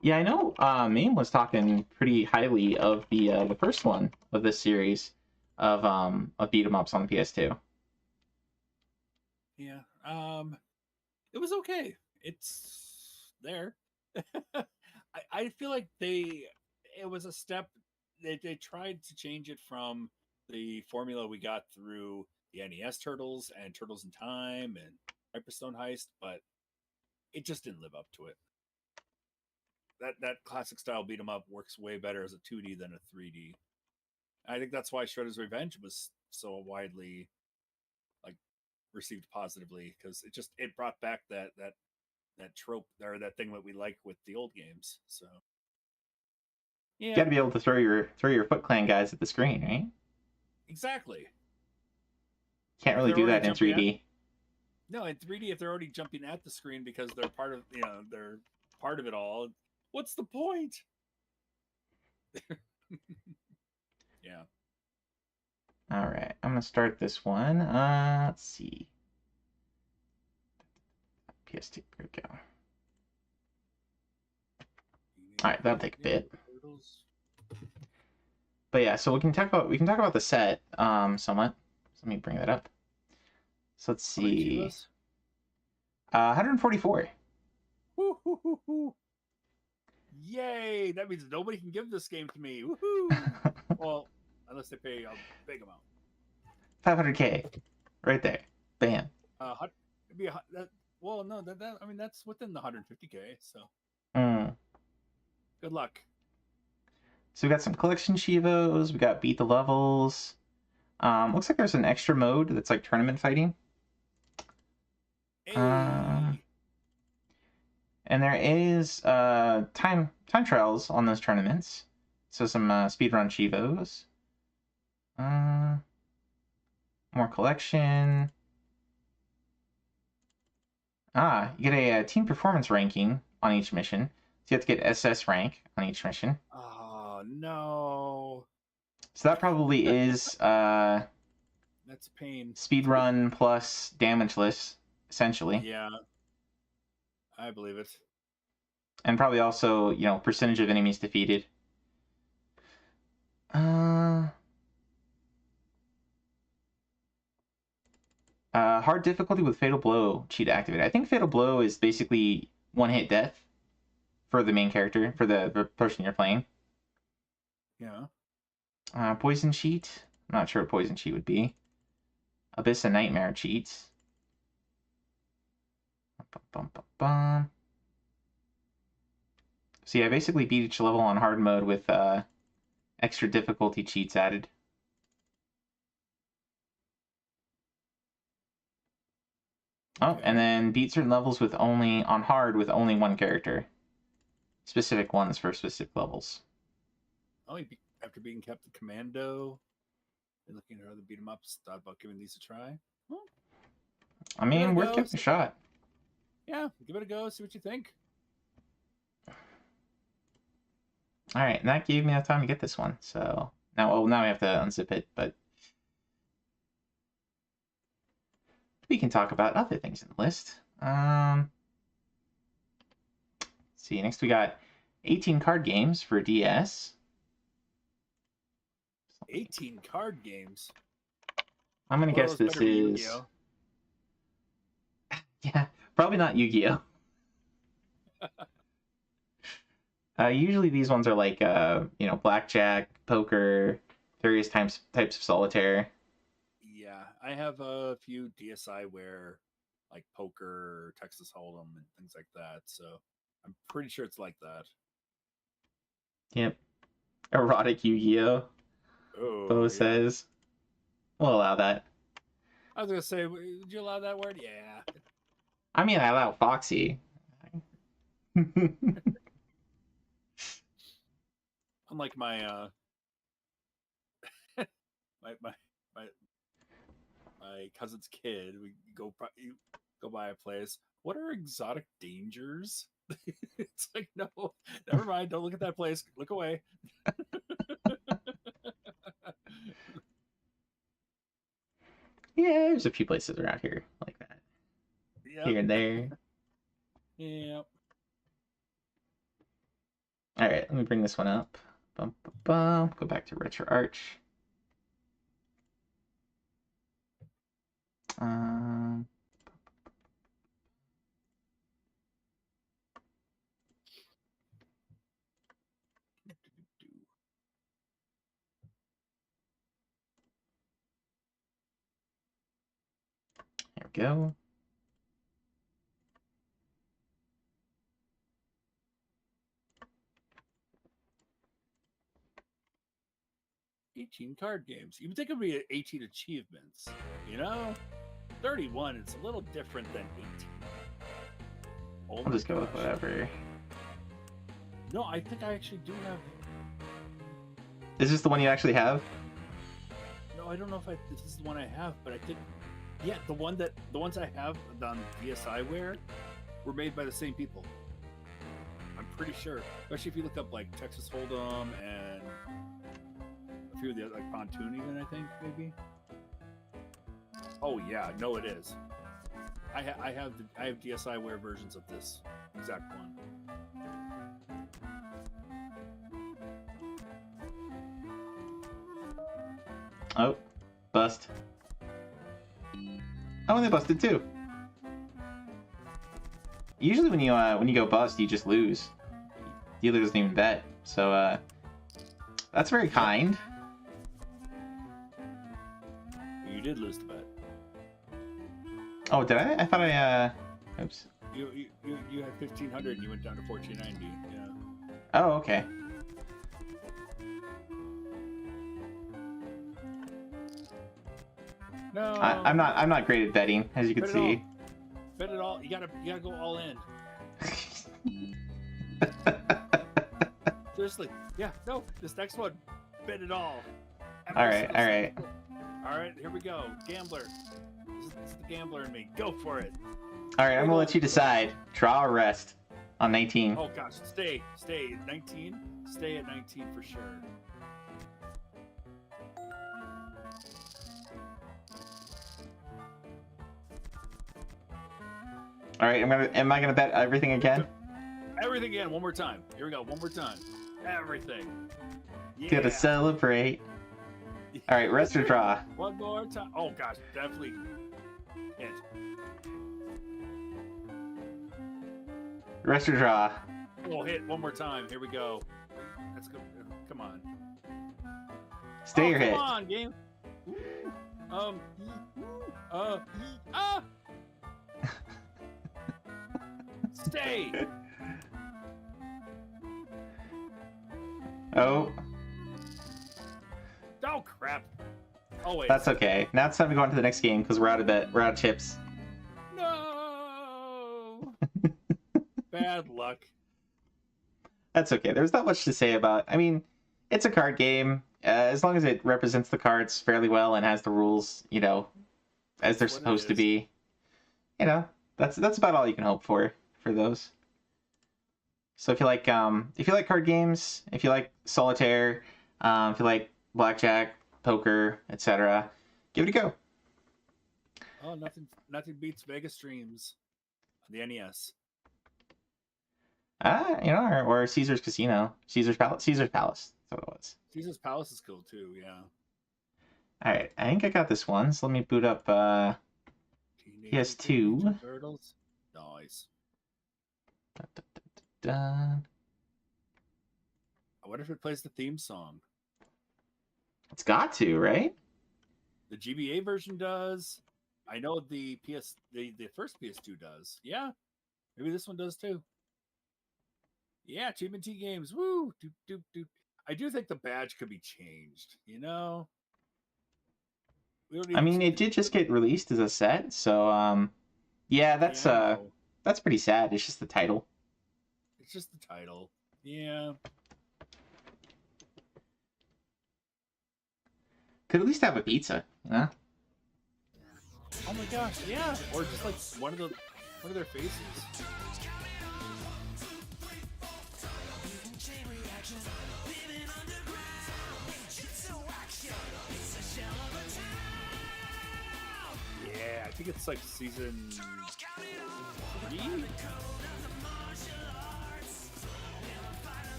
Yeah, I know. Mame was talking pretty highly of the first one of this series of beat 'em ups on the PS2. Yeah. It was okay. It's there. I feel like it was a step. They tried to change it from the formula we got through the NES Turtles and Turtles in Time and Hyperstone Heist, but it just didn't live up to it. That classic style beat 'em up works way better as a 2D than a 3D. I think that's why Shredder's Revenge was so widely like received positively, because it brought back that trope or that thing that we like with the old games. So You yeah, got to be able to throw your Foot Clan guys at the screen, right? exactly. Can't really They're do already that in jumping 3D. No, in 3D, if they're already jumping at the screen because they're part of they're part of it all, what's the point? Yeah. All right, I'm gonna start this one. Let's see. PS2. Here we go. All right, that'll take a bit. But yeah, so we can talk about the set somewhat. So let me bring that up. So let's How many see. Chivas? 144. Woo, hoo, hoo, hoo. Yay! That means nobody can give this game to me. Woohoo! Well, unless they pay a big amount. 500K, right there. Bam. It'd be well, no, that I mean that's within the 150K. So Mm. good luck. So we got some collection Chivos. We got beat the levels. Looks like there's an extra mode that's like tournament fighting. Hey. And there is time trials on those tournaments. So some speedrun Chivos. More collection. You get a team performance ranking on each mission. So you have to get SS rank on each mission. Oh no, So that probably is that's a pain. speedrun plus damageless, essentially. Yeah, I believe it. And probably also, percentage of enemies defeated. Hard difficulty with Fatal Blow cheat activated. I think Fatal Blow is basically one-hit death for the main character, for the person you're playing. Yeah. Poison cheat. I'm not sure what poison cheat would be. Abyss and Nightmare cheats. So yeah, basically beat each level on hard mode with extra difficulty cheats added. Oh, and then beat certain levels on hard with only one character. Specific ones for specific levels. Oh, after being Captain Commando and looking at other beat 'em ups, thought about giving these a try. Well, I mean, worth giving a shot. Yeah, give it a go. See what you think. All right, and that gave me enough time to get this one. So now we have to unzip it, but we can talk about other things in the list. Let's see, next we got 18 card games for DS. 18 card games. I'm gonna guess this is. Yeah, probably not Yu-Gi-Oh. Usually these ones are like blackjack, poker, various types of solitaire. Yeah, I have a few DSiWare, like poker, Texas Hold'em, and things like that. So I'm pretty sure it's like that. Yep. Erotic Yu-Gi-Oh. Oh, Bo yeah. says. We'll allow that. I was gonna say, would you allow that word? Yeah. I mean, I allow Foxy. Unlike my my cousin's kid, we go by a place. What are exotic dangers? It's like, no, never mind. Don't look at that place. Look away. Yeah, there's a few places around here like that. Yep. Here and there. Yeah. All right, let me bring this one up. Bum, bum, bum. Go back to Retro Arch. There we go. 18 card games. You would think it would be 18 achievements. You know, 31. It's a little different than 18. Oh I'll my just go with gosh. whatever. No, I think I actually do have. Is this the one you actually have? No, I don't know if this is the one I have, but I think, yeah, the ones I have on DSiWare were made by the same people. I'm pretty sure, especially if you look up like Texas Hold'em and a few of the other, like Pontoon, even I think maybe. Oh yeah, no, it is. I have DSiWare versions of this exact one. Oh, bust. Oh, and they busted too. Usually when you go bust, you just lose. Dealer doesn't even bet. So that's very kind. You did lose the bet. Oh, did I? I thought I oops. You had 1,500 and you went down to 1,490. Yeah. Oh, okay. No. I'm not great at betting, as you can Bet it see. Bet it all. You gotta go all in. Seriously. Yeah. No. This next one. Bet it all. All right, all right. All right. Here we go. Gambler. This is the gambler in me. Go for it. All right, I'm gonna let you decide. Draw or rest on 19. Oh gosh. Stay. 19. Stay at 19 for sure. All right, am I gonna bet everything again? Everything again. One more time. Here we go. One more time. Everything. Yeah. Gotta celebrate. All right, rest or draw. One more time. Oh gosh, definitely hit. Rest or draw. Oh, hit one more time. Here we go. Let's go. Come on. Stay or hit. Come on, game. Stay. Oh, Oh crap. Oh wait. that's okay. Now it's time to go on to the next game because we're out of bet. We're out of chips. No. Bad luck. That's okay. There's not much to say about. I mean, it's a card game. As long as it represents the cards fairly well and has the rules, you know, as they're That's what it supposed to is. be, you know, that's about all you can hope for those. So if you like card games, if you like solitaire, if you like blackjack, poker, etc., give it a go. Oh, nothing beats Vegas Dreams on the NES. You know, or Caesar's Casino, Caesar's Palace. That's what it was. Caesar's Palace is cool too. Yeah. All right, I think I got this one. So let me boot up. Teenage PS2. Mutant Ninja Turtles. Nice. Dun. I wonder if it plays the theme song. It's got to, right? The GBA version does. I know the first PS2 does. Yeah. Maybe this one does too. Yeah, Achievement T games. Woo! Doop, doop, doop. I do think the badge could be changed, you know? We don't I even mean, it did just get released as a set, so yeah, that's pretty sad. It's just the title. It's just the title. Yeah. Could at least have a pizza, huh? Oh my gosh, yeah. Or just like one of their faces. Yeah, I think it's like season 3?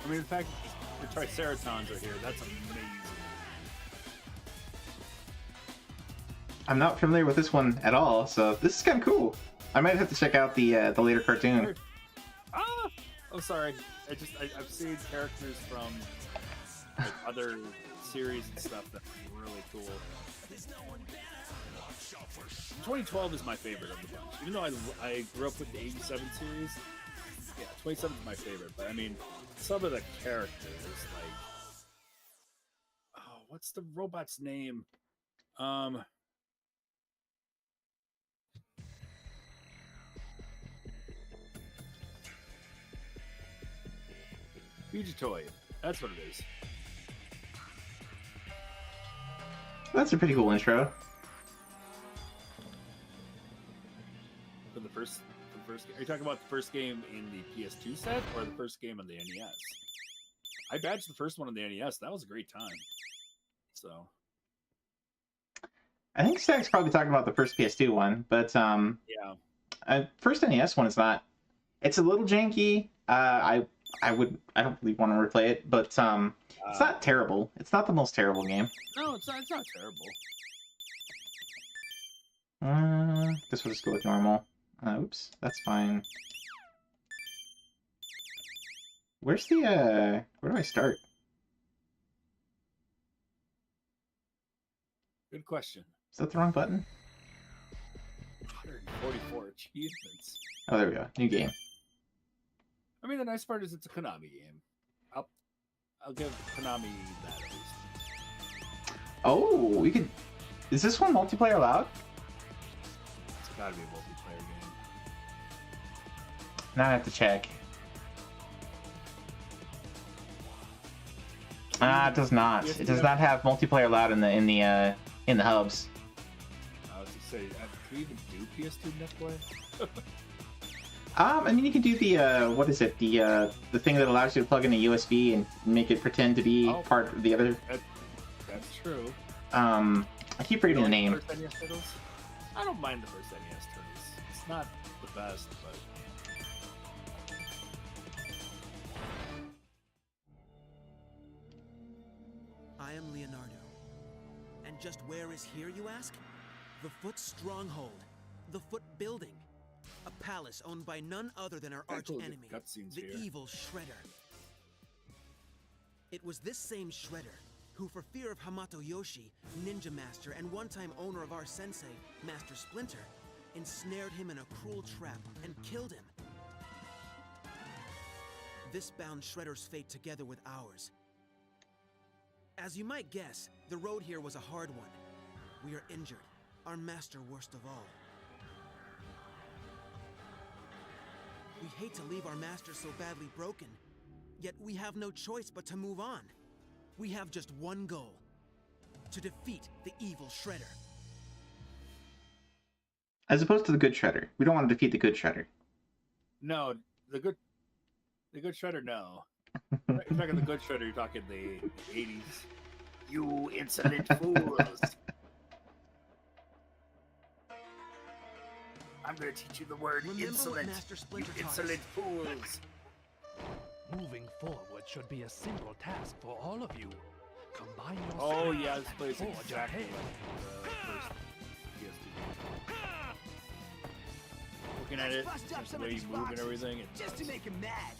I mean, the fact the Triceratons are here, that's amazing. I'm not familiar with this one at all, so this is kind of cool. I might have to check out the later cartoon. Ah! Oh, sorry. I've seen characters from like, other series and stuff that's really cool. 2012 is my favorite of the bunch. Even though I grew up with the 87 series, yeah, 27 is my favorite, but I mean, some of the characters, like, oh, what's the robot's name? Fugitoid. That's what it is. That's a pretty cool intro. For the first are you talking about the first game in the PS2 set or the first game on the NES? I badged the first one on the NES. That was a great time. So I think Stack's probably talking about the first PS2 one, but yeah, first NES one is not. It's a little janky. I don't really want to replay it, but it's not terrible. It's not the most terrible game. no, it's not terrible. Guess we'll just go with normal. Oops, that's fine. Where's the where do I start? Good question. Is that the wrong button? 144 achievements. Oh, there we go. New game. I mean, the nice part is it's a Konami game. I'll give Konami that at least. Oh, we could. Is this one multiplayer allowed? It's got to be a multiplayer game. Now I have to check. It does not. It does not have multiplayer allowed in the hubs. I was to say, can we even do PS2 netplay? I mean, you can do the what is it? The thing that allows you to plug in a USB and make it pretend to be part of the other. That's true. I keep forgetting the name. First NES titles? I don't mind the first NES titles. It's not the best, but I am Leonardo. And just where is here, you ask? The Foot Stronghold. The Foot Building. A palace owned by none other than our arch cool, enemy, cutscenes the here. evil Shredder. It was this same Shredder who, for fear of Hamato Yoshi, ninja master and one-time owner of our sensei, Master Splinter, ensnared him in a cruel trap and killed him. This bound Shredder's fate together with ours. As you might guess, the road here was a hard one. We are injured, our master worst of all. We hate to leave our master so badly broken, yet we have no choice but to move on. We have just one goal: to defeat the evil Shredder. As opposed to the good Shredder. We don't want to defeat the good Shredder. no, the good Shredder, no. You're talking the good Shredder, you're talking the 80s. You insolent fools! I'm gonna teach you the word Remember what insolent. Master Splinter You taught us. insolent fools! Moving forward should be a simple task for all of you. Combine your Oh strength yeah, this plays and forge exactly ahead. like the first PS2. Looking at it, the way you move and everything, it Just to does. make him mad.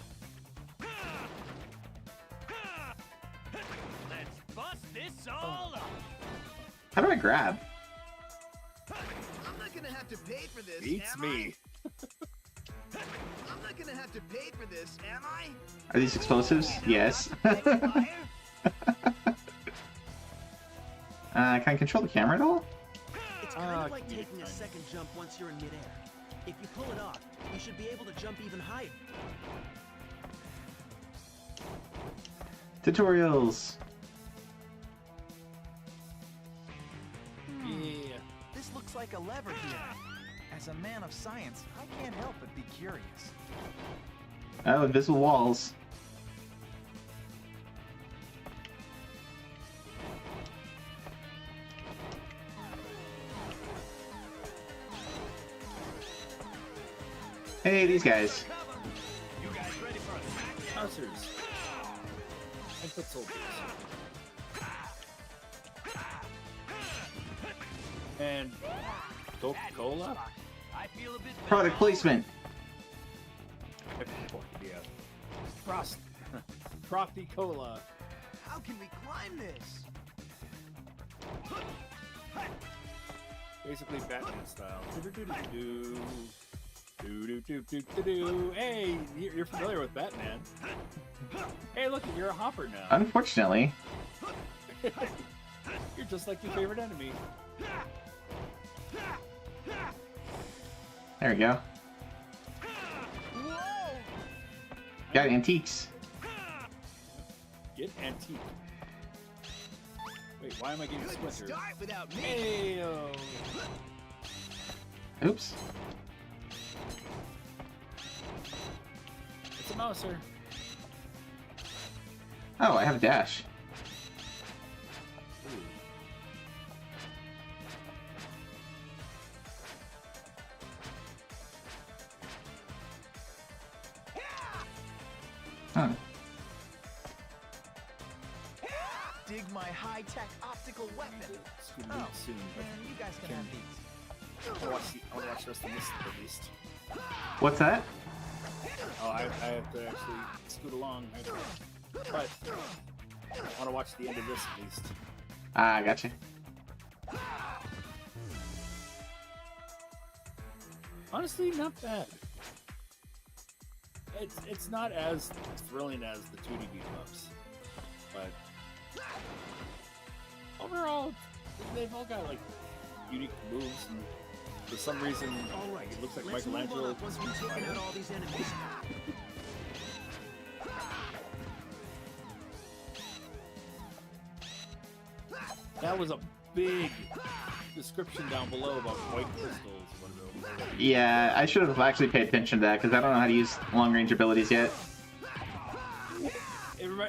Let's bust this all up. How do I grab? I'm not gonna have to pay for this, Beats am me. I'm not gonna have to pay for this, am I? Are these explosives? Yes. Fire? Can I control the camera at all? It's kind of like yeah, taking a second jump once you're in midair. If you pull it off, you should be able to jump even higher. Tutorials. Yeah. This looks like a lever here. As a man of science, I can't help but be curious. Oh, invisible walls. Hey, these guys. You guys ready for a smack? Housers. And foot soldiers. And Coca-Cola? I feel a bit Product placement. Yeah. Frost. Frothy Cola. How can we climb this? Basically Batman style. Do-do-do-do-do. Do. Hey, you're familiar with Batman. Hey, look, you're a hopper now. Unfortunately. You're just like your favorite enemy. There we go. Got antiques. Get antique. Wait, why am I getting Splinter? Without me. Hey, Oops. it's a mouser. Oh, I have a dash. Huh. Dig my high-tech optical weapon. Scooby Oh, soon, but man, you guys can have these. I want to watch the rest of this at least. What's that? Oh, I have to actually scoot along. But I want to watch the end of this at least. Ah, gotcha. Honestly, not bad. It's not as thrilling as the 2D beat-em-ups, but overall, they've all got like unique moves, and for some reason, it looks like Let's move Michelangelo. on once we've taken out all these enemies. That was a big description down below about white crystals. Yeah, I should have actually paid attention to that because I don't know how to use long-range abilities yet.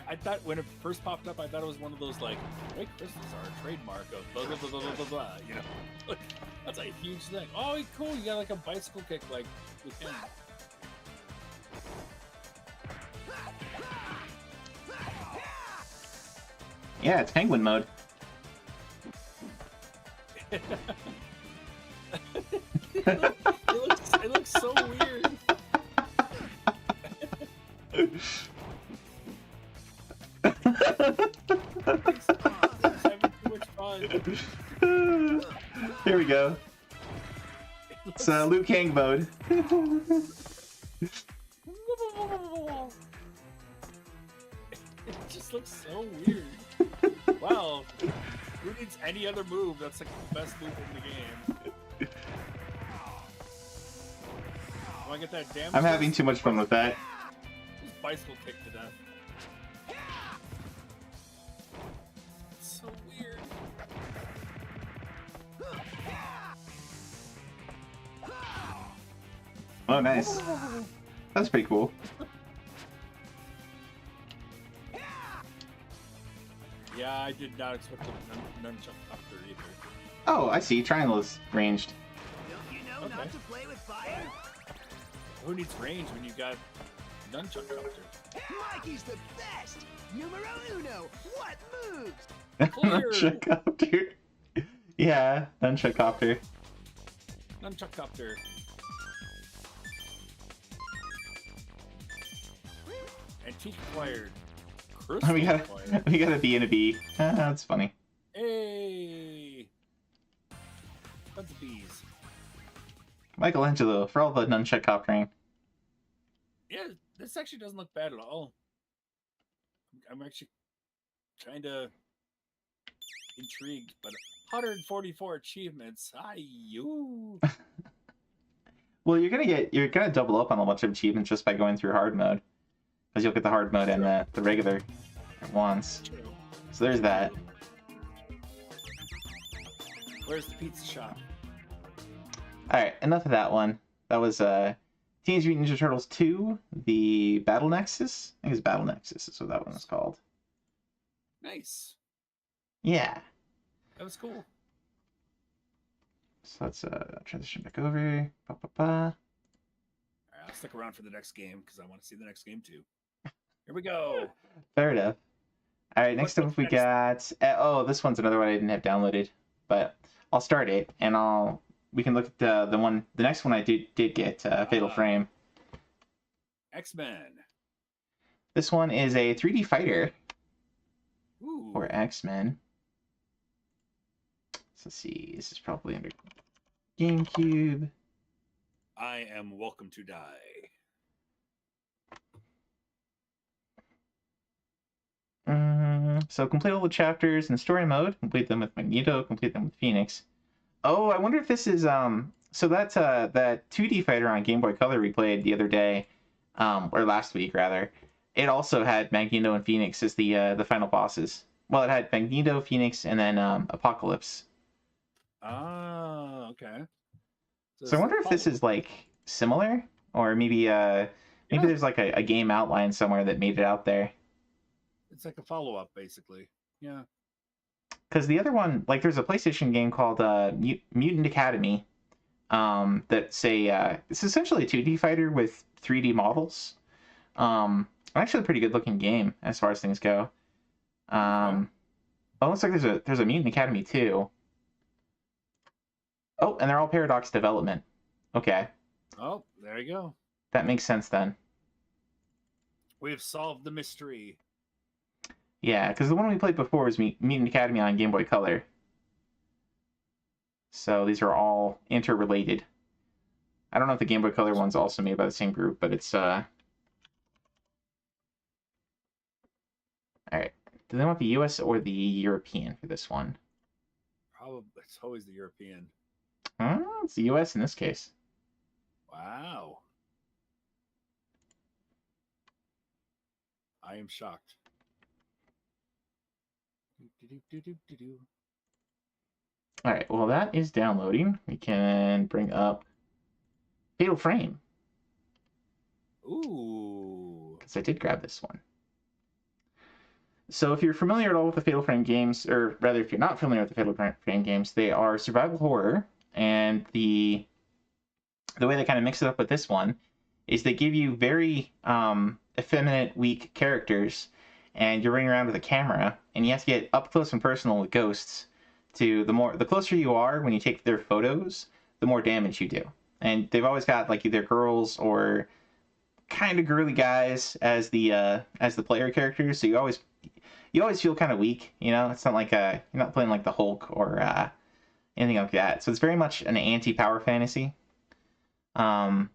I thought when it first popped up, I thought it was one of those like white crystals are a trademark of blah blah blah blah blah blah. You know, like, that's a huge thing. Oh, cool! You got like a bicycle kick like with him. Yeah, it's penguin mode. It looks so weird. It's having too much fun. Here we go. It's Liu Kang mode. It just looks so weird. Wow. Who needs any other move? That's like the best move in the game. Do I get that damage? I'm having too much fun with that. Just bicycle kick to death. It's so weird. Oh, nice. That's pretty cool. Yeah, I did not expect the nunchuck copter either. Oh, I see. Triangle is ranged. Don't you know Okay. not to play with fire? Who needs range when you got nunchuck copter? Mikey's the best! Numero uno! What moves? Nunchuck copter. Yeah, nunchuck copter. Nunchuck copter. Antique acquired. Crystal We got acquired. we got a B and a B. That's funny. Hey! Tons of bees. Michelangelo for all the nunchuck coptering. Yeah, this actually doesn't look bad at all. I'm actually kind of intrigued, but 144 achievements. You. Well, you're gonna double up on a bunch of achievements just by going through hard mode, because you'll get the hard mode and the regular at once. So there's that. Where's the pizza shop? All right, enough of that one. That was Teenage Mutant Ninja Turtles 2, the Battle Nexus. I think it's Battle Nexus is what that one was called. Nice. Yeah. That was cool. So let's transition back over. All right, I'll stick around for the next game because I want to see the next game too. Here we go. Fair enough. All right, next up we got. Oh, this one's another one I didn't have downloaded, but I'll start it and we can look at the next one I did get, Fatal Frame. X-Men. This one is a 3D fighter Ooh. for X-Men. So let's see, this is probably under GameCube. I am welcome to die. So complete all the chapters in story mode. Complete them with Magneto. Complete them with Phoenix. Oh, I wonder if this is So that's that 2D fighter on Game Boy Color we played the other day, or last week rather. It also had Magneto and Phoenix as the final bosses. Well, it had Magneto, Phoenix, and then Apocalypse. Ah, okay. So I wonder if this is like similar, or maybe there's like a game outline somewhere that made it out there. It's like a follow-up, basically. Yeah. Because the other one, like, there's a PlayStation game called Mutant Academy. That's it's essentially a 2D fighter with 3D models. Actually a pretty good looking game as far as things go. Oh, looks like there's a Mutant Academy too. Oh, and they're all Paradox development. Okay. Oh, there you go. That makes sense then. We've solved the mystery. Yeah, because the one we played before was Mutant Academy on Game Boy Color. So these are all interrelated. I don't know if the Game Boy Color one's also made by the same group, but it's Alright. Do they want the US or the European for this one? Probably it's always the European. It's the US in this case. Wow. I am shocked. Alright, well that is downloading. We can bring up Fatal Frame. Ooh. Because I did grab this one. So if you're familiar at all with the Fatal Frame games, or rather if you're not familiar with the Fatal Frame games, they are survival horror, and the way they kind of mix it up with this one is they give you very effeminate, weak characters, and you're running around with a camera, and you have to get up close and personal with ghosts. The closer you are when you take their photos, the more damage you do. And they've always got like either girls or kind of girly guys as the player characters, so you always feel kind of weak, you know. It's not like you're not playing like the Hulk or anything like that. So it's very much an anti-power fantasy. But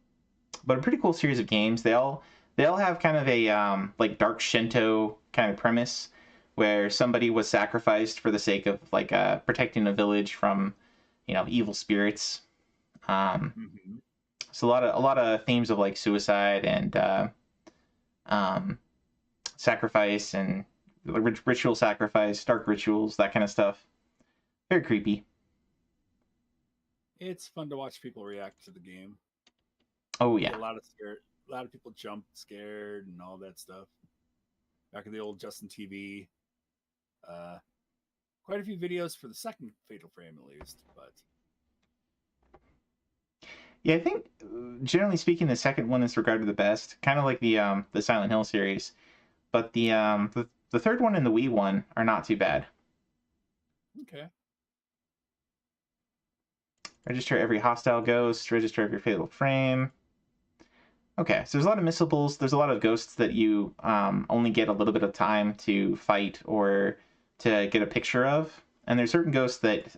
a pretty cool series of games. They all have kind of a like dark Shinto kind of premise, where somebody was sacrificed for the sake of like protecting a village from, you know, evil spirits. So a lot of themes of like suicide and sacrifice and ritual sacrifice, dark rituals, that kind of stuff. Very creepy. It's fun to watch people react to the game. Oh yeah. A lot of people jump scared and all that stuff. Back in the old Justin TV. Quite a few videos for the second Fatal Frame at least, but yeah, I think generally speaking, the second one is regarded the best, kind of like the Silent Hill series. But the third one and the Wii one are not too bad. Okay. Register every hostile ghost. Register every fatal frame. Okay, so there's a lot of missables. There's a lot of ghosts that you only get a little bit of time to fight or to get a picture of. And there's certain ghosts that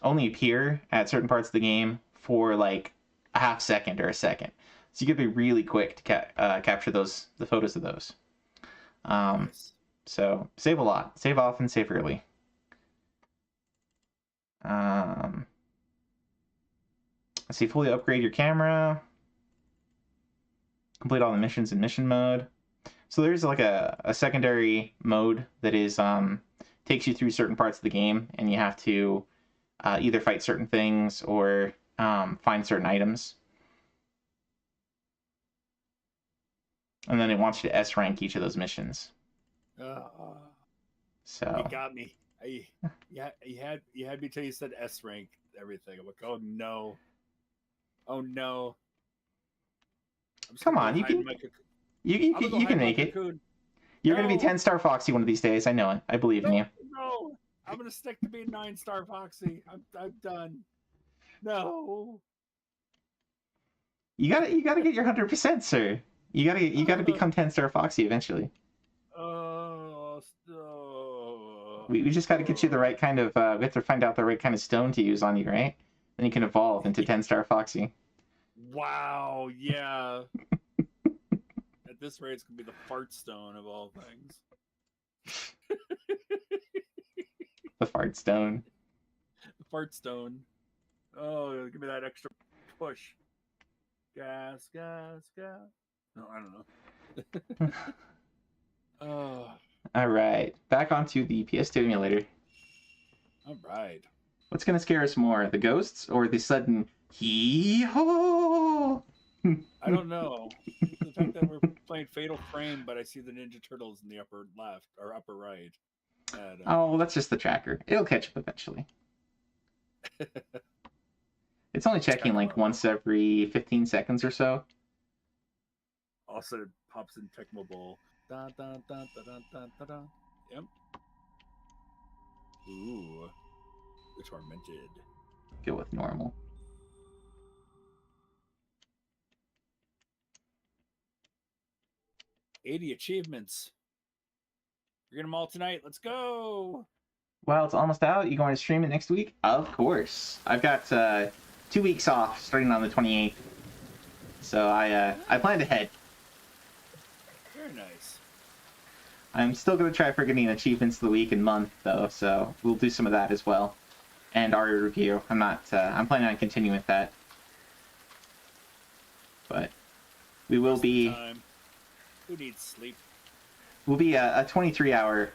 only appear at certain parts of the game for like a half second or a second. So you gotta be really quick to capture the photos of those. Nice. So save a lot. Save often, save early. Let's see, fully upgrade your camera. Complete all the missions in mission mode. So there's like a secondary mode that is takes you through certain parts of the game, and you have to either fight certain things or find certain items. And then it wants you to S rank each of those missions. So You got me. You had me till you said S rank everything. I'm like, oh no. Oh no. Come on, you can make it. You're gonna be 10-star Foxy one of these days. I know it. I believe in you. No, I'm gonna stick to being 9-star Foxy. I'm done. No. You gotta get your 100%, sir. You gotta become 10-star Foxy eventually. Oh, no. We just gotta get you the right kind of. We have to find out the right kind of stone to use on you, right? Then you can evolve into 10-star Foxy. Wow, yeah. At this rate, it's gonna be the fart stone of all things. The fart stone. The fart stone. Oh, give me that extra push. Gas, gas, gas. No, I don't know. Oh, All right, back onto the PS2 emulator. all right. What's gonna scare us more, the ghosts or the sudden hee-haw? I don't know. The fact that we're playing Fatal Frame, but I see the Ninja Turtles in the upper left or upper right. And, Oh, well, that's just the tracker. It'll catch up eventually. It's only checking like once every 15 seconds or so. Also, it pops in Tecmo Bowl. Dun, dun, dun, dun, dun, dun, dun, dun. Yep. Ooh. The Tormented. Go with normal. $80 achievements. You're getting them all tonight. Let's go. Well, it's almost out. You going to stream it next week? Of course. I've got 2 weeks off starting on the 28th. So I planned ahead. Very nice. I'm still going to try for getting achievements of the week and month, though, so we'll do some of that as well. And our review. I'm planning on continuing with that. But we will be... Time. Who needs sleep? We'll be a 23-hour...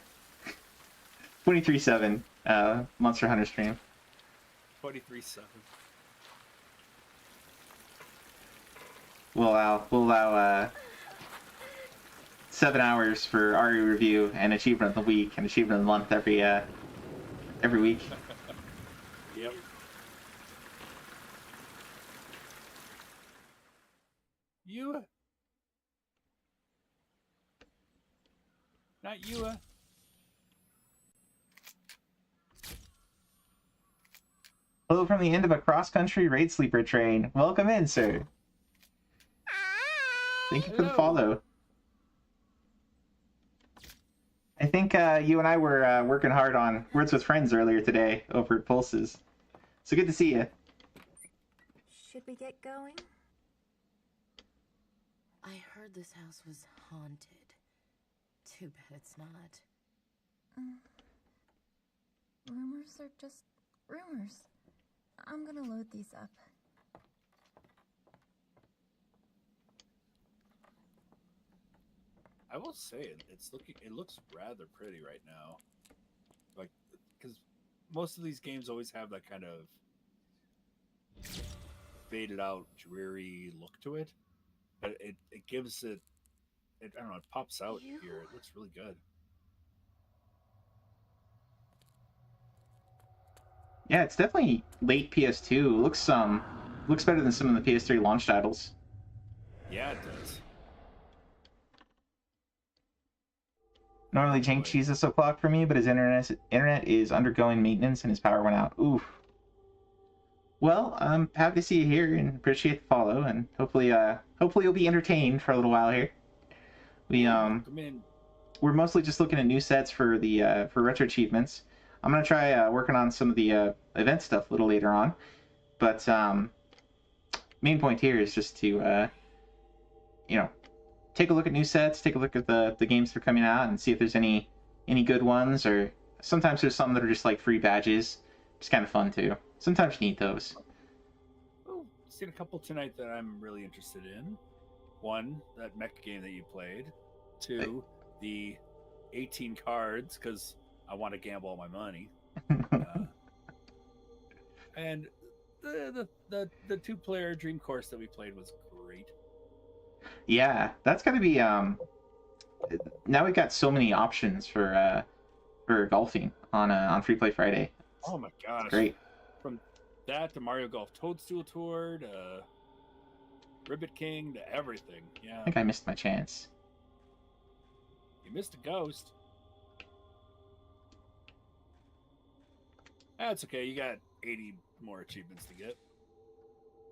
23/7 Monster Hunter stream. 23/7. We'll allow 7 hours for RE review and achievement of the week and achievement of the month every week. Yep. You. Not you. Hello from the end of a cross-country raid sleeper train. Welcome in, sir. Thank you for the follow. I think you and I were working hard on Words with Friends earlier today over at Pulses. So good to see you. Should we get going? I heard this house was haunted. Too bad it's not. Rumors are just rumors. I'm gonna load these up. I will say it looks rather pretty right now. Like, because most of these games always have that kind of faded out, dreary look to it. But it gives it, I don't know, it pops out here. It looks really good. Yeah, it's definitely late PS2. Looks better than some of the PS3 launch titles. Yeah, it does. Normally Jank Cheese is o'clock for me, but his internet is undergoing maintenance and his power went out. Oof. Well, I'm happy to see you here and appreciate the follow, and hopefully you'll be entertained for a little while here. We're mostly just looking at new sets for the for retro achievements. I'm gonna try working on some of the event stuff a little later on, but main point here is just to take a look at new sets, take a look at the games that are coming out, and see if there's any good ones. Or sometimes there's some that are just like free badges. It's kind of fun too. Sometimes you need those. Oh, seen a couple tonight that I'm really interested in. One, that mech game that you played. Two, the 18 cards, because I want to gamble all my money. And the 2-player Dream Course that we played was great. Yeah, that's got to be now we've got so many options for golfing on Free Play Friday. Oh my gosh. It's great. From that to Mario Golf Toadstool Tour to Ribbit King to everything. Yeah. I think I missed my chance. You missed a ghost. That's okay. You got 80 more achievements to get.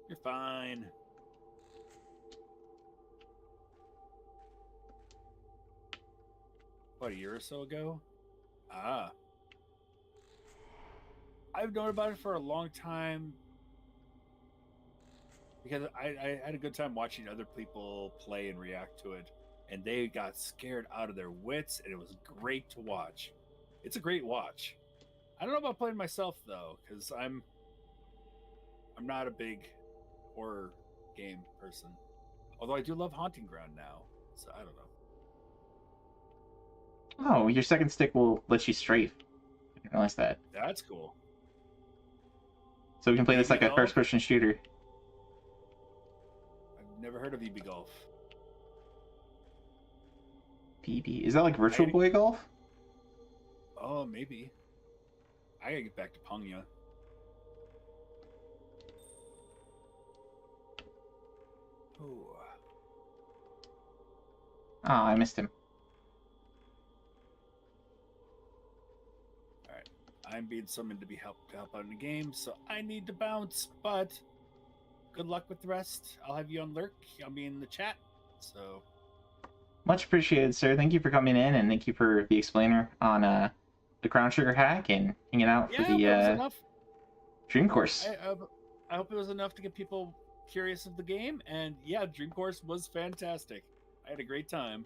You're fine. What, a year or so ago? Ah. I've known about it for a long time because I had a good time watching other people play and react to it, and they got scared out of their wits, and it was great to watch. It's a great watch. I don't know about playing myself though, because I'm not a big horror game person. Although I do love Haunting Ground now, so I don't know. Oh, your second stick will let you strafe. I didn't realize that. That's cool. So we can play this like a EB Golf? first-person shooter. I've never heard of EB Golf. PB. Is that like Virtual Boy Golf? Oh, maybe. I gotta get back to Pongya. Ooh. Oh, I missed him. Alright. I'm being summoned to help out in the game, so I need to bounce, but good luck with the rest. I'll have you on Lurk. I'll be in the chat. So Much appreciated, sir. Thank you for coming in, and thank you for the explainer on the Crown Sugar hack and hanging out for the Dream Course. I hope it was enough to get people curious of the game, and yeah, Dream Course was fantastic. I had a great time.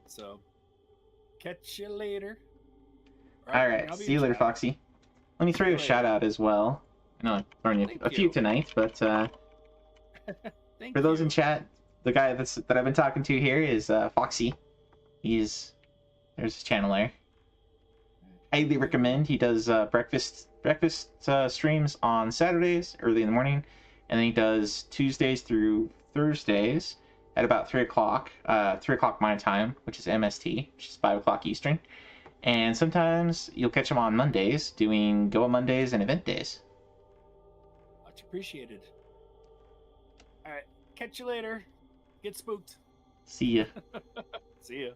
So catch you later. All right, see you later, Foxy. Let me throw you a shout out as well. I know I'm throwing you a few tonight, but for those in chat, the guy that I've been talking to here is Foxy. There's his channel there. Highly recommend. He does breakfast streams on Saturdays early in the morning, and then he does Tuesdays through Thursdays at about 3 o'clock. 3 o'clock my time, which is MST, which is 5 o'clock Eastern. And sometimes you'll catch him on Mondays doing Goa Mondays and event days. Much appreciated. All right, catch you later. Get spooked. See ya. See ya.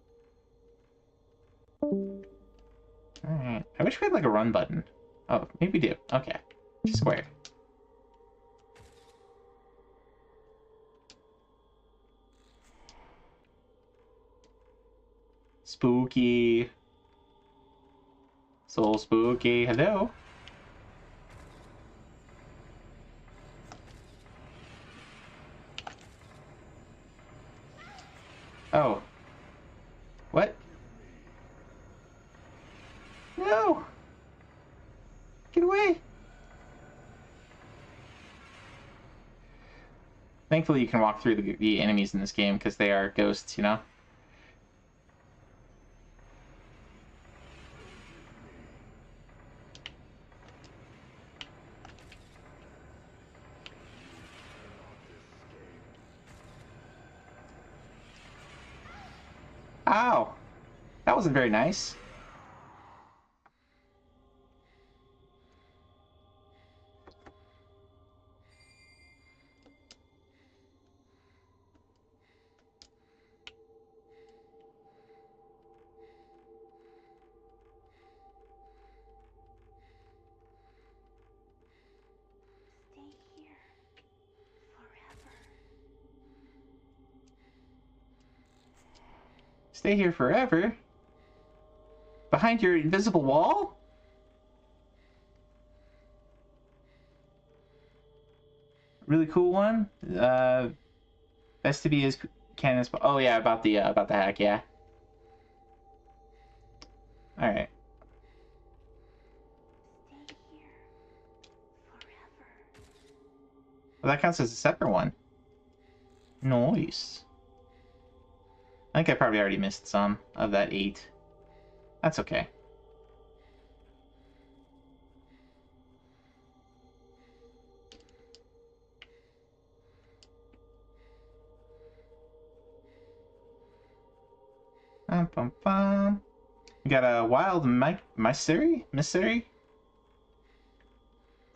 Alright. I wish we had like a run button. Oh, maybe we do. Okay. Square. Spooky. So spooky. Hello? Oh. What? No! Get away! Thankfully you can walk through the enemies in this game because they are ghosts, you know? Ow! That wasn't very nice. Stay here forever? Behind your invisible wall? Really cool one. Best to be as canon as. Oh yeah, about the hack. Yeah. All right. Well, that counts as a separate one. Nice. I think I probably already missed some of that 8. That's okay. Bum, bum, bum. We got a wild Mystery?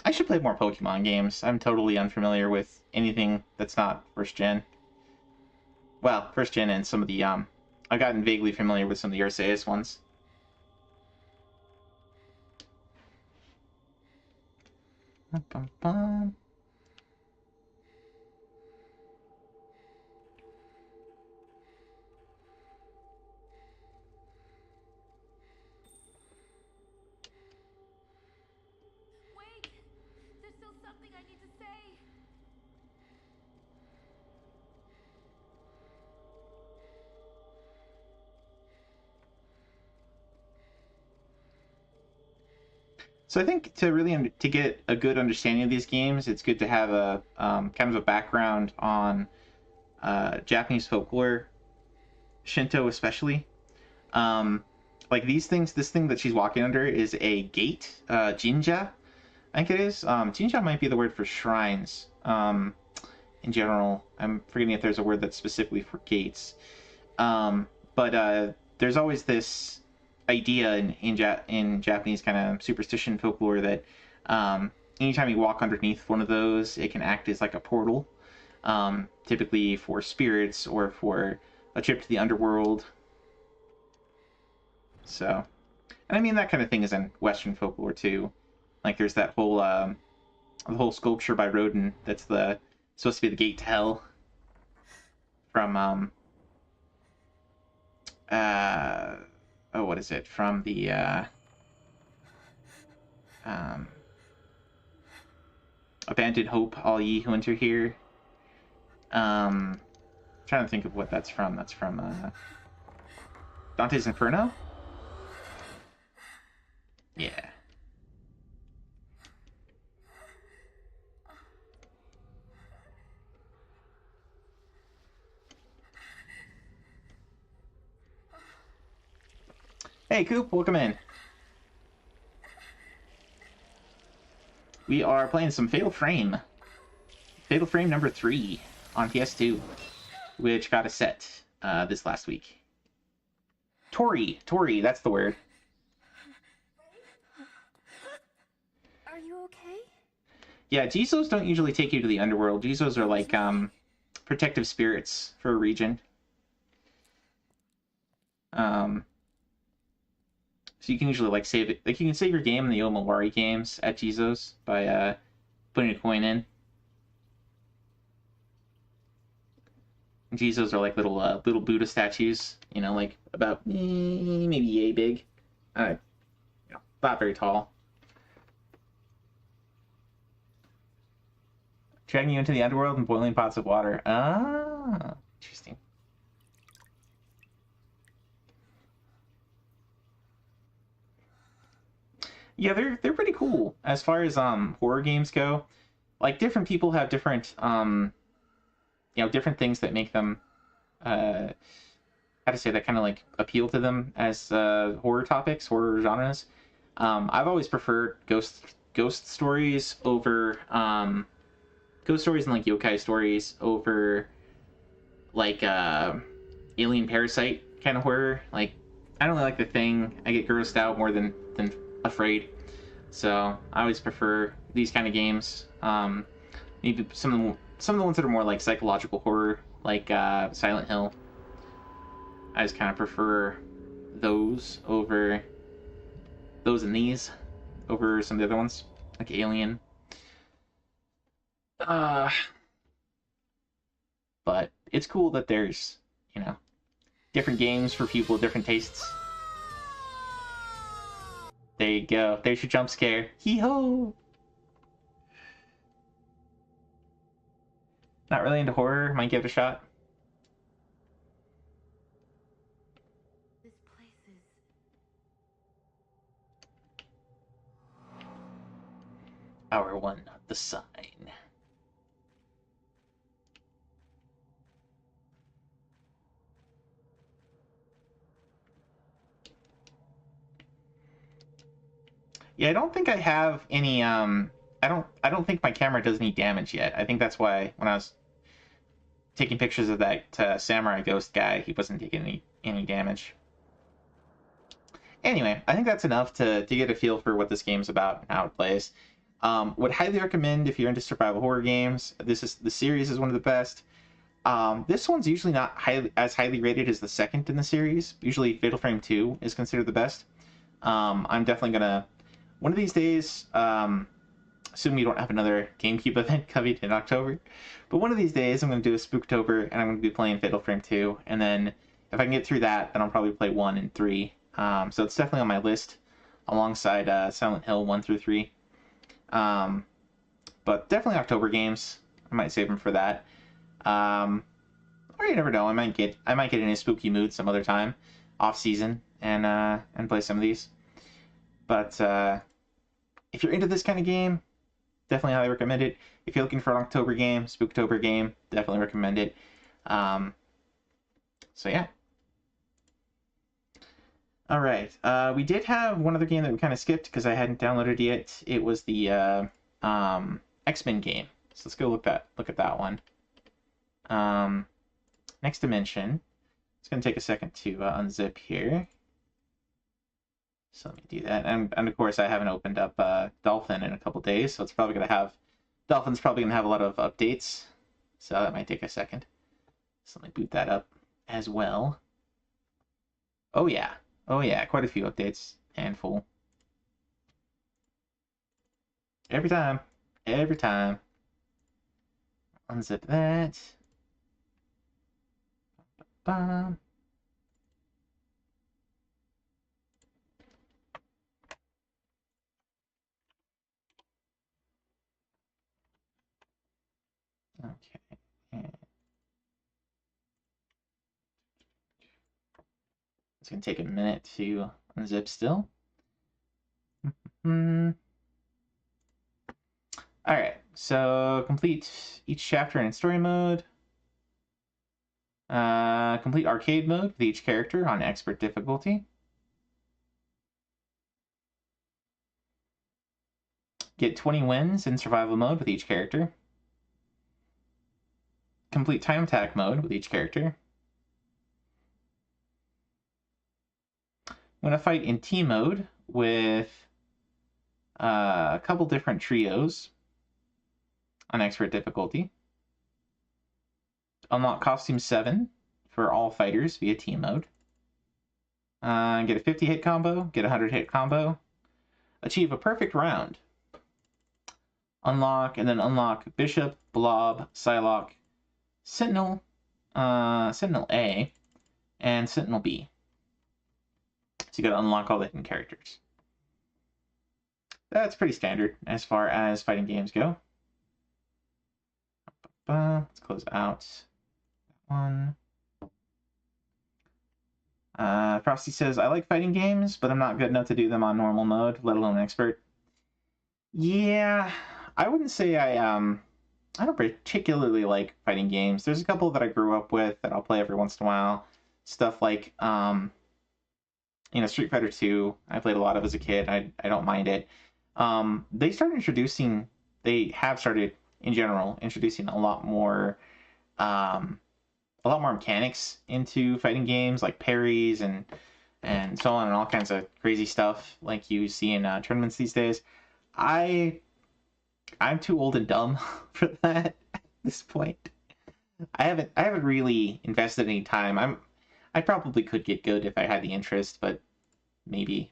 I should play more Pokemon games. I'm totally unfamiliar with anything that's not first gen. Well, first gen and some of the I've gotten vaguely familiar with some of the Arceus ones. Bum, bum, bum. Wait! There's still something I need to say! So I think to really to get a good understanding of these games, it's good to have a kind of a background on Japanese folklore, Shinto especially. Like these things, this thing that she's walking under is a gate, jinja, I think it is. Jinja might be the word for shrines. In general, I'm forgetting if there's a word that's specifically for gates. But there's always this idea in Japanese kind of superstition folklore that anytime you walk underneath one of those, it can act as like a portal, typically for spirits or for a trip to the underworld. So, and I mean that kind of thing is in Western folklore too. Like there's that whole the whole sculpture by Rodin that's supposed to be the gate to hell from oh, what is it? From the Abandoned Hope, All Ye Who Enter Here. Trying to think of what that's from. That's from Dante's Inferno? Yeah. Hey, Coop, welcome in. We are playing some Fatal Frame. Fatal Frame number 3 on PS2, which got a set this last week. Tori, that's the word. Are you okay? Yeah, Jizos don't usually take you to the underworld. Jizos are like protective spirits for a region. So you can usually like save it. Like you can save your game in the Omawari games at Jizos by putting a coin in. Jizos are like little Buddha statues, you know, like about maybe yay big, you know, not very tall. Dragging you into the underworld and boiling pots of water. Ah, interesting. Yeah, they're pretty cool as far as horror games go. Like different people have different you know, different things that make them how to say that kind of like appeal to them as horror topics, horror genres. I've always preferred ghost stories over ghost stories and like yokai stories over like alien parasite kind of horror. Like I don't really like The Thing. I get grossed out more than afraid. So I always prefer these kind of games. Maybe some of the ones that are more like psychological horror, like Silent Hill. I just kind of prefer those over those and these over some of the other ones, like Alien. But it's cool that there's, you know, different games for people with different tastes. There you go. There's your jump scare. Hee-ho! Not really into horror. Might give it a shot. This place is... Hour 1, the sign. Yeah, I don't think I have any I don't think my camera does any damage yet. I think that's why when I was taking pictures of that samurai ghost guy, he wasn't taking any damage. Anyway, I think that's enough to get a feel for what this game's about and how it plays. Would highly recommend if you're into survival horror games. The series is one of the best. This one's usually not as highly rated as the second in the series. Usually Fatal Frame 2 is considered the best. I'm definitely gonna one of these days, assuming we don't have another GameCube event coming in October, but one of these days I'm going to do a Spooktober and I'm going to be playing Fatal Frame 2, and then if I can get through that, then I'll probably play 1 and 3. So it's definitely on my list alongside Silent Hill 1 through 3. But definitely October games. I might save them for that. Or you never know, I might get in a spooky mood some other time, off season, and play some of these. But if you're into this kind of game, definitely highly recommend it. If you're looking for an October game, Spooktober game, definitely recommend it. So yeah. All right. We did have one other game that we kind of skipped because I hadn't downloaded it yet. It was the X-Men game. So let's go look at that one. Next Dimension. It's going to take a second to unzip here. So let me do that. And of course, I haven't opened up Dolphin in a couple days, so it's probably going to have... Dolphin's probably going to have a lot of updates, so that might take a second. So let me boot that up as well. Oh yeah, quite a few updates. Handful. Every time. Unzip that. Bum. Okay. It's going to take a minute to unzip still. Alright, so complete each chapter in story mode. Complete arcade mode with each character on expert difficulty. Get 20 wins in survival mode with each character. Complete time attack mode with each character. Win a fight in team mode with a couple different trios on expert difficulty. Unlock Costume 7 for all fighters via team mode. Get a 50 hit combo, get a 100 hit combo. Achieve a perfect round. Unlock Bishop, Blob, Psylocke, Sentinel, Sentinel A, and Sentinel B. So you gotta unlock all the hidden characters. That's pretty standard as far as fighting games go. Let's close out that one. Frosty says, I like fighting games, but I'm not good enough to do them on normal mode, let alone expert. Yeah, I wouldn't say I don't particularly like fighting games. There's a couple that I grew up with that I'll play every once in a while. Stuff like, Street Fighter 2, I played a lot of as a kid. I don't mind it. They have started, in general, introducing a lot more mechanics into fighting games, like parries and so on, and all kinds of crazy stuff like you see in tournaments these days. I'm too old and dumb for that at this point. I haven't really invested any time. I probably could get good if I had the interest, but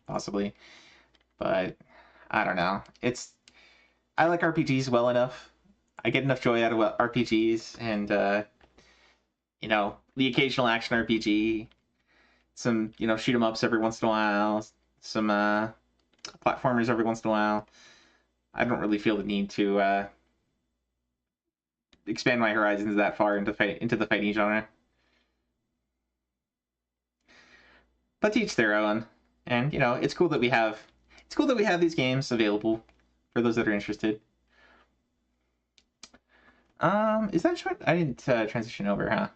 possibly. But I don't know. I like RPGs well enough. I get enough joy out of RPGs, and the occasional action RPG, some shoot 'em ups every once in a while, some platformers every once in a while. I don't really feel the need to expand my horizons that far into the fighting genre. But to each their own, and it's cool that we have these games available for those that are interested. Is that short? I didn't transition over, huh?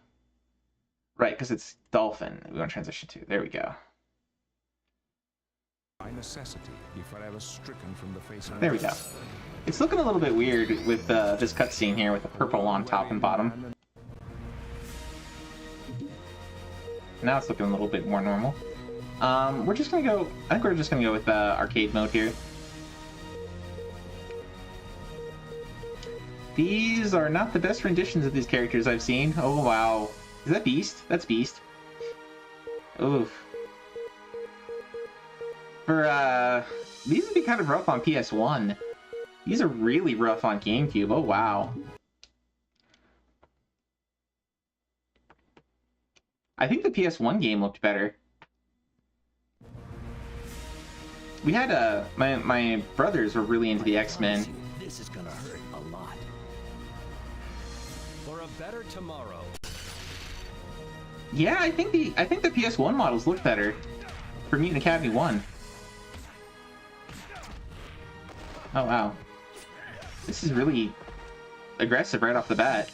Right, because it's Dolphin we want to transition to. There we go. By necessity, if I was stricken from the face of there we go. It's looking a little bit weird with this cutscene here with the purple on top and bottom. Now it's looking a little bit more normal. We're just gonna go. I think we're just gonna go with arcade mode here. These are not the best renditions of these characters I've seen. Oh wow, is that Beast? That's Beast. Oof. These would be kind of rough on PS1. These are really rough on GameCube. Oh wow. I think the PS1 game looked better. We had my brothers were really into the X-Men. This is gonna hurt a lot. For a better tomorrow. Yeah, I think the PS1 models look better for Mutant Academy 1. Oh, wow. This is really aggressive right off the bat.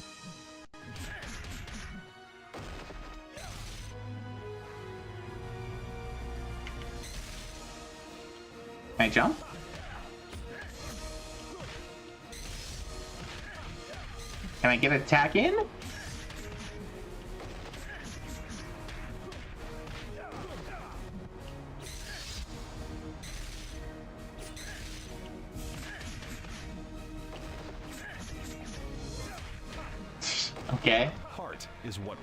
Can I jump? Can I get an attack in? Okay. Heart is what.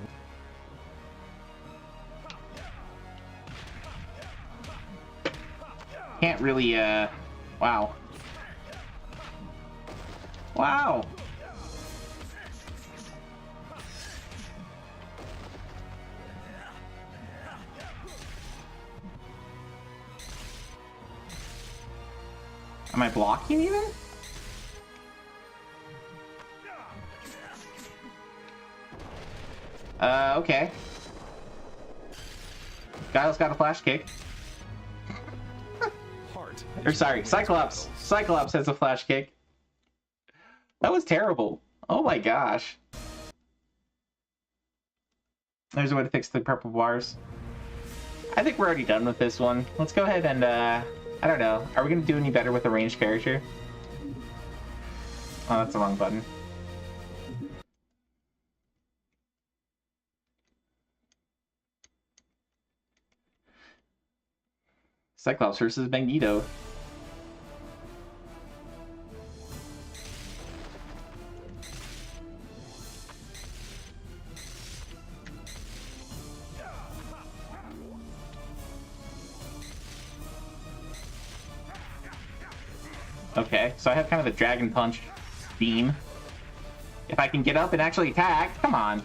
Can't really, wow. Wow! Am I blocking even? Okay. Guile's got a flash kick. Or sorry, Cyclops. Cyclops has a flash kick. That was terrible. Oh my gosh. There's a way to fix the purple bars. I think we're already done with this one. Let's go ahead and, I don't know. Are we going to do any better with a ranged character? Oh, that's the wrong button. Cyclops versus Magneto. Okay, so I have kind of a Dragon Punch beam. If I can get up and actually attack, come on.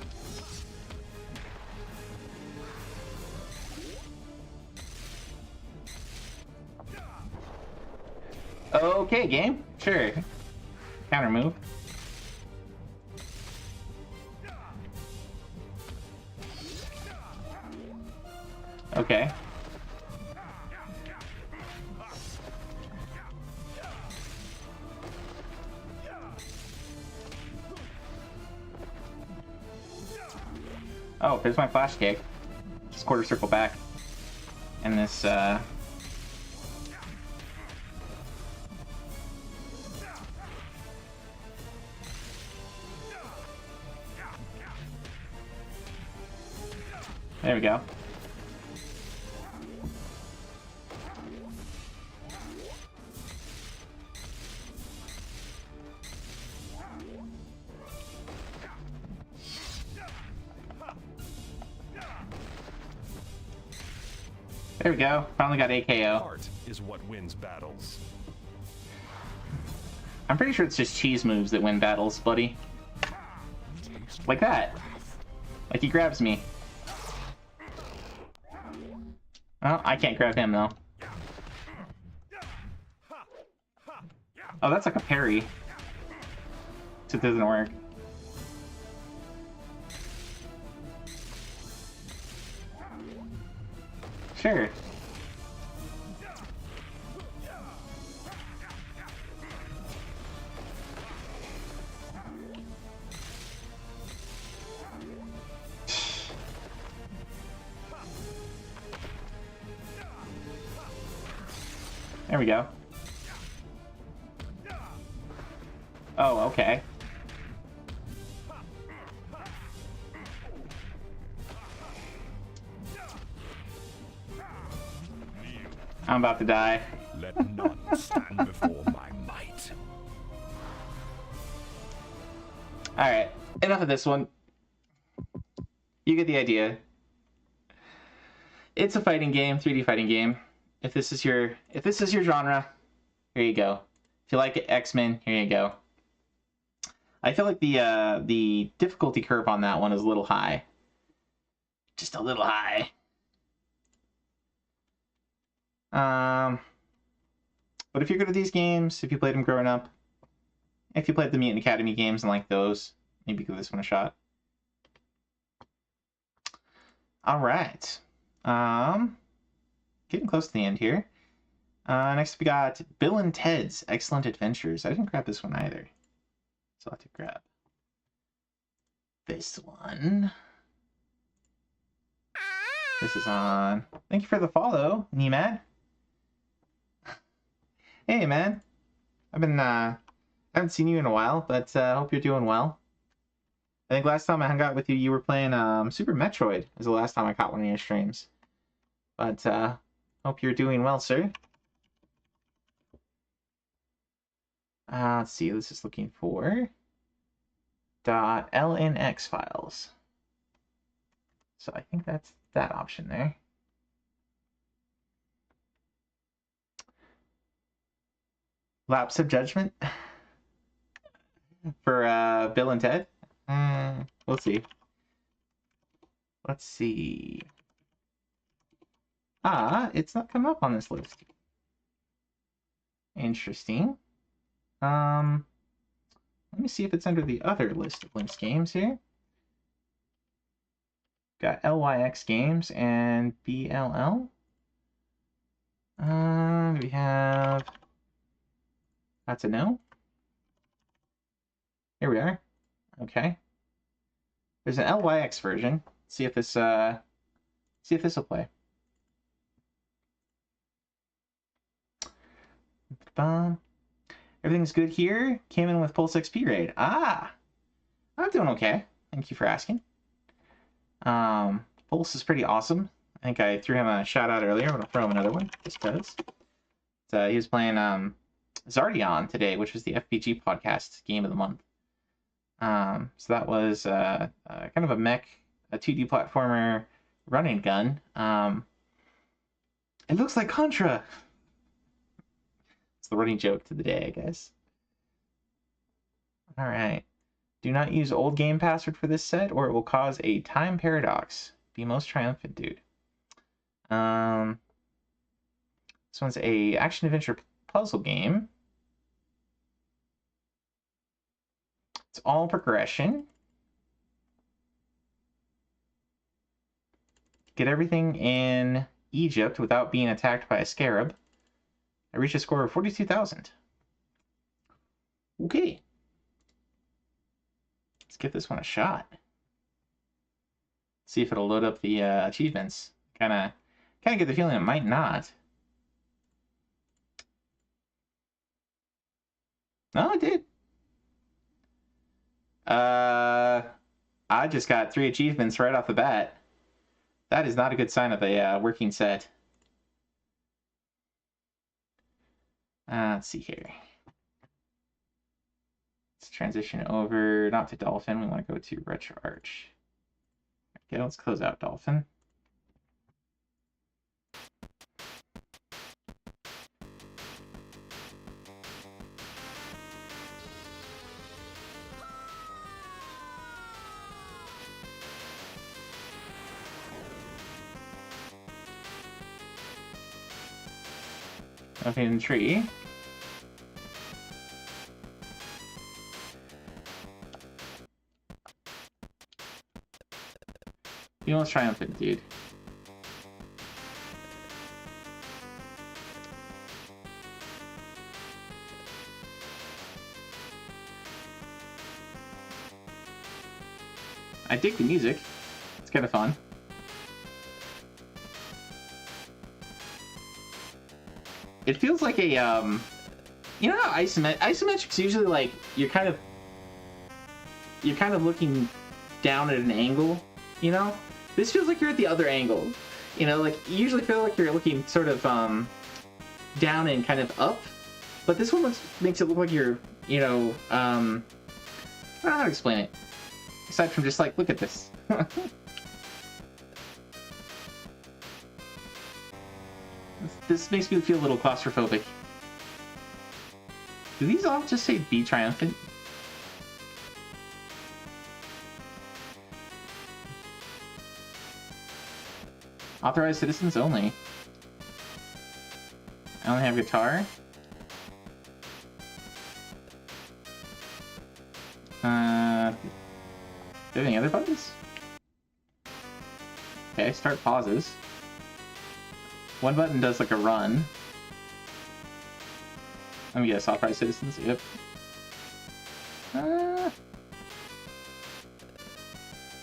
Okay, game. Sure. Counter move. Okay. Oh, there's my flash kick. Just quarter circle back. And this, there we go. There we go. Finally got AKO. Heart is what wins battles. I'm pretty sure it's just cheese moves that win battles, buddy. Like that. Like he grabs me. Well, I can't grab him though. Oh, that's like a parry. So it doesn't work. Sure. There we go. Oh, okay. I'm about to die. Let none stand before my might. Alright, enough of this one. You get the idea. It's a fighting game, 3D fighting game. If this is your genre, here you go. If you like X-Men, here you go. I feel like the difficulty curve on that one is a little high. Just a little high. But if you're good at these games, if you played them growing up, if you played the Mutant Academy games and like those, maybe give this one a shot. All right. Getting close to the end here. Next we got Bill and Ted's Excellent Adventures. I didn't grab this one either, so I'll have to grab this one. This is on. Thank you for the follow, Nemad. Hey, man. I haven't seen you in a while, but I hope you're doing well. I think last time I hung out with you, you were playing Super Metroid. Was the last time I caught one of your streams. But hope you're doing well, sir. Let's see. This is looking for .lnx files. So I think that's that option there. Lapse of judgment for Bill and Ted. We'll see. Let's see. It's not coming up on this list. Interesting. Let me see if it's under the other list of Lynx games here. Got LYX games and BLL. We have... That's a no. Here we are. Okay. There's an LYX version. See if this will play. Everything's good here. Came in with Pulse XP raid. I'm doing okay. Thank you for asking. Pulse is pretty awesome. I think I threw him a shout out earlier. I'm gonna throw him another one just because. So he was playing Zardion today, which was the FPG podcast game of the month. So that was kind of a mech, a 2D platformer running gun. It looks like Contra. It's the running joke to the day, I guess. All right. Do not use old game password for this set, or it will cause a time paradox. Be most triumphant, dude. This one's a action adventure puzzle game. It's all progression. Get everything in Egypt without being attacked by a scarab. I reached a score of 42,000. Okay. Let's give this one a shot. See if it'll load up the achievements. Kind of get the feeling it might not. No, it did. I just got 3 achievements right off the bat. That is not a good sign of a working set. Let's see here. Let's transition over, not to Dolphin. We want to go to RetroArch. Okay, let's close out Dolphin. Nothing in the tree. You almost triumphant, dude. I dig the music. It's kind of fun. It feels like a, you know how isometric's usually like, you're kind of looking down at an angle, you know? This feels like you're at the other angle, you know? Like, you usually feel like you're looking sort of, down and kind of up, but this one makes it look like you're, you know, I don't know how to explain it. Aside from just like, look at this. This makes me feel a little claustrophobic. Do these all just say be triumphant? Authorized citizens only. I only have guitar. Do you have any other buttons? Okay, start pauses. One button does like a run. Let me guess, authorized citizens? Yep.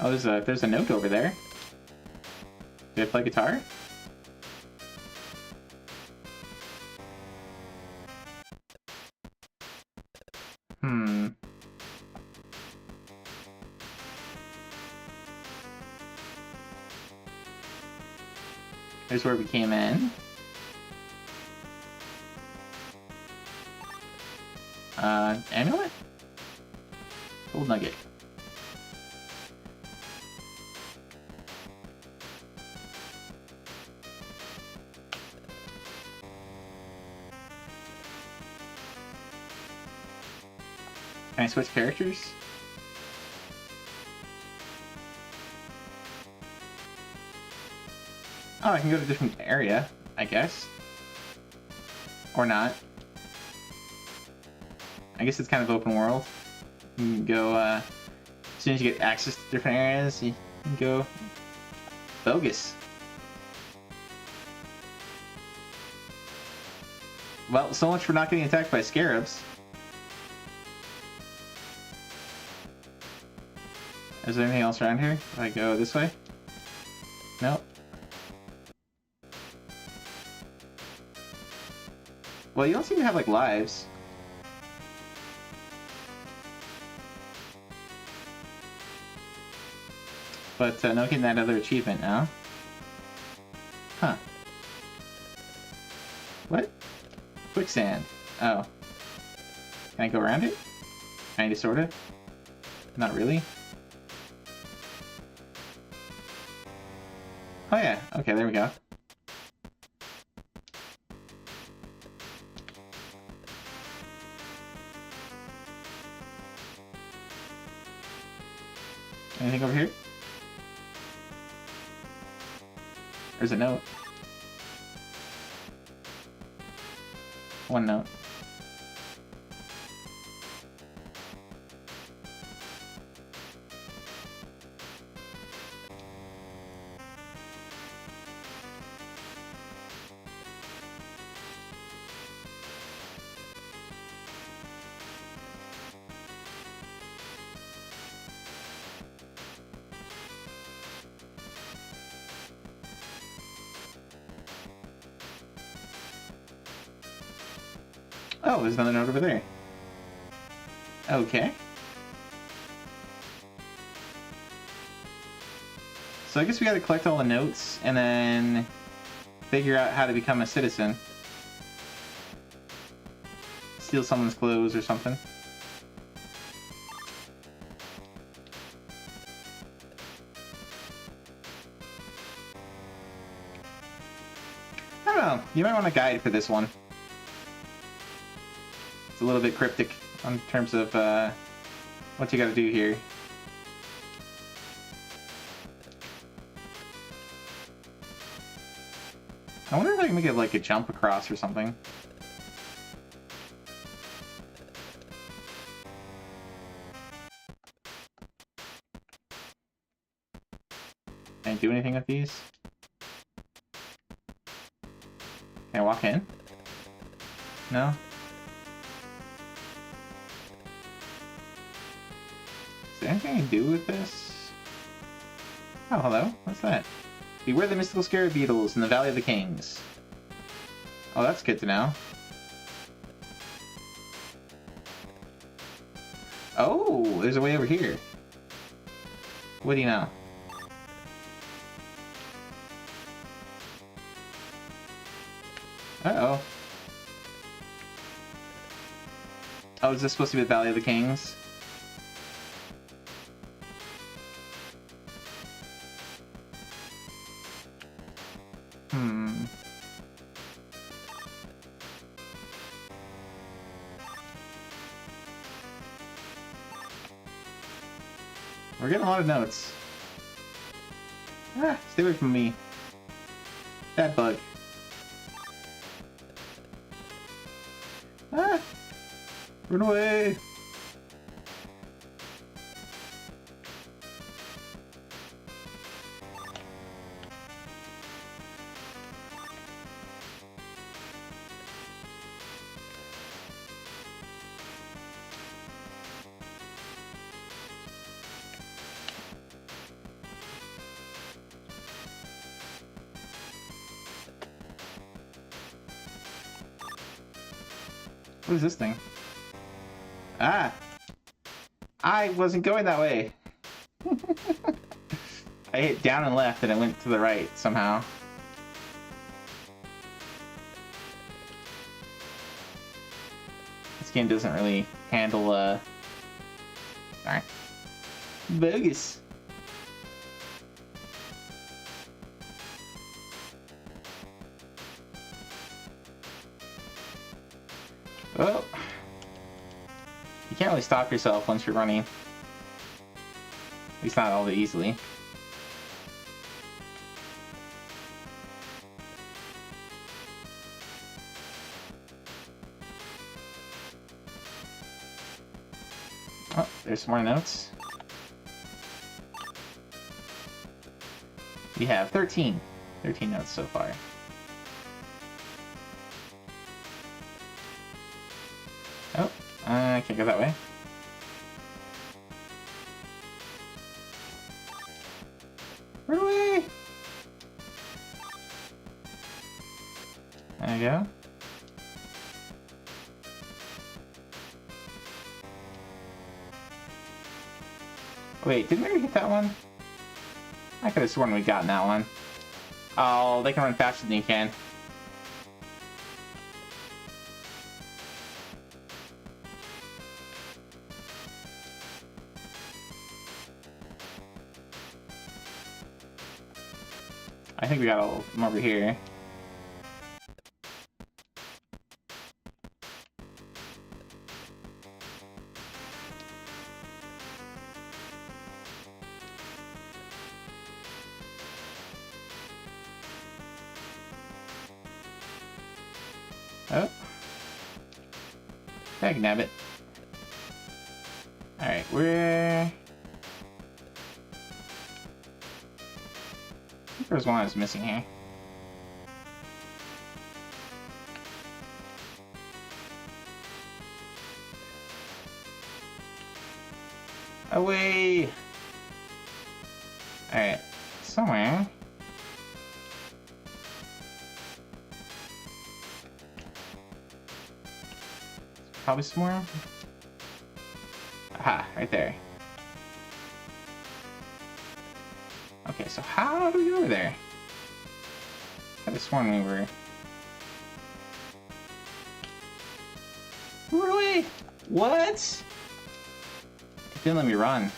Oh, there's a note over there. Do I play guitar? Here's where we came in. Amulet? Gold nugget. Can I switch characters? Oh, I can go to a different area, I guess. Or not. I guess it's kind of open world. You can go, as soon as you get access to different areas, you can go bogus. Well, so much for not getting attacked by scarabs. Is there anything else around here? If I go this way? Nope. Well, you don't seem to have, like, lives. But, no getting that other achievement now. Huh. What? Quicksand. Oh. Can I go around it? Kinda, sorta? Not really. Oh yeah, okay, there we go. Anything over here? There's a note. One note. Oh, there's another note over there. Okay. So I guess we gotta collect all the notes and then figure out how to become a citizen. Steal someone's clothes or something. I don't know. You might want a guide for this one. It's a little bit cryptic in terms of what you gotta do here. I wonder if I can make it like a jump across or something. Can I do anything with these? Can I walk in? No? Is there anything I can do with this? Oh, hello. What's that? Beware the mystical scarab beetles in the Valley of the Kings. Oh, that's good to know. Oh, there's a way over here. What do you know? Uh-oh. Oh, is this supposed to be the Valley of the Kings? We're getting a lot of notes. Ah, stay away from me. Bad bug. Ah! Run away! What is this thing? Ah! I wasn't going that way! I hit down and left and it went to the right somehow. This game doesn't really handle, Sorry. Bogus! Well, you can't really stop yourself once you're running. At least not all that easily. Oh, there's some more notes. We have 13 notes so far. Oh, I can't go that way. Run away! There you go. Wait, didn't we hit that one? I could have sworn we'd gotten that one. Oh, they can run faster than you can. I think we got all of them over here. Oh. Dag nabbit. Alright, we're... There's one I was missing here. Away! Alright, somewhere. Probably somewhere. Aha, right there. Okay, so how do we get over there? I could have sworn we were... Really? What? It didn't let me run.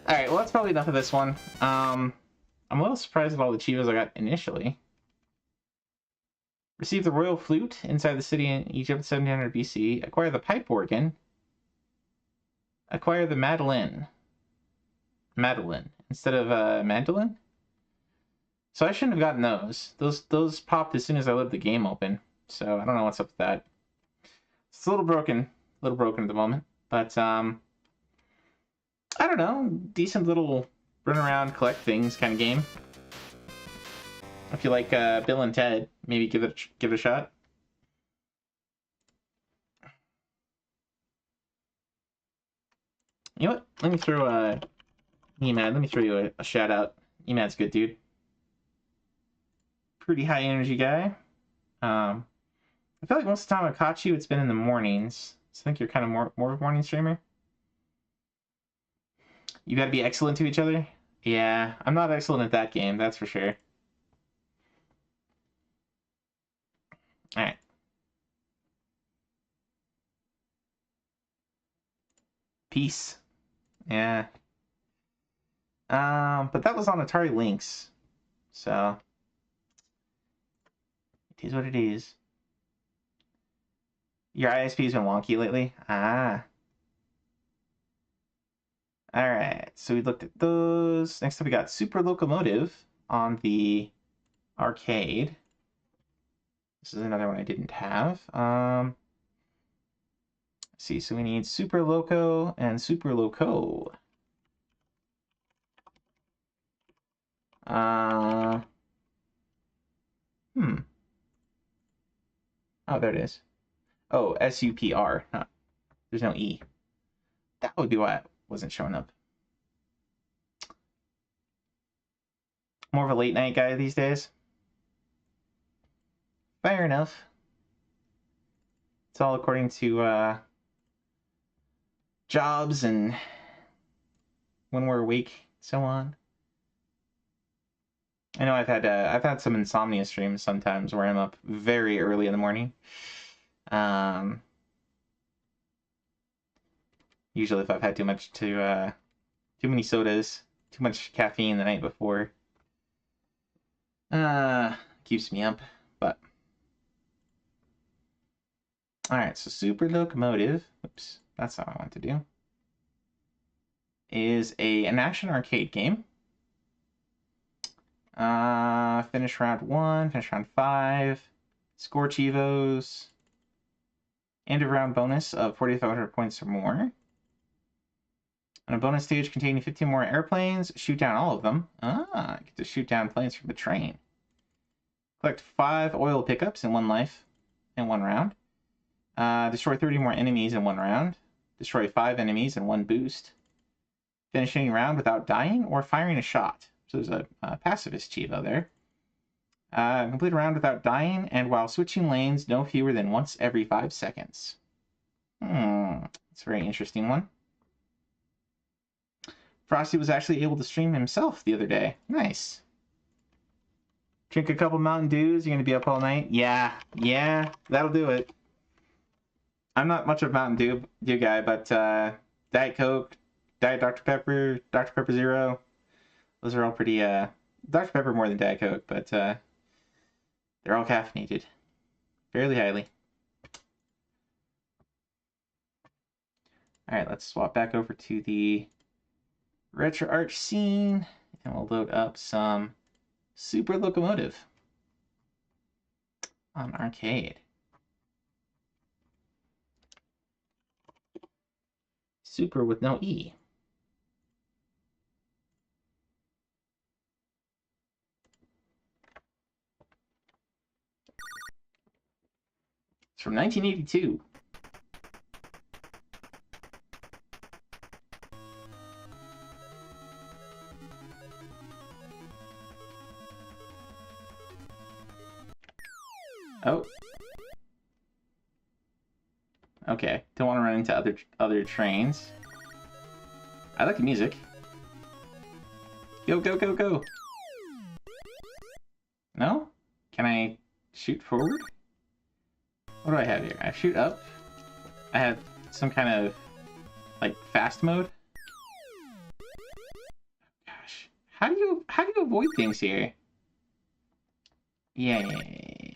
Alright, well that's probably enough of this one. I'm a little surprised at all the Chivas I got initially. Receive the royal flute inside the city in Egypt 1700 BC. Acquire the pipe organ. Acquire the mandolin. Madeline instead of mandolin. So I shouldn't have gotten those. Those popped as soon as I left the game open. So I don't know what's up with that. It's a little broken at the moment, but I don't know. Decent little run around, collect things kind of game. If you like Bill and Ted, maybe give it a shot. You know what? Let me throw Emad, let me throw you a shout out. Emad's good, dude. Pretty high energy guy. I feel like most of the time I've caught you, it's been in the mornings. So I think you're kind of more of a morning streamer. You gotta be excellent to each other. Yeah, I'm not excellent at that game, that's for sure. Alright. Peace. Yeah. But that was on Atari Lynx. So it is what it is. Your ISP's been wonky lately? Ah. Alright, so we looked at those. Next up we got Super Locomotive on the arcade. This is another one I didn't have. Let's see, so we need Super Loco and Super Loco. Oh, there it is. Oh, SUPR. There's no E. That would be why it wasn't showing up. More of a late night guy these days. Fair enough. It's all according to jobs and when we're awake, so on. I know I've had some insomnia streams sometimes where I'm up very early in the morning. Usually if I've had too many sodas, too much caffeine the night before, keeps me up. But all right, so Super Locomotive, oops, that's not what I want to do, is an action arcade game. Finish round 1, finish round 5, score Chivos, end of round bonus of 4,500 points or more. On a bonus stage containing 15 more airplanes, shoot down all of them. Get to shoot down planes from the train. Collect 5 oil pickups in 1 life in 1 round. Destroy 30 more enemies in 1 round. Destroy 5 enemies in 1 boost. Finish any round without dying or firing a shot. So there's a pacifist Chivo there. Complete a round without dying and while switching lanes no fewer than once every 5 seconds. That's a very interesting one. Frosty was actually able to stream himself the other day. Nice. Drink a couple Mountain Dews, you're going to be up all night? Yeah, that'll do it. I'm not much of a Mountain Dew guy, but Diet Coke, Diet Dr. Pepper, Dr. Pepper Zero, those are all pretty, Dr. Pepper more than Diet Coke, but they're all caffeinated. Fairly highly. Alright, let's swap back over to the Retro Arch scene, and we'll load up some Super Locomotive on arcade. Super with no E. It's from 1982. Oh. Okay, don't want to run into other trains. I like the music. Go, go, go, go! No? Can I shoot forward? What do I have here? I shoot up. I have some kind of, like, fast mode. Gosh. How do you avoid things here? Yay.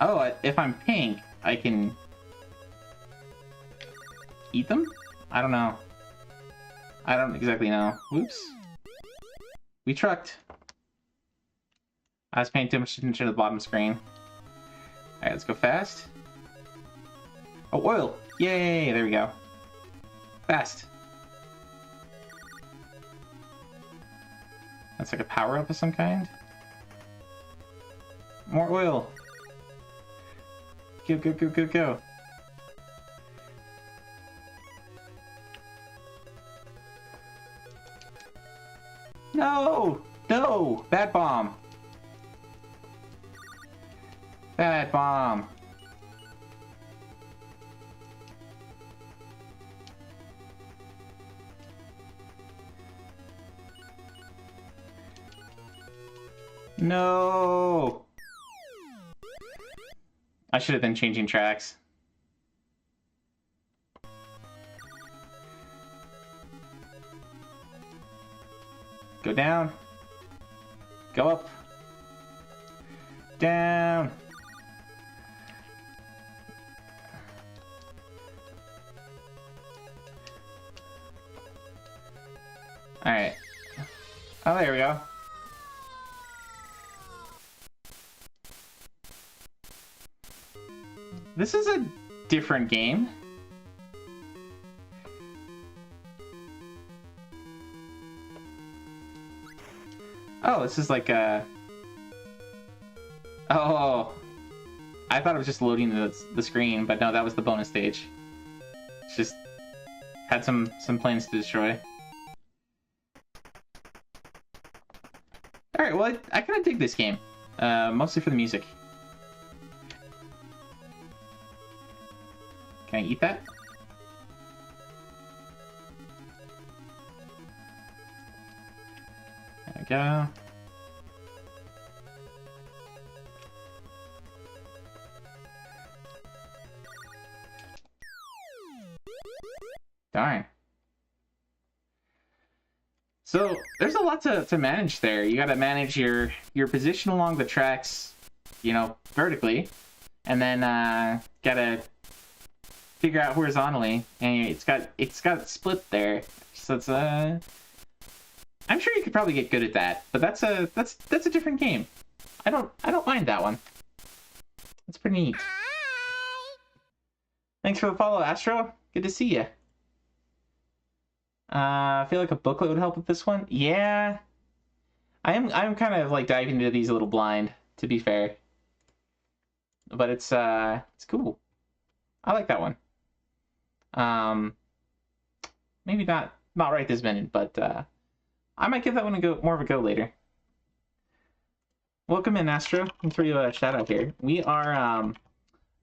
Oh, if I'm pink, I can eat them? I don't know. I don't exactly know. Whoops. We trucked. I was paying too much attention to the bottom screen. Alright, let's go fast. Oh, oil! Yay! There we go. Fast. That's like a power-up of some kind. More oil! Go, go, go, go, go. No! No! Bad bomb! Bad bomb! No! I should have been changing tracks. Go down. Go up. Down. Alright. Oh, there we go. This is a different game. Oh, this is like a Oh, I thought it was just loading the screen, but no, that was the bonus stage. It's just had some planes to destroy. All right, well, I kind of dig this game, mostly for the music. Can I eat that? There we go. Darn. So there's a lot to manage there. You got to manage your position along the tracks, you know, vertically, and then gotta figure out horizontally. And it's got it split there. So it's I'm sure you could probably get good at that, but that's a different game. I don't mind that one. It's pretty neat. Thanks for the follow, Astro. Good to see you. I feel like a booklet would help with this one. Yeah, I'm kind of like diving into these a little blind, to be fair. But it's cool. I like that one. Maybe not right this minute, but I might give that one more of a go later. Welcome in, Astro. I'll throw you a shout out here. We are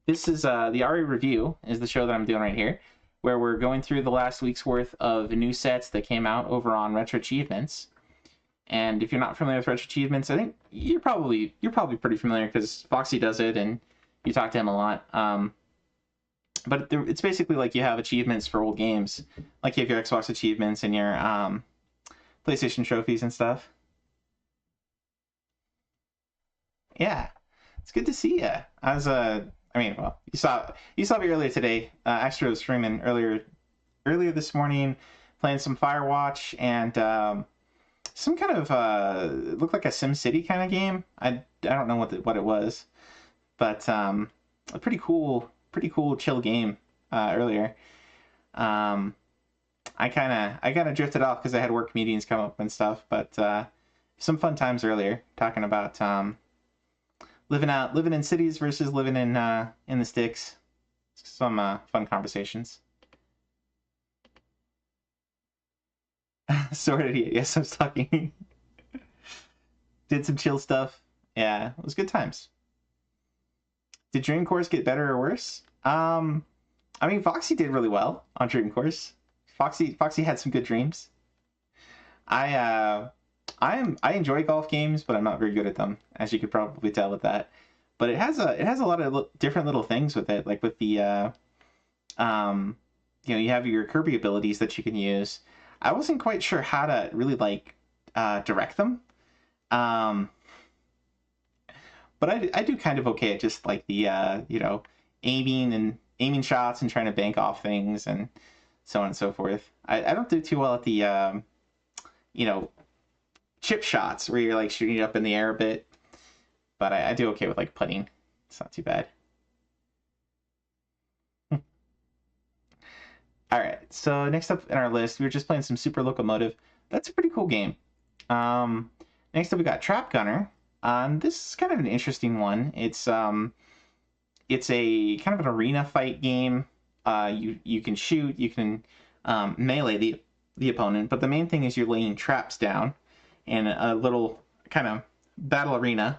this is the Ari Review is the show that I'm doing right here, where we're going through the last week's worth of new sets that came out over on Retro Achievements. And if you're not familiar with Retro Achievements, I think you're probably pretty familiar because Foxy does it and you talk to him a lot. But it's basically like you have achievements for old games, like you have your Xbox achievements and your PlayStation trophies and stuff. Yeah, it's good to see you. Well, you saw me earlier today. Astro was streaming earlier this morning, playing some Firewatch and some kind of it looked like a SimCity kind of game. I don't know what it was, but a pretty cool chill game earlier. I kind of drifted off because I had work meetings come up and stuff, but some fun times earlier talking about living in cities versus living in the sticks. Some fun conversations. Sort of, yes, I was talking. Did some chill stuff. Yeah, it was good times. Did Dream Course get better or worse? Foxy did really well on Dream Course. Foxy had some good dreams. I enjoy golf games, but I'm not very good at them, as you could probably tell with that. But it has a lot of different little things with it, like with the you have your Kirby abilities that you can use. I wasn't quite sure how to really direct them. But I do kind of okay at just like the aiming shots and trying to bank off things and so on and so forth. I don't do too well at the chip shots where you're like shooting it up in the air a bit, but I do okay with like putting. It's not too bad. All right, so next up in our list, we were just playing some Super Locomotive. That's a pretty cool game. Next up, we got Trap Gunner. This is kind of an interesting one. It's a kind of an arena fight game. You can shoot, you can melee the opponent, but the main thing is you're laying traps down in a little kind of battle arena,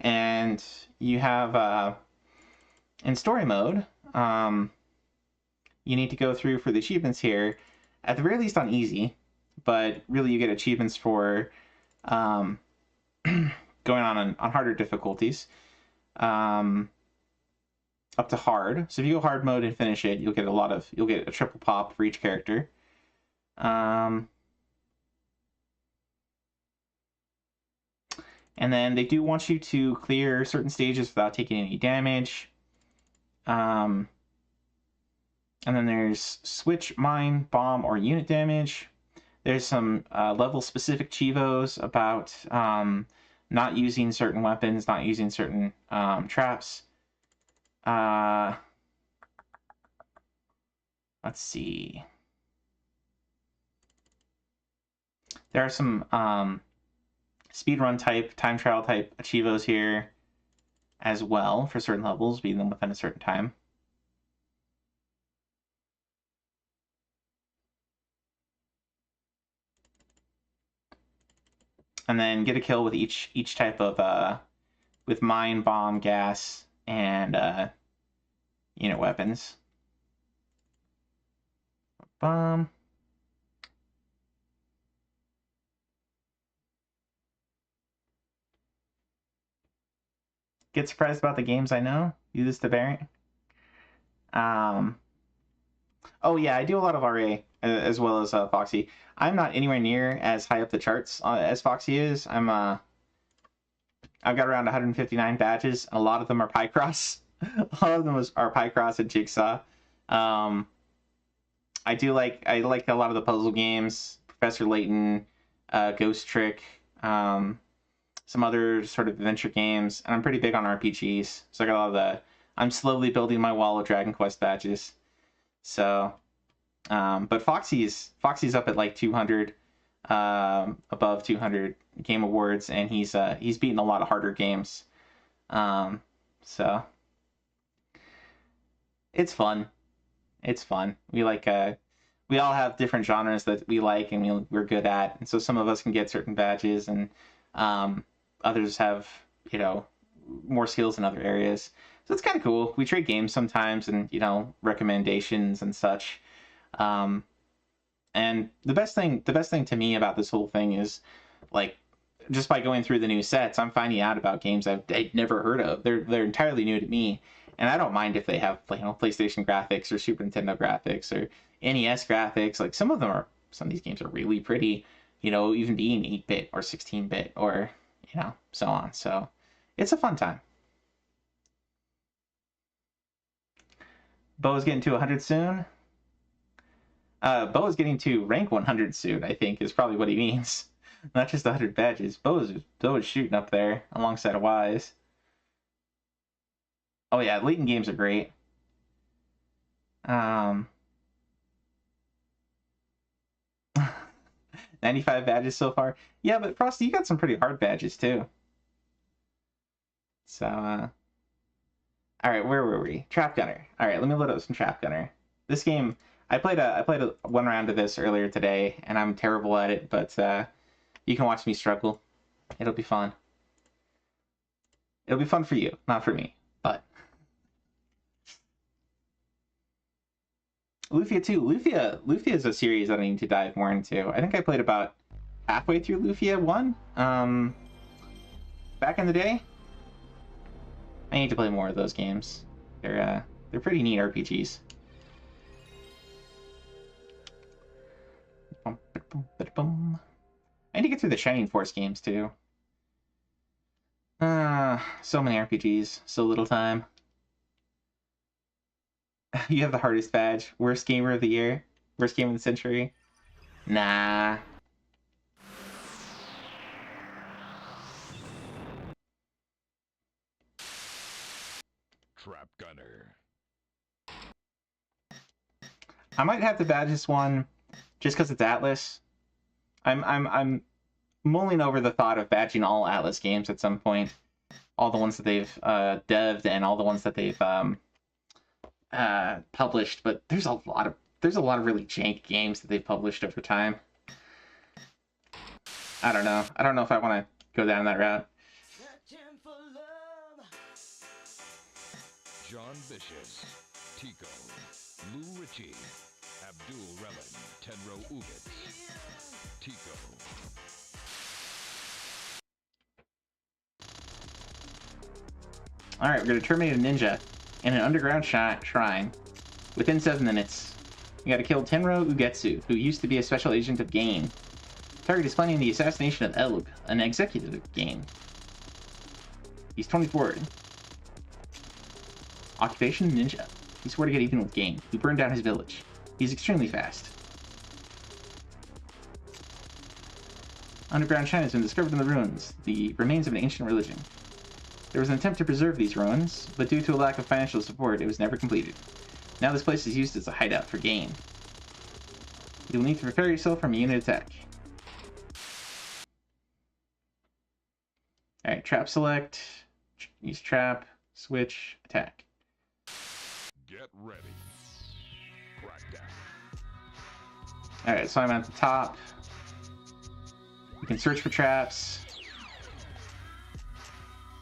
and you have in story mode. You need to go through for the achievements here, at the very least on easy, but really you get achievements for going on harder difficulties, up to hard. So if you go hard mode and finish it, you'll get a triple pop for each character. And then they do want you to clear certain stages without taking any damage. And then there's switch, mine, bomb, or unit damage. There's some level-specific chivos about not using certain weapons, not using certain traps. Let's see. There are some speedrun type, time trial type chivos here. as well for certain levels, beating them within a certain time. And then get a kill with each type of with mine, bomb, gas, and unit weapons. Bomb. Get surprised about the games I know. Use this to variant. Oh yeah, I do a lot of RA as well as Foxy. I'm not anywhere near as high up the charts as Foxy is. I've got around 159 badges. A lot of them are Picross. A lot of them are Picross and Jigsaw. I like a lot of the puzzle games, Professor Layton, Ghost Trick, some other sort of adventure games, and I'm pretty big on RPGs. So I got a lot of the. I'm slowly building my wall of Dragon Quest badges. So, but Foxy's up at like 200, above 200 game awards, and he's beaten a lot of harder games. So it's fun. It's fun. We all have different genres that we like and we're good at, and so some of us can get certain badges, and others have more skills in other areas. So it's kind of cool. We trade games sometimes, and recommendations and such. And the best thing to me about this whole thing is, like, just by going through the new sets, I'm finding out about games I'd never heard of. They're entirely new to me, and I don't mind if they have PlayStation graphics or Super Nintendo graphics or NES graphics. Like some of these games are really pretty, even being 8-bit or 16-bit or so on. So it's a fun time. Bo's getting to 100 soon. Bo is getting to rank 100 soon, I think, is probably what he means. Not just 100 badges. Bo is shooting up there alongside of Wise. Oh yeah, Layton games are great. 95 badges so far. Yeah, but Frosty, you got some pretty hard badges too. So, all right, where were we? Trap Gunner. All right, let me load up some Trap Gunner. This game, I played one round of this earlier today, and I'm terrible at it, but you can watch me struggle. It'll be fun. It'll be fun for you, not for me, but. Lufia 2. Lufia is a series that I need to dive more into. I think I played about halfway through Lufia 1 back in the day. I need to play more of those games. They're pretty neat RPGs. I need to get through the Shining Force games too. So many RPGs, so little time. You have the hardest badge. Worst gamer of the year? Worst game of the century? Nah. Trap Gunner. I might have to badge this one just because it's Atlas. I'm mulling over the thought of badging all Atlas games at some point. All the ones that they've devved and all the ones that they've published, but there's a lot of really jank games that they've published over time. I don't know if I want to go down that route. John Vicious, Tico, Lou Ritchie, Abdul Relin, Tenro Ugit, Tico. Alright, we're going to terminate a ninja in an underground shrine within 7 minutes. We gotta kill Tenro Ugetsu, who used to be a special agent of Gain. Target is planning the assassination of Elg, an executive of Gain. He's 24. Occupation ninja. He swore to get even with Gain, who burned down his village. He's extremely fast. Underground shrine has been discovered in the ruins, the remains of an ancient religion. There was an attempt to preserve these ruins, but due to a lack of financial support, it was never completed. Now this place is used as a hideout for Gain. You will need to prepare yourself for a unit attack. Alright, trap select, use trap, switch, attack. Get ready. Crackdown. Alright, so I'm at the top. We can search for traps.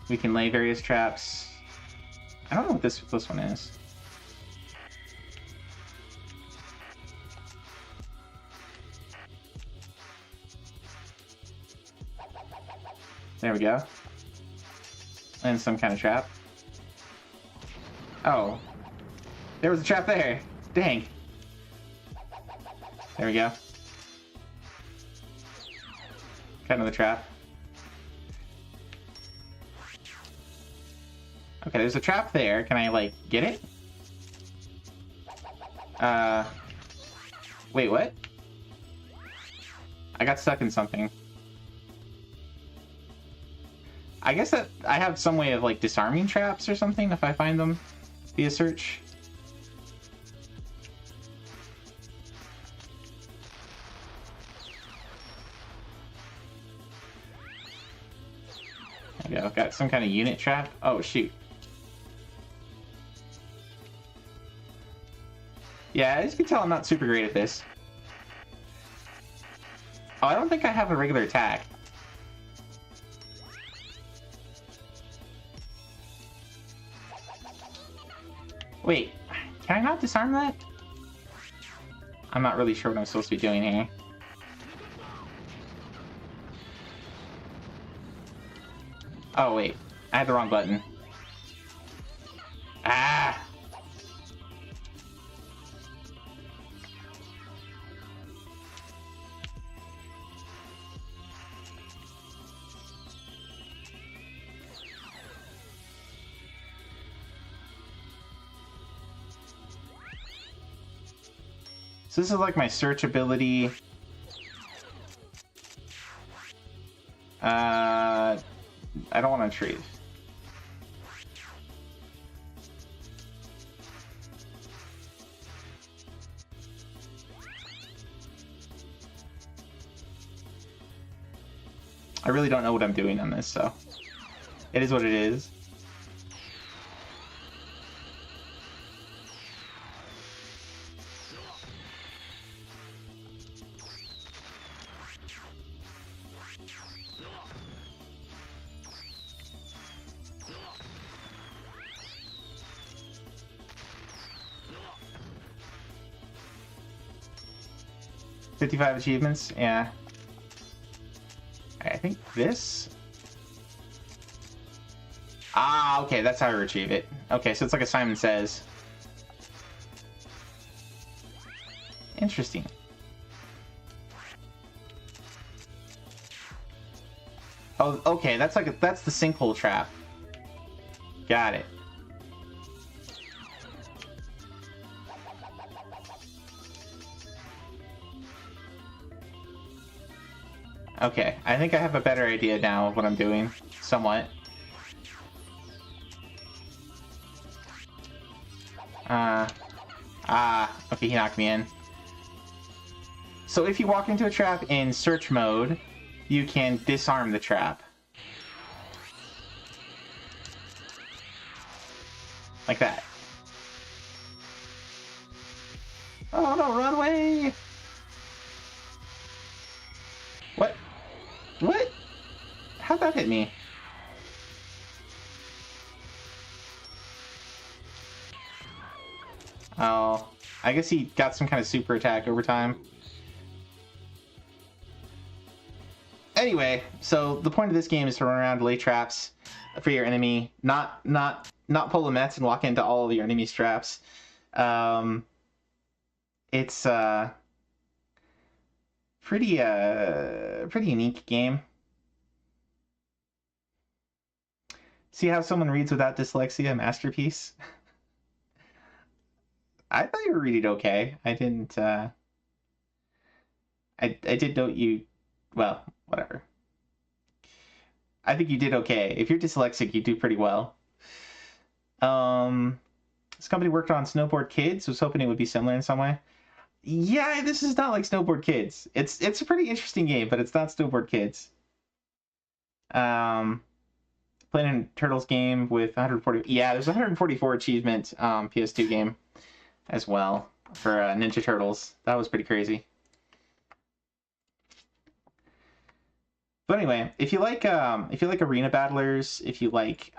We can lay various traps. I don't know what this one is. There we go. And some kind of trap. Oh. There was a trap there. Dang. There we go. Got another trap. Okay, there's a trap there. Can I, like, get it? Wait, what? I got stuck in something. I guess that I have some way of, like, disarming traps or something if I find them via search. There we go. Got some kind of unit trap. Oh, shoot. Yeah, as you can tell, I'm not super great at this. Oh, I don't think I have a regular attack. Wait, can I not disarm that? I'm not really sure what I'm supposed to be doing here. Oh, wait. I had the wrong button. Ah! So this is like my search ability. I don't want to retrieve. I really don't know what I'm doing on this, so it is what it is. $55 achievements, yeah. I think this. Ah, okay, that's how I retrieve it. Okay, so it's like a Simon Says. Interesting. Oh, okay, that's like that's the sinkhole trap. Got it. Okay, I think I have a better idea now of what I'm doing, somewhat. Okay, he knocked me in. So if you walk into a trap in search mode, you can disarm the trap. Like that. Oh no, run away! What? What? How'd that hit me? Oh, I guess he got some kind of super attack over time. Anyway, so the point of this game is to run around, lay traps for your enemy, not pull the Mets and walk into all of your enemy's traps. It's pretty unique game. See how someone reads without dyslexia, masterpiece. I thought you were reading okay. I didn't. I did note you. Well, whatever. I think you did okay. If you're dyslexic, you do pretty well. This company worked on Snowboard Kids. Was hoping it would be similar in some way. Yeah, this is not like Snowboard Kids. It's a pretty interesting game, but it's not Snowboard Kids. playing a Turtles game with 140. Yeah, there's a 144 achievement PS2 game as well for Ninja Turtles. That was pretty crazy. But anyway, if you like arena battlers, if you like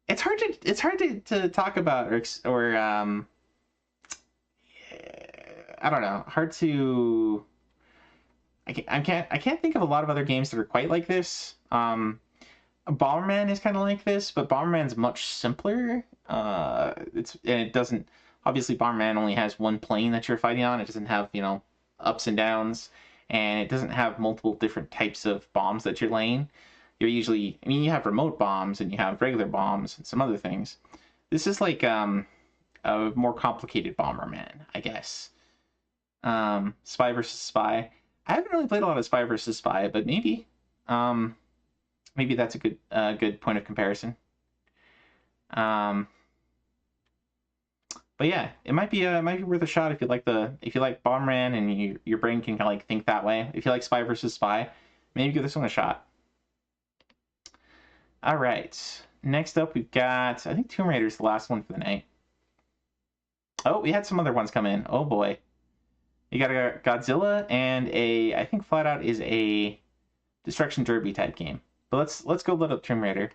it's hard to talk about or I don't know, hard to. I can't think of a lot of other games that are quite like this. Bomberman is kind of like this, but Bomberman's much simpler. It doesn't, obviously Bomberman only has one plane that you're fighting on. It doesn't have, you know, ups and downs, and it doesn't have multiple different types of bombs that you're laying. You're usually, I mean, you have remote bombs and you have regular bombs and some other things. This is like a more complicated Bomberman, I guess. Spy versus Spy. I haven't really played a lot of Spy versus Spy, but maybe that's a good point of comparison. But yeah, it might be worth a shot if you like Bomberman and your brain can kind of like think that way. If you like Spy versus Spy, maybe give this one a shot. All right, next up we've got, I think Tomb Raider's the last one for the night. Oh, we had some other ones come in. Oh boy. You got a Godzilla and I think flat out is a Destruction Derby type game. But let's go load up Tomb Raider.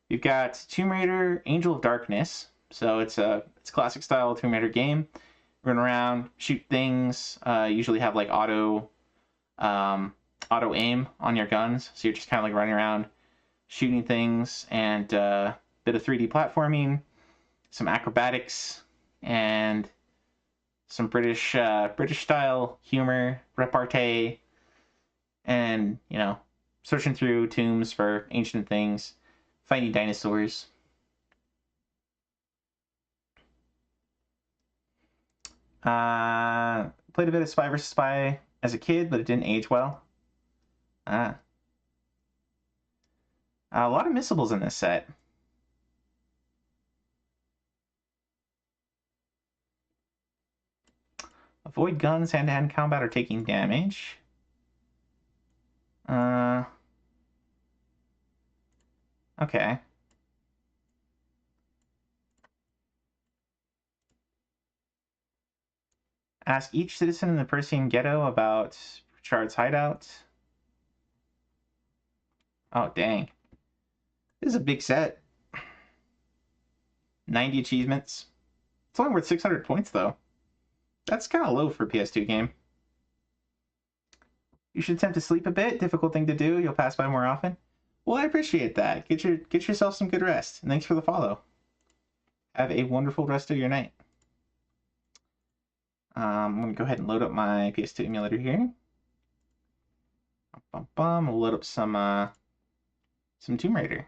You've got Tomb Raider Angel of Darkness. So it's a classic style Tomb Raider game. Run around, shoot things, usually have like auto aim on your guns. So you're just kind of like running around shooting things, and a bit of 3D platforming, some acrobatics, and some British style humor, repartee, and, you know, searching through tombs for ancient things, finding dinosaurs. Played a bit of Spy vs. Spy as a kid, but it didn't age well. A lot of missables in this set. Avoid guns, hand-to-hand combat, or taking damage. Okay. Ask each citizen in the Persian ghetto about Pritchard's hideout. Oh, dang. This is a big set. 90 achievements. It's only worth 600 points, though. That's kind of low for a PS2 game. You should attempt to sleep a bit. Difficult thing to do. You'll pass by more often. Well, I appreciate that. Get yourself some good rest. And thanks for the follow. Have a wonderful rest of your night. I'm going to go ahead and load up my PS2 emulator here. We'll load up some Tomb Raider.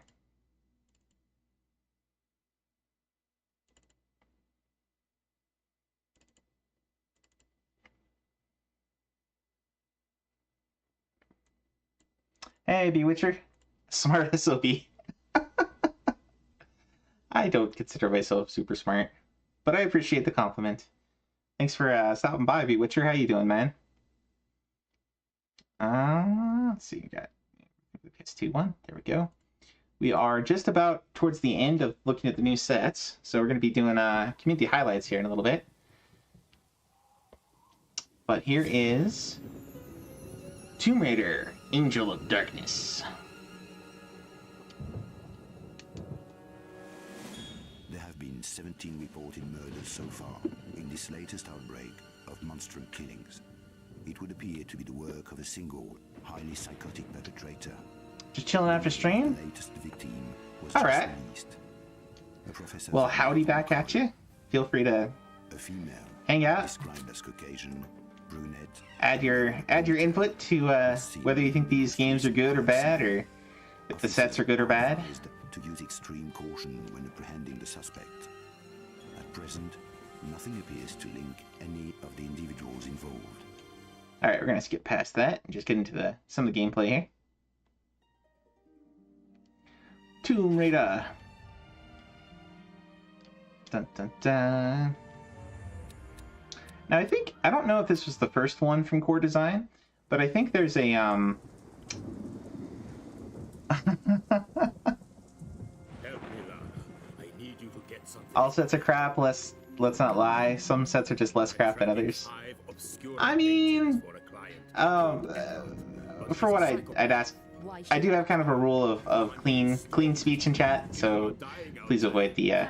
Hey, Bewitcher. Smart SOB. I don't consider myself super smart, but I appreciate the compliment. Thanks for stopping by, Bewitcher. How you doing, man? Let's see. We got the PS2 one. There we go. We are just about towards the end of looking at the new sets, so we're going to be doing community highlights here in a little bit. But here is Tomb Raider, Angel of Darkness. There have been 17 reported murders so far in this latest outbreak of monstrous killings. It would appear to be the work of a single, highly psychotic perpetrator. Just chilling after stream? The latest victim was all right. Well, howdy back at you. Feel free to hang out. Described as Caucasian, brunette. Add your input to whether you think these games are good or bad, or if the sets are good or bad. To use extreme caution when apprehending the suspect. At present, nothing appears to link any of the individuals involved. All right, we're gonna skip past that and just get into some of the gameplay here. Tomb Raider. Dun dun dun. Now I don't know if this was the first one from Core Design, but I think there's a All sets are crap. Let's not lie. Some sets are just less crap than others. I mean, for what I'd ask, I do have kind of a rule of clean speech in chat, so please avoid the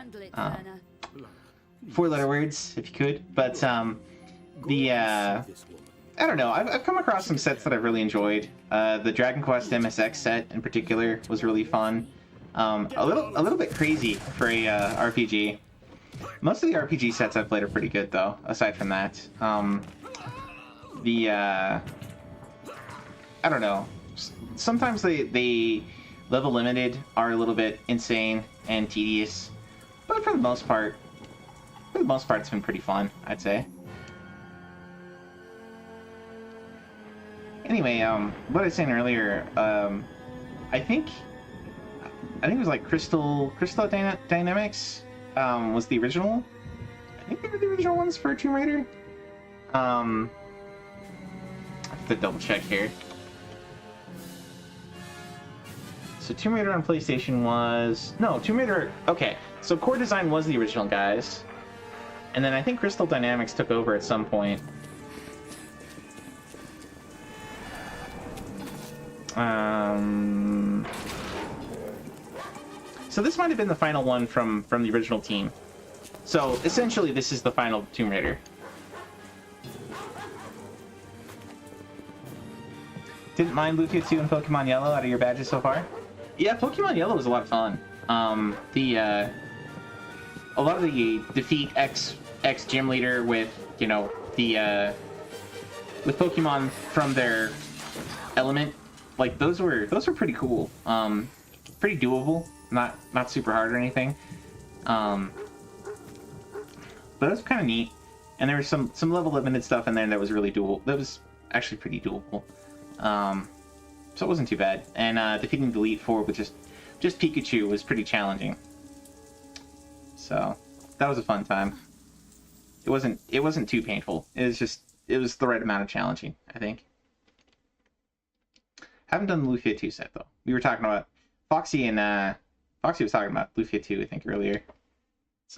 4-letter words if you could. But I don't know. I've come across some sets that I've really enjoyed. The Dragon Quest MSX set in particular was really fun. A little bit crazy for a RPG. Most of the RPG sets I've played are pretty good though. Aside from that, I don't know. Sometimes they level limited are a little bit insane and tedious, but for the most part, it's been pretty fun, I'd say. Anyway, what I was saying earlier, I think it was like Crystal Dynamics was the original. I think they were the original ones for Tomb Raider. I have to double check here. So Tomb Raider on PlayStation was... No, Tomb Raider... Okay, so Core Design was the original guys. And then I think Crystal Dynamics took over at some point. So this might have been the final one from the original team. So essentially this is the final Tomb Raider. Didn't mind Lufia 2 and Pokemon Yellow out of your badges so far? Yeah, Pokemon Yellow was a lot of fun. A lot of the defeat X gym leader with, you know, with Pokemon from their element, like those were pretty cool. Pretty doable, not super hard or anything. But it was kind of neat, and there was some level limited stuff in there that was really doable. That was actually pretty doable. So it wasn't too bad. And defeating the Elite Four with just Pikachu was pretty challenging. So that was a fun time. It wasn't too painful. It was the right amount of challenging, I think. Haven't done the Lufia 2 set though. We were talking about Foxy was talking about Lufia 2, I think, earlier. It's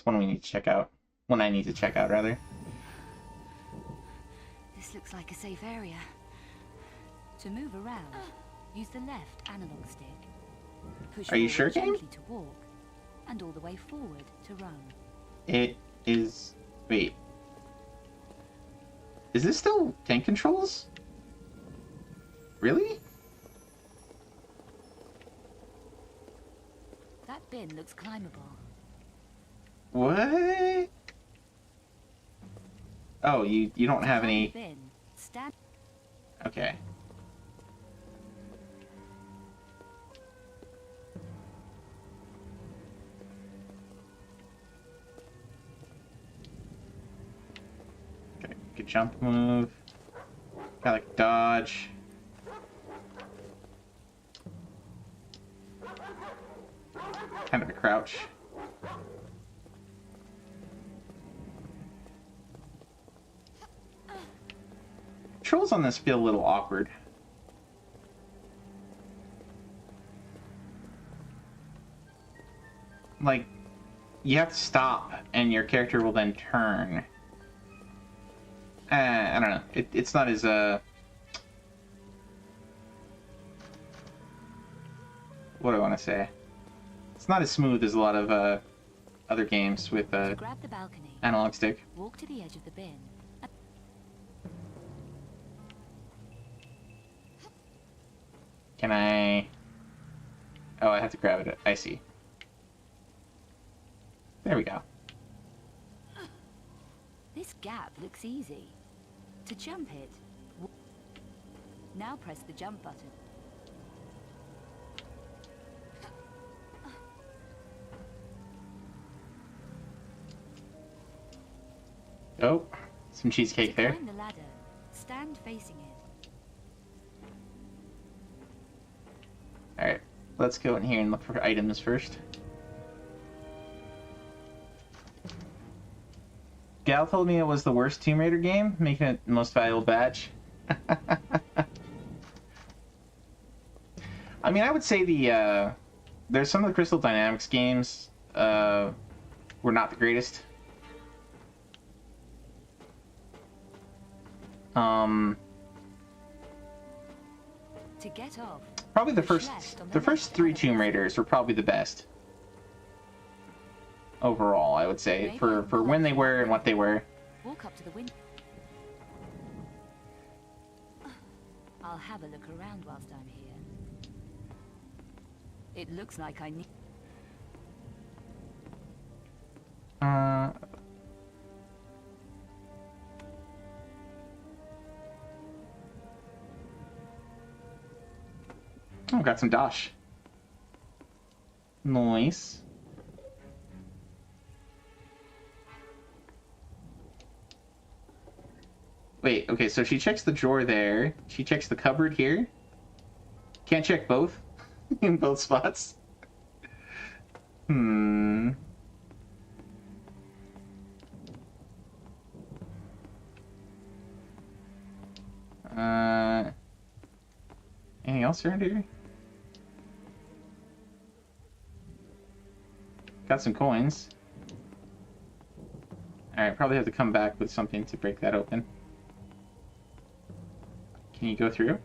one we need to check out. One I need to check out, rather. This looks like a safe area. To move around, use the left analog stick. Push Are you sure, game? gently to walk, and all the way forward to run. It is... Wait. Is this still tank controls? Really? That bin looks climbable. What? Oh, you don't have any... Bin. Stand. Okay. Okay, good jump move. Got like dodge. Kind of a crouch. Controls on this feel a little awkward. Like, you have to stop and your character will then turn. I don't know. It's not as what do I want to say? It's not as smooth as a lot of other games with Grab the balcony. Analog stick. Walk to the edge of the bin. Can I... Oh, I have to grab it. I see. There we go. This gap looks easy. To jump it, now press the jump button. Oh, some cheesecake there. Climb the ladder. Stand facing it. Alright, let's go in here and look for items first. Gal told me it was the worst Tomb Raider game, making it the most valuable badge. I I mean, I would say the there's some of the Crystal Dynamics games were not the greatest. To get off. Probably the first 3 Tomb Raiders were probably the best. Overall, I would say, for when they were and what they were. Walk up to the window. I'll have a look around whilst I'm here. It looks like I need... Oh, got some dosh. Nice. Wait, okay, so she checks the drawer there. She checks the cupboard here. Can't check both in both spots. Hmm. Anything else around here? Got some coins. Alright, probably have to come back with something to break that open. Can you go through?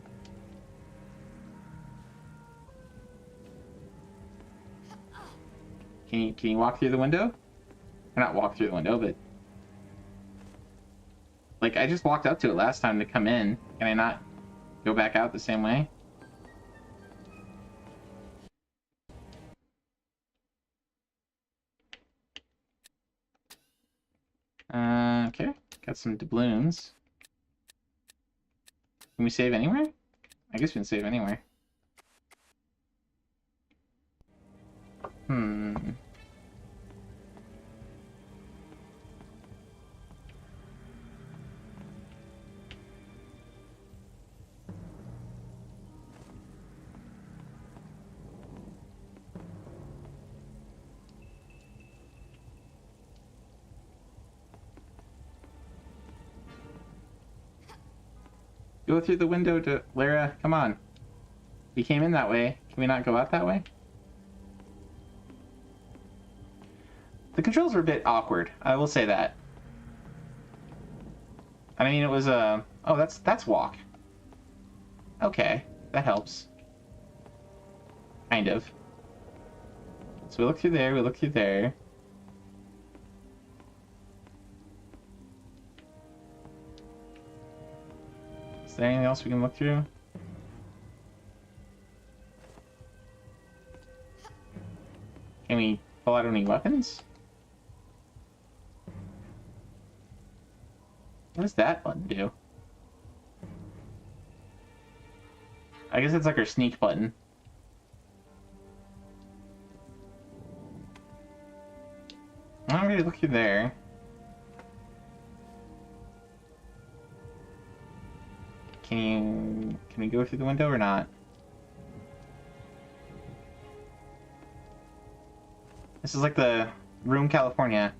Can you walk through the window? Or not walk through the window, but... Like, I just walked up to it last time to come in. Can I not go back out the same way? Okay. Got some doubloons. Can we save anywhere? I guess we can save anywhere. Hmm. Go through the window to Lara. Come on. We came in that way. Can we not go out that way? The controls were a bit awkward. I will say that. I mean, it was a... Oh, that's walk. Okay, that helps. Kind of. So we look through there. We look through there. Is there anything else we can look through? Can we pull out any weapons? What does that button do? I guess it's like our sneak button. I'm gonna look through there. Can we go through the window or not? This is like the room California.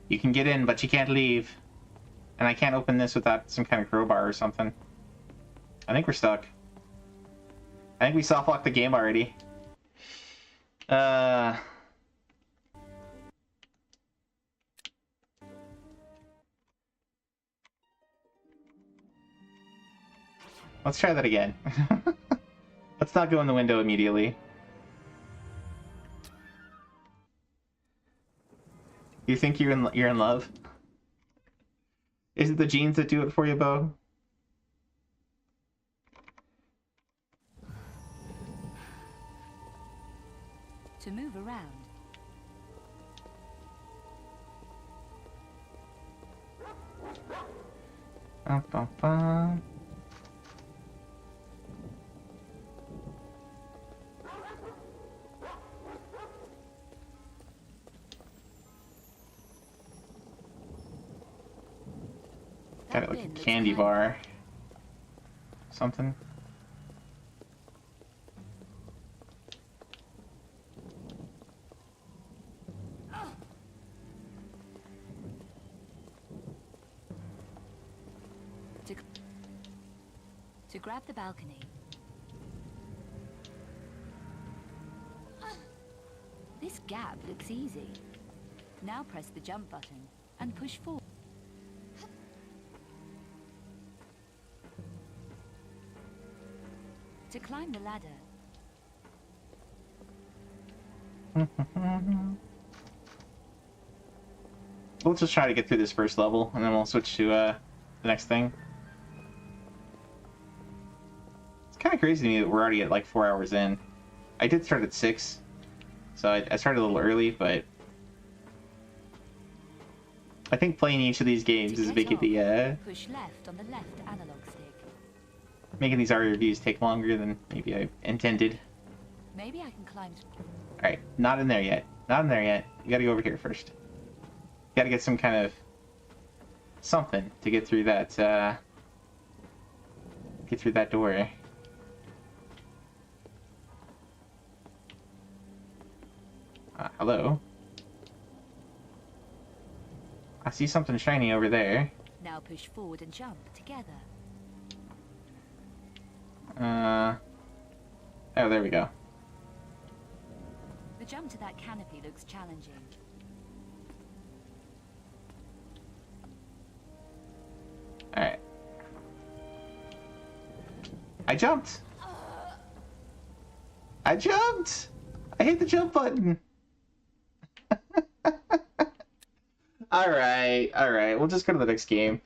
You can get in, but you can't leave. And I can't open this without some kind of crowbar or something. I think we're stuck. I think we soft-locked the game already. Let's try that again. Let's not go in the window immediately. You think you're in love? Is it the genes that do it for you, Bo? To move around. Got it like a candy bar. Something. To grab the balcony. This gap looks easy. Now press the jump button and push forward. To climb the ladder, we'll just try to get through this first level, and then we'll switch to the next thing. It's kind of crazy to me that we're already at like 4 hours in. I did start at 6, so I started a little early, but I think playing each of these games is making the push left on the left analog stick. making these art reviews take longer than maybe I intended. Maybe I can climb. Alright, not in there yet. Not in there yet. You gotta go over here first. You gotta get some kind of something to get through that door. Hello? I see something shiny over there. Now push forward and jump together. Oh, there we go. The jump to that canopy looks challenging. Alright. I jumped! I jumped! I hit the jump button! Alright, we'll just go to the next game.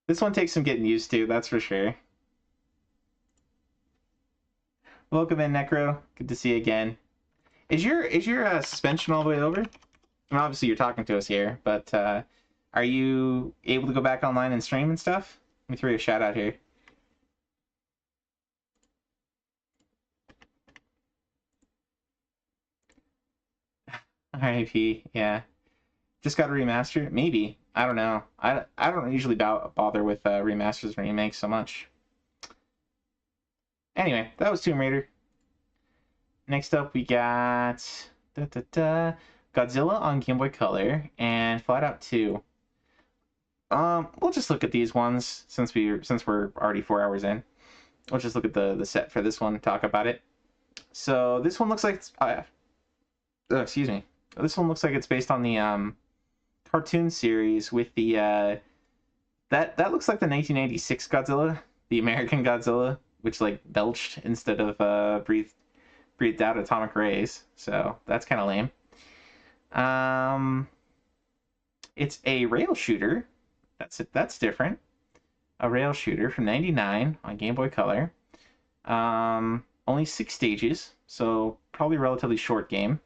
This one takes some getting used to, that's for sure. Welcome in, Necro. Good to see you again. Is your suspension all the way over? I mean, obviously you're talking to us here, but are you able to go back online and stream and stuff? Let me throw you a shout out here. RIP, yeah. Just got a remaster? Maybe. I don't know. I don't usually bother with remasters and remakes so much. Anyway, that was Tomb Raider. Next up, we got Godzilla on Game Boy Color and Flat Out 2. We'll just look at these ones since we're already 4 hours in. We'll just look at the set for this one and talk about it. So this one looks like it's, excuse me. This one looks like it's based on the cartoon series with the that looks like the 1986 Godzilla, the American Godzilla, which like belched instead of breathed out atomic rays. So that's kind of lame. It's a rail shooter. That's different. A rail shooter from '99 on Game Boy Color. Only 6 stages, so probably a relatively short game.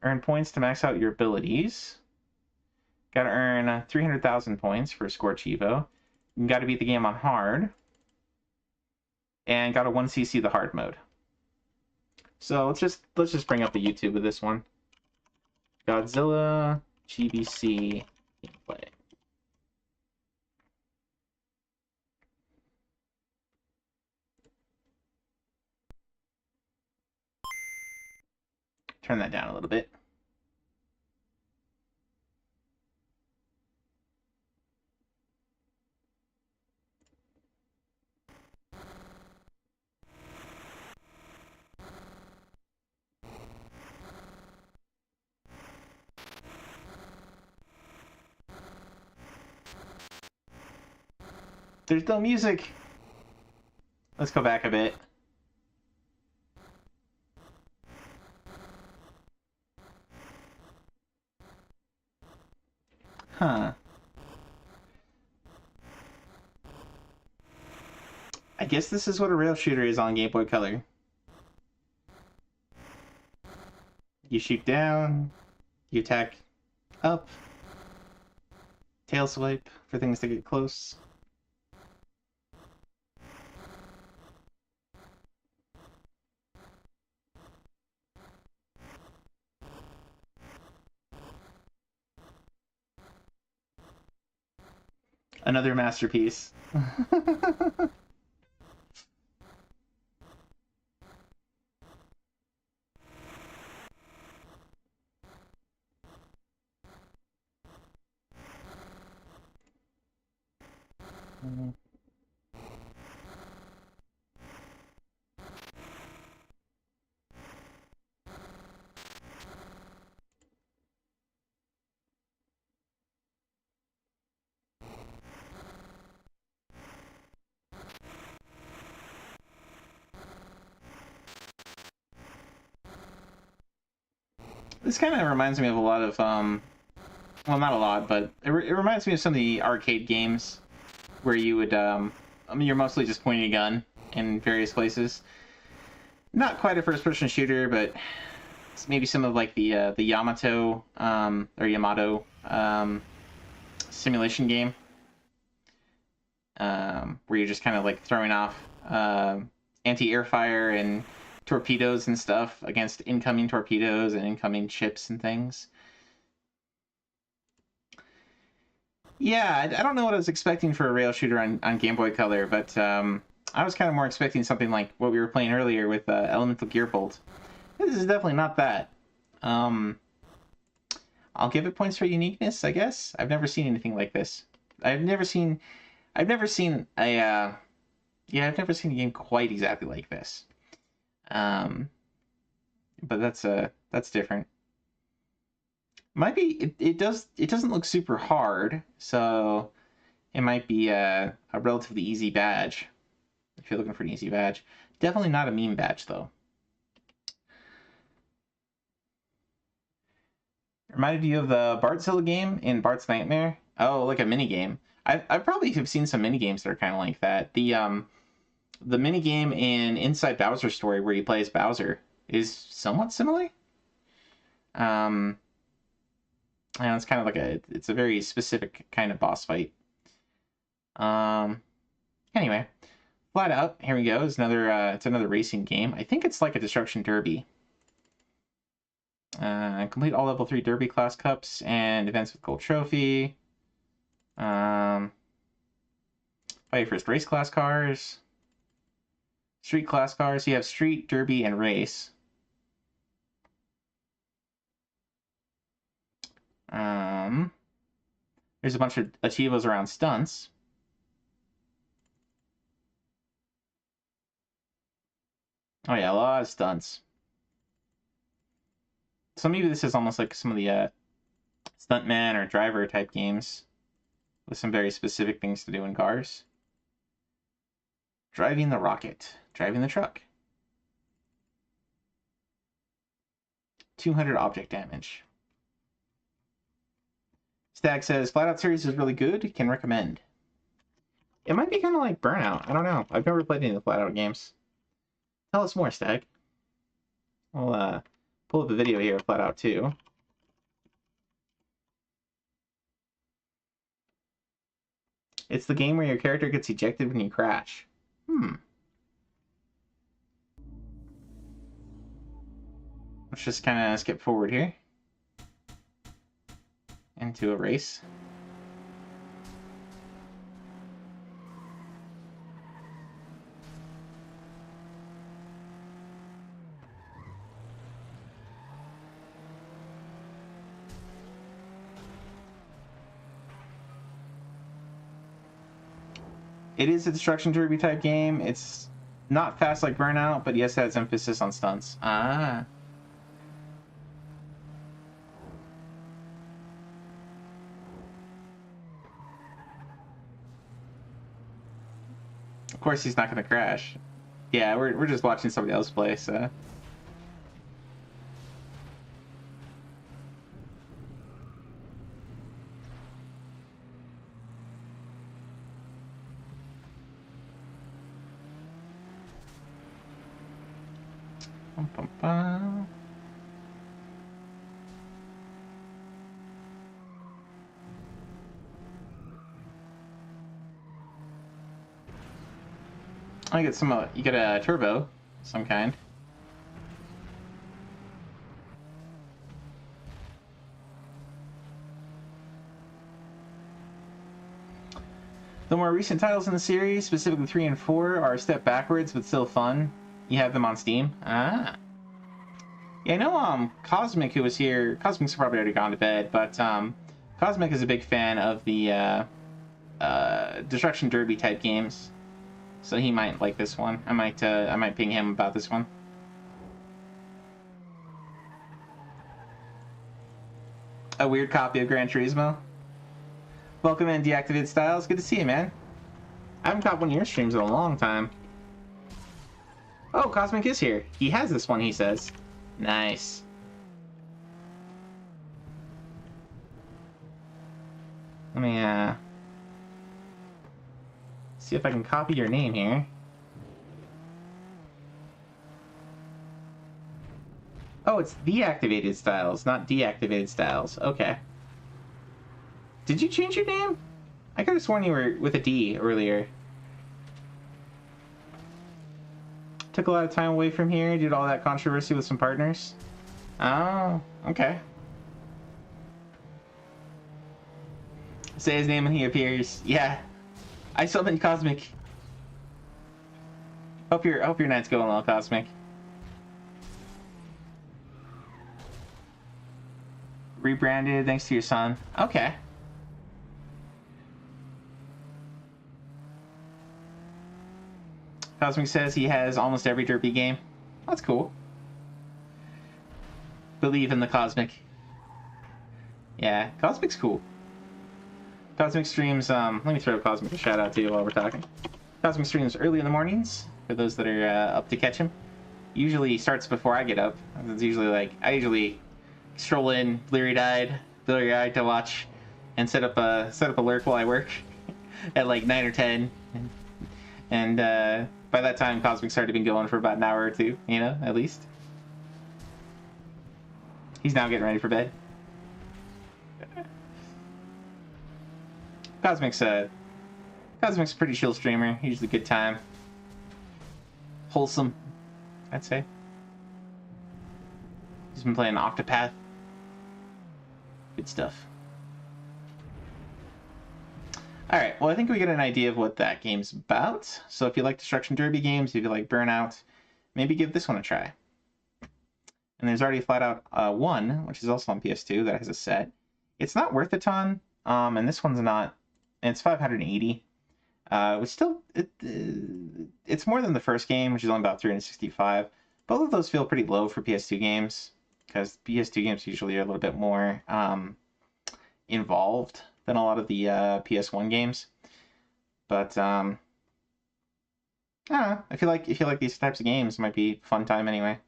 Earn points to max out your abilities. Gotta earn 300,000 points for Scorch Evo. You gotta beat the game on hard. And gotta 1cc the hard mode. So let's just bring up the YouTube of this one. Godzilla GBC gameplay. Turn that down a little bit. There's no music. Let's go back a bit. Huh. I guess this is what a rail shooter is on Game Boy Color. You shoot down, you attack up, tail swipe for things to get close. Another masterpiece. This kind of reminds me of a lot of, well, not a lot, but it reminds me of some of the arcade games where you would, I mean, you're mostly just pointing a gun in various places. Not quite a first-person shooter, but maybe some of like the Yamato or Yamato simulation game, where you're just kind of like throwing off anti-air fire and torpedoes and stuff against incoming torpedoes and incoming ships and things. Yeah, I don't know what I was expecting for a rail shooter on Game Boy Color, but I was kind of more expecting something like what we were playing earlier with Elemental Gearbolt. This is definitely not that. I'll give it points for uniqueness, I guess. I've never seen anything like this. I've never seen a game quite exactly like this. But that's different. Might be it doesn't look super hard, so it might be a relatively easy badge if you're looking for an easy badge. Definitely not a meme badge though. Reminded you of the Bartzilla game in Bart's Nightmare? Oh, like a mini game. I probably have seen some mini games that are kind of like that. The mini game in Inside Bowser's Story where he plays Bowser is somewhat similar. And it's kind of like it's a very specific kind of boss fight. Anyway, Flat Out, here we go. It's another racing game. I think it's like a Destruction Derby. Complete all level 3 Derby class cups and events with gold trophy. Buy your first race class cars. Street class cars. You have street, derby, and race. There's a bunch of achievos around stunts. Oh yeah, a lot of stunts. So maybe this is almost like some of the stuntman or driver type games with some very specific things to do in cars. Driving the rocket. Driving the truck. 200 object damage. Stag says, Flat Out series is really good. Can recommend. It might be kind of like Burnout. I don't know. I've never played any of the Flat Out games. Tell us more, Stag. I'll pull up a video here of Flat Out 2. It's the game where your character gets ejected when you crash. Let's just kind of skip forward here. Into a race. It is a Destruction Derby type game. It's not fast like Burnout, but yes, it has emphasis on stunts. Ah. Of course he's not going to crash. Yeah, we're just watching somebody else play, so... Bum, bum, bum. I get some. You get a turbo, some kind. The more recent titles in the series, specifically 3 and 4, are a step backwards but still fun. You have them on Steam. Ah. Yeah, I know Cosmic, who was here, Cosmic's probably already gone to bed, but Cosmic is a big fan of the Destruction Derby type games. So he might like this one. I might ping him about this one. A weird copy of Gran Turismo. Welcome in, Deactivated Styles. Good to see you, man. I haven't caught one of your streams in a long time. Oh, Cosmic is here. He has this one, he says. Nice. Let me see if I can copy your name here. Oh, it's the activated styles, not deactivated styles. Okay. Did you change your name? I could have sworn you were with a D earlier. Took a lot of time away from here, did all that controversy with some partners. Oh, okay. Say his name when he appears. Yeah. I summoned Cosmic. Hope your night's going well, Cosmic. Rebranded thanks to your son. Okay. Cosmic says he has almost every derpy game. That's cool. Believe in the Cosmic. Yeah, Cosmic's cool. Cosmic streams, let me throw Cosmic a shout out to you while we're talking. Cosmic streams early in the mornings, for those that are up to catch him. Usually starts before I get up. It's usually like, I usually stroll in, bleary-eyed to watch, and set up a lurk while I work at like 9 or 10. And by that time, Cosmic's already been going for about an hour or two, you know, at least. He's now getting ready for bed. Cosmic's a pretty chill streamer. Usually a good time. Wholesome, I'd say. He's been playing Octopath. Good stuff. Alright, well I think we get an idea of what that game's about. So if you like Destruction Derby games, if you like Burnout, maybe give this one a try. And there's already Flat Out 1, which is also on PS2, that has a set. It's not worth a ton, and this one's not. It's 580. Which still, it's more than the first game, which is only about 365. Both of those feel pretty low for PS2 games, because PS2 games usually are a little bit more involved than a lot of the PS1 games. But I don't know. If you like these types of games, it might be a fun time anyway.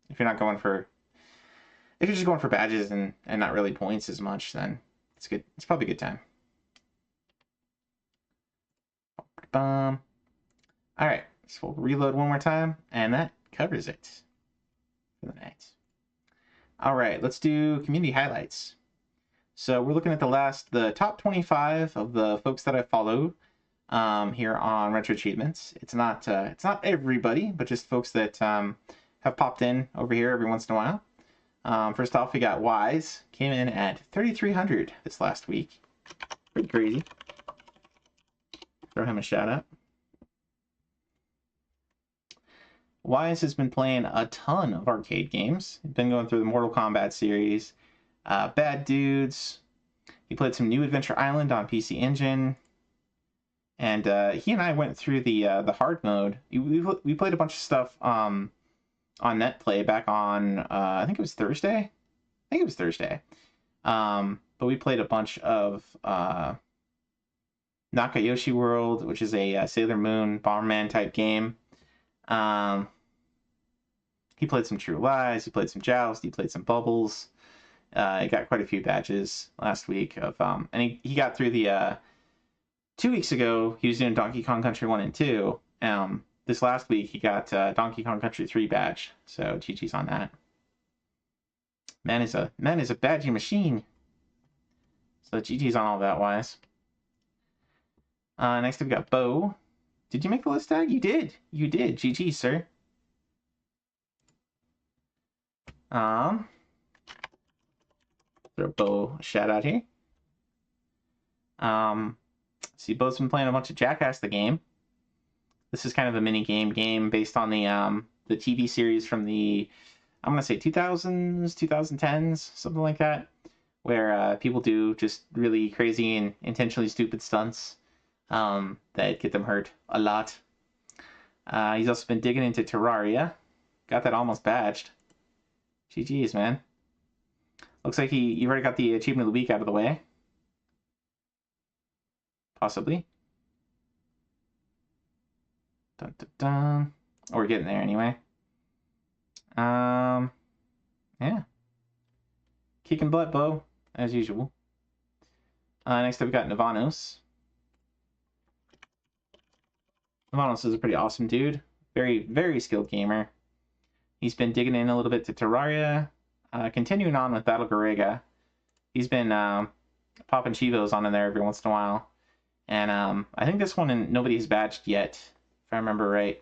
If you're just going for badges and not really points as much, then it's good. It's probably a good time. All right, so we'll reload one more time, and that covers it for the night. All right, let's do community highlights. So we're looking at the top 25 of the folks that I follow here on Retro Achievements. It's not everybody, but just folks that have popped in over here every once in a while. First off, we got Wise, came in at 3,300 this last week. Pretty crazy. Throw him a shout out. Wise has been playing a ton of arcade games. He's been going through the Mortal Kombat series, Bad Dudes. He played some New Adventure Island on PC Engine. And he and I went through the hard mode. We played a bunch of stuff on NetPlay back on, I think it was Thursday. But we played a bunch of Nakayoshi World, which is a Sailor Moon Bomberman type game. He played some True Lies, he played some Joust, he played some Bubbles. He got quite a few badges last week of and he got through the 2 weeks ago he was doing Donkey Kong Country 1 and 2. This last week he got Donkey Kong Country 3 badge, so GG's on that. Man is a badgey machine. So GG's on all that, Wise. Next we've got Bo. Did you make the list tag? You did. You did. GG, sir. Throw Bo a shout out here. See, Bo's been playing a bunch of Jackass the game. This is kind of a mini game based on the TV series from the, I'm gonna say 2000s, 2010s, something like that, where people do just really crazy and intentionally stupid stunts that get them hurt a lot. He's also been digging into Terraria. Got that almost badged. GG's, man. Looks like you've already got the achievement of the week out of the way. Possibly. Dun, dun, dun. We're getting there anyway. Yeah. Kicking butt, Bo, as usual. Next up, we got Navanos. Navanos is a pretty awesome dude. Very, very skilled gamer. He's been digging in a little bit to Terraria. Continuing on with Battle Garega. He's been popping Chivos on in there every once in a while. And I think this one nobody's badged yet, if I remember right.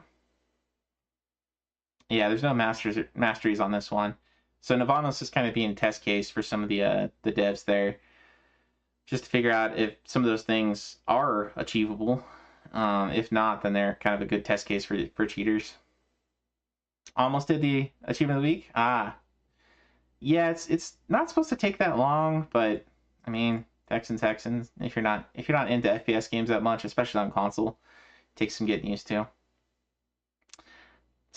Yeah, there's no masteries on this one. So Navanos is kind of being a test case for some of the devs there. Just to figure out if some of those things are achievable. If not, then they're kind of a good test case for cheaters. Almost did the achievement of the week. Yeah, it's not supposed to take that long, but I mean, Texans. If you're not into FPS games that much, especially on console, it takes some getting used to.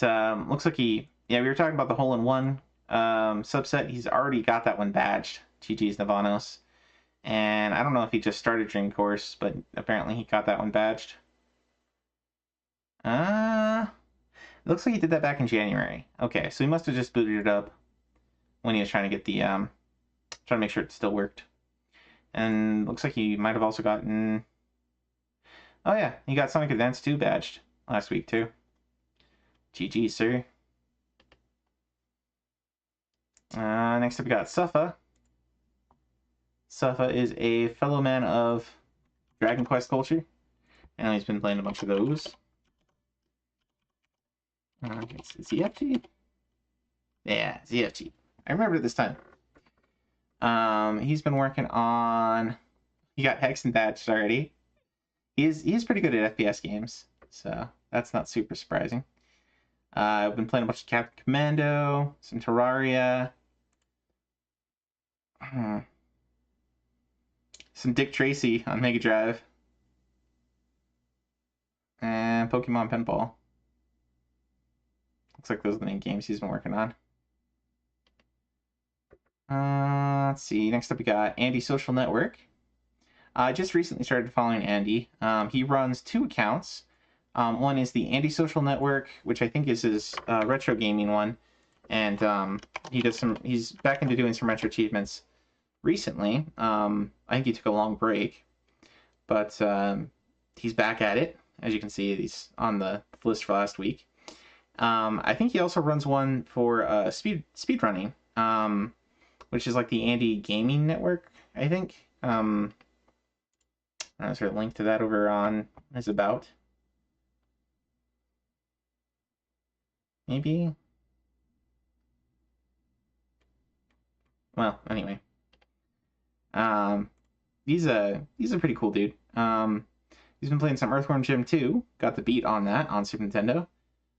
It looks like we were talking about the hole-in-one subset. He's already got that one badged. GG's Navanos. And I don't know if he just started Dream Course, but apparently he got that one badged. It looks like he did that back in January. Okay, so he must have just booted it up when he was trying to get the trying to make sure it still worked. And looks like he might have also gotten, oh yeah, he got Sonic Advance 2 badged last week too. GG, sir. Next up we got Suffa. Suffa is a fellow man of Dragon Quest culture, and he's been playing a bunch of those. It's ZFG? Yeah, ZFG. I remember it this time. He's been working on... He got Hexen badged already. He's pretty good at FPS games, so that's not super surprising. I've been playing a bunch of Captain Commando, some Terraria, some Dick Tracy on Mega Drive, and Pokemon Pinball. Looks like those are the main games he's been working on. Let's see. Next up, we got Andy Social Network. I just recently started following Andy. He runs 2 accounts. One is the Andy Social Network, which I think is his retro gaming one, and he's back into doing some retro achievements recently. I think he took a long break, but he's back at it. As you can see, he's on the list for last week. I think he also runs one for speedrunning, which is like the Andy Gaming Network, I think. Is there a link to that over on his About? Maybe? Well, anyway. He's a pretty cool dude. He's been playing some Earthworm Jim 2. Got the beat on that on Super Nintendo.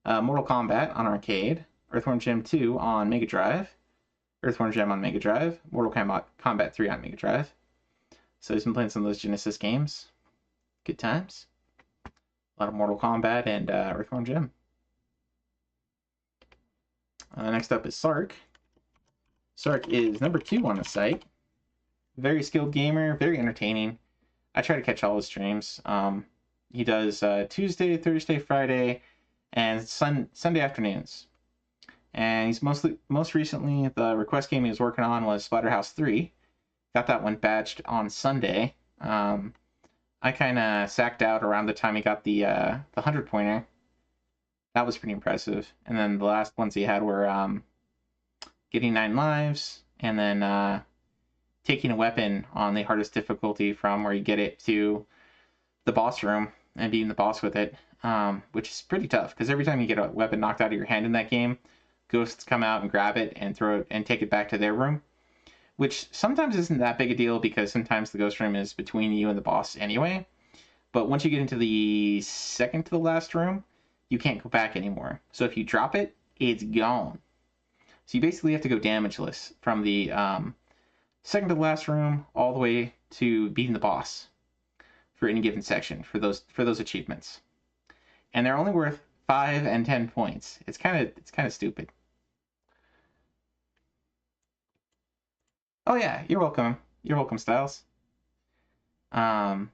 Mortal Kombat on arcade. Earthworm Jim 2 on Mega Drive. Earthworm Jim on Mega Drive. Mortal Kombat 3 on Mega Drive. So he's been playing some of those Genesis games. Good times. A lot of Mortal Kombat and Earthworm Jim. Next up is Sark. Sark is number 2 on the site. Very skilled gamer, very entertaining. I try to catch all his streams. He does Tuesday, Thursday, Friday, and Sunday afternoons. And he's most recently, the request game he was working on was Splatterhouse 3. Got that one badged on Sunday. I kind of sacked out around the time he got the 100-pointer. That was pretty impressive. And then the last ones he had were getting 9 lives, and then taking a weapon on the hardest difficulty from where you get it to the boss room and beating the boss with it, which is pretty tough because every time you get a weapon knocked out of your hand in that game, ghosts come out and grab it and throw it and take it back to their room, which sometimes isn't that big a deal because sometimes the ghost room is between you and the boss anyway. But once you get into the second to the last room, you can't go back anymore. So if you drop it, it's gone. So you basically have to go damageless from the second to the last room all the way to beating the boss for any given section for those achievements. And they're only worth 5 and 10 points. It's kind of stupid. Oh yeah, you're welcome. You're welcome, Styles. You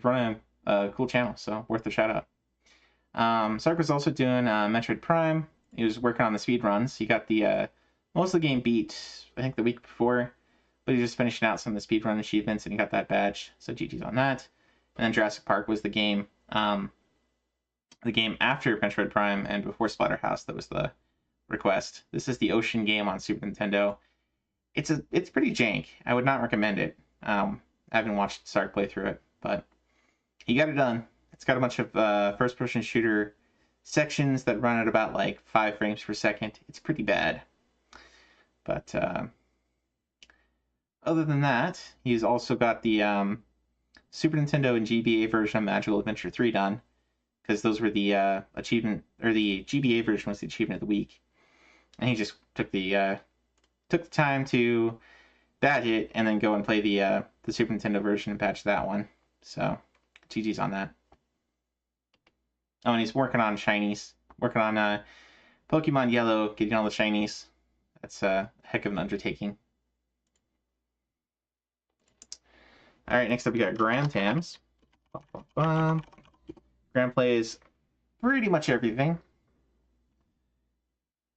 run a cool channel, so worth a shout out. Sark was also doing Metroid Prime. He was working on the speed runs. He got the most of the game beat, I think, the week before. but he's just finishing out some of the speedrun achievements, and he got that badge, so GG's on that. And then Jurassic Park was the game after Metroid Prime and before Splatterhouse. That was the request. This is the Ocean game on Super Nintendo. It's pretty jank. I would not recommend it. I haven't watched Sark play through it, but he got it done. It's got a bunch of first-person shooter sections that run at about like 5 frames per second. It's pretty bad. But other than that, he's also got the Super Nintendo and GBA version of Magical Adventure 3 done, because those were the achievement, or the GBA version was the achievement of the week, and he just took the time to badge it and then go and play the Super Nintendo version and badge that one. So GG's on that. Oh, and he's working on shinies, working on Pokemon Yellow, getting all the shinies. That's a heck of an undertaking. All right, next up we got Graham Tams. Graham plays pretty much everything.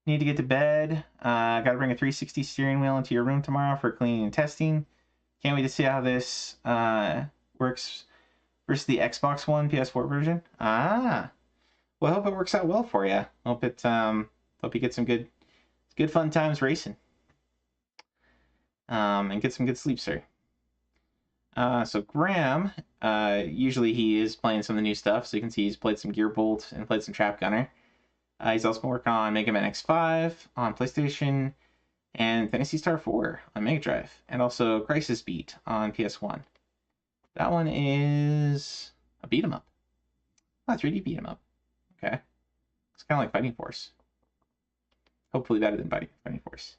Need to get to bed. Got to bring a 360 steering wheel into your room tomorrow for cleaning and testing. Can't wait to see how this works versus the Xbox One PS4 version. Well, I hope it works out well for you. Hope you get some good fun times racing. And get some good sleep, sir. So Graham, usually he is playing some of the new stuff. So you can see he's played some Gearbolt and played some Trap Gunner. He's also been working on Mega Man X5 on PlayStation and Phantasy Star 4 on Mega Drive, and also Crisis Beat on PS1. That one is a beat 'em up. Oh, 3D beat 'em up. Okay. It's kind of like Fighting Force. Hopefully better than Fighting Force.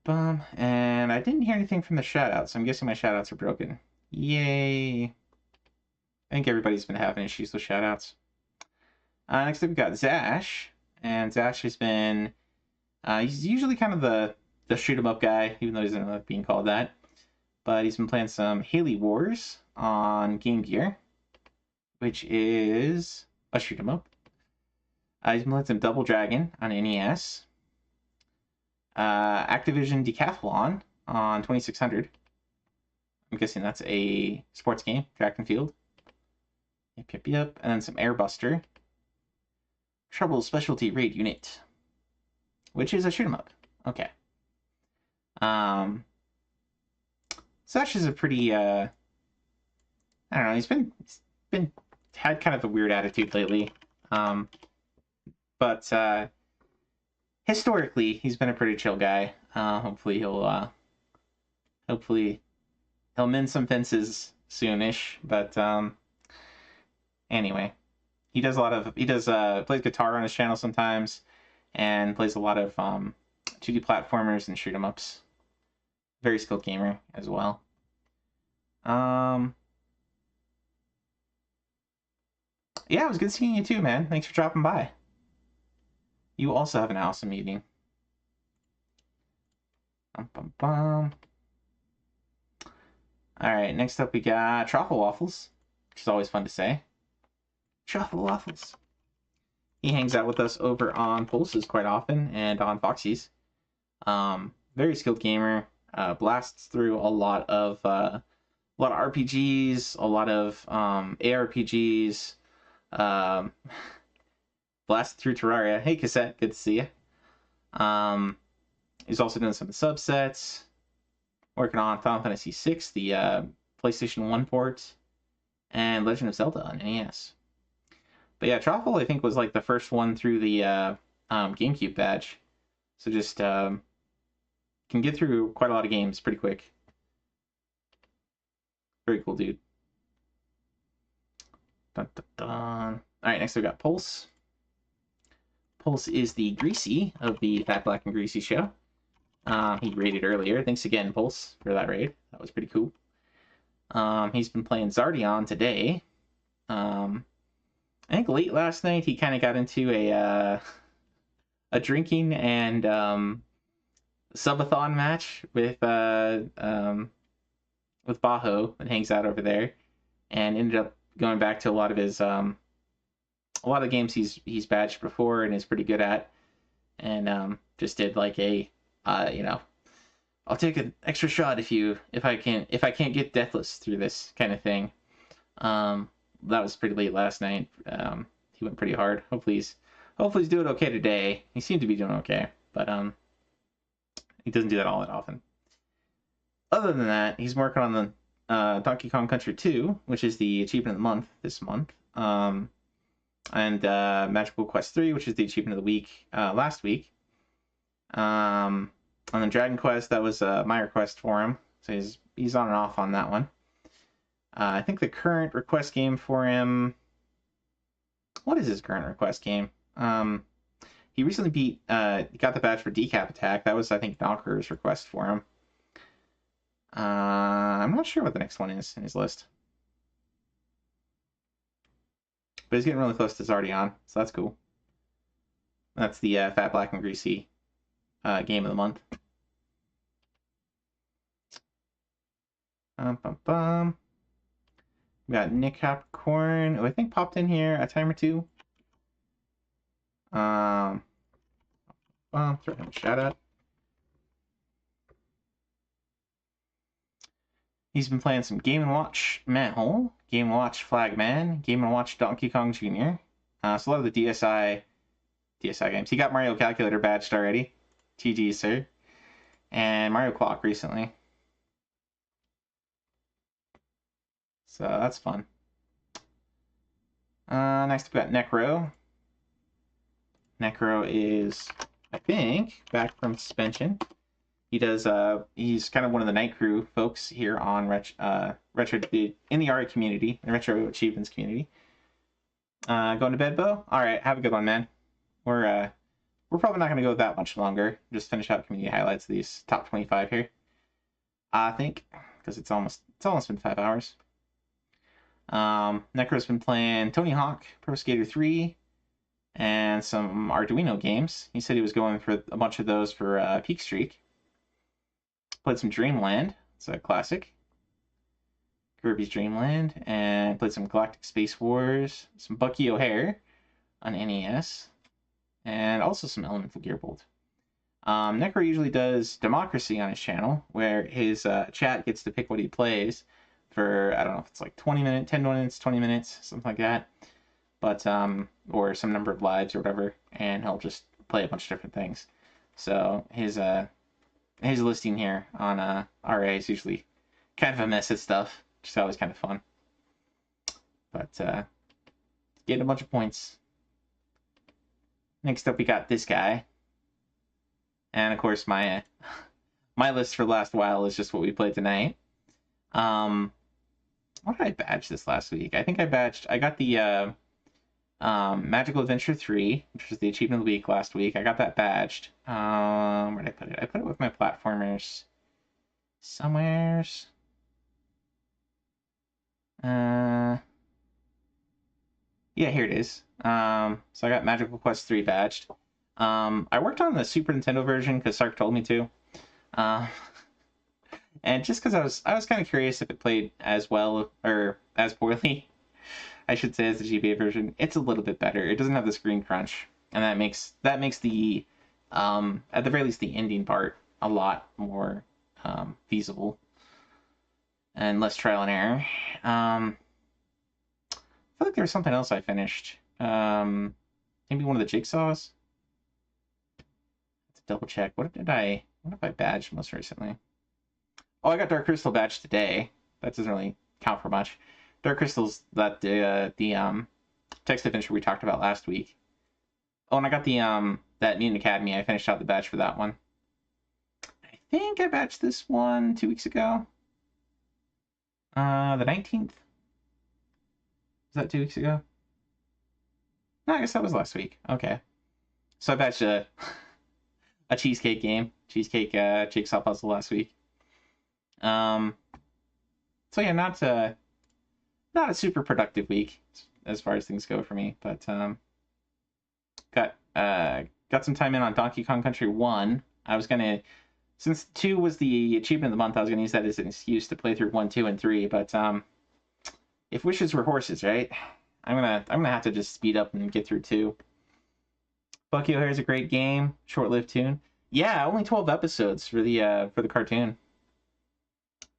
And I didn't hear anything from the shoutouts, so I'm guessing my shoutouts are broken. Yay! I think everybody's been having issues with shoutouts. Next up we got Zash, and Zash has been he's usually kind of the shoot 'em up guy, even though he doesn't like being called that. But he's been playing some Haley Wars on Game Gear, which is a shoot 'em up. He's been playing some Double Dragon on NES. Activision Decathlon on 2600. I'm guessing that's a sports game, track and field. Yep. And then some Airbuster. Trouble Specialty Raid Unit, which is a shoot 'em up. Okay. Sash is a pretty I don't know, he's been had kind of a weird attitude lately. But historically he's been a pretty chill guy. Hopefully he'll mend some fences soonish, but anyway, he plays guitar on his channel sometimes, and plays a lot of 2D platformers and shoot 'em ups. Very skilled gamer as well. Yeah, it was good seeing you too, man. Thanks for dropping by. You also have an awesome evening. Alright, next up we got Truffle Waffles, which is always fun to say. Truffle Waffles. He hangs out with us over on Pulses quite often, and on Foxy's. Very skilled gamer. Blasts through a lot of RPGs, a lot of ARPGs. Blasted through Terraria. Hey, Cassette, good to see you. He's also doing some subsets. Working on Final Fantasy VI, the PlayStation 1 port, and Legend of Zelda on NES. But yeah, Truffle, I think, was like the first one through the GameCube badge. So just can get through quite a lot of games pretty quick. Very cool dude. Dun, dun, dun. Alright, next we got Pulse. Pulse is the Greasy of the Fat Black and Greasy show. He raided earlier. Thanks again, Pulse, for that raid. That was pretty cool. He's been playing Zardion today. I think late last night he kind of got into a drinking and subathon match with Baho, that hangs out over there, and ended up going back to a lot of his a lot of games he's badged before and is pretty good at, and just did like a I'll take an extra shot if I can't get deathless through this kind of thing. That was pretty late last night. He went pretty hard. Hopefully he's doing okay today. He seemed to be doing okay, but he doesn't do that all that often. Other than that, he's working on the Donkey Kong Country 2, which is the achievement of the month this month. And Magical Quest 3, which is the achievement of the week last week. And then Dragon Quest, that was my request for him, so he's on and off on that one. I think the current request game for him... What is his current request game? He recently got the badge for Decap Attack. That was, I think, Knocker's request for him. I'm not sure what the next one is in his list. But he's getting really close to Zardion, so that's cool. That's the Fat, Black, and Greasy game of the month. We got Nick Capricorn, who I think popped in here a time or two. Throw him a shout out. He's been playing some Game & Watch Manhole, Game & Watch Flagman, Game & Watch Donkey Kong Jr. So a lot of the DSi games. He got Mario Calculator badged already. GG, sir. And Mario Clock recently. So that's fun. Next we got Necro. Necro is, I think, back from suspension. He does. He's kind of one of the Night Crew folks here on Retro in the RA community, the Retro Achievements community. Going to bed, Bo? All right, have a good one, man. We're probably not going to go that much longer. Just finish out community highlights of these top 25 here. I think, because it's almost been 5 hours. Necro's been playing Tony Hawk Pro Skater 3 and some Arduino games. He said he was going for a bunch of those for Peak Streak. Played some Dreamland, it's a classic. Kirby's Dream Land, and played some Galactic Space Wars, some Bucky O'Hare on NES, and also some Elemental Gearbolt. Necro usually does Democracy on his channel, where his chat gets to pick what he plays for, I don't know if it's like 20 minutes, 10 minutes, 20 minutes, something like that. But, or some number of lives or whatever, and he'll just play a bunch of different things. So his listing here on RA is usually kind of a mess of stuff, which is always kind of fun. But getting a bunch of points. Next up, we got this guy, and of course my my list for the last while is just what we played tonight. What did I badge this last week? I think I got the Magical Adventure 3, which was the achievement of the week last week. I got that badged. Where did I put it? I put it with my platformers somewheres. Yeah, here it is. So I got Magical Quest 3 badged. I worked on the Super Nintendo version because Sark told me to. And just because I was kind of curious if it played as well or as poorly, I should say, as the GBA version. It's a little bit better. It doesn't have the screen crunch, and that makes the at the very least the ending part a lot more feasible and less trial and error. I feel like there was something else I finished. Maybe one of the jigsaws. Let's double check. What have I badged most recently? Oh, I got Dark Crystal badged today. That doesn't really count for much. Dark Crystal's that the text adventure we talked about last week. Oh, and I got the that Mutant Academy. I finished out the badge for that one. I think I badged this one 2 weeks ago. The 19th. Was that 2 weeks ago? No, I guess that was last week. Okay. So I badged a cheesecake game. Cheesecake jigsaw puzzle last week. So yeah, not a super productive week as far as things go for me, but got some time in on Donkey Kong Country 1. I was gonna, since 2 was the achievement of the month, I was gonna use that as an excuse to play through 1, 2, and 3. But if wishes were horses, right? I'm gonna have to just speed up and get through 2. Bucky O'Hare is a great game, short-lived tune. Yeah, only 12 episodes for the cartoon.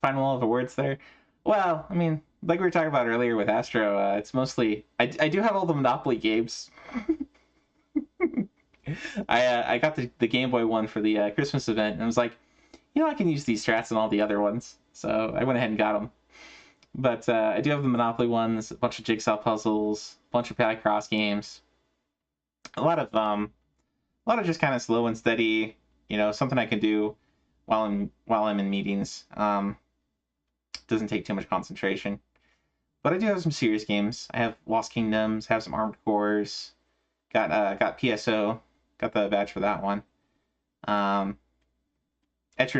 Final all of the words there. Well, I mean, like we were talking about earlier with Astro, it's mostly I do have all the Monopoly games. I got the Game Boy one for the Christmas event, and I was like, you know, I can use these strats and all the other ones, so I went ahead and got them. But I do have the Monopoly ones, a bunch of jigsaw puzzles, a bunch of Palicross games, a lot of just kind of slow and steady, you know, something I can do while I'm in meetings. Doesn't take too much concentration. But I do have some serious games. I have Lost Kingdoms, have some Armored Cores, got PSO, got the badge for that one. Etrian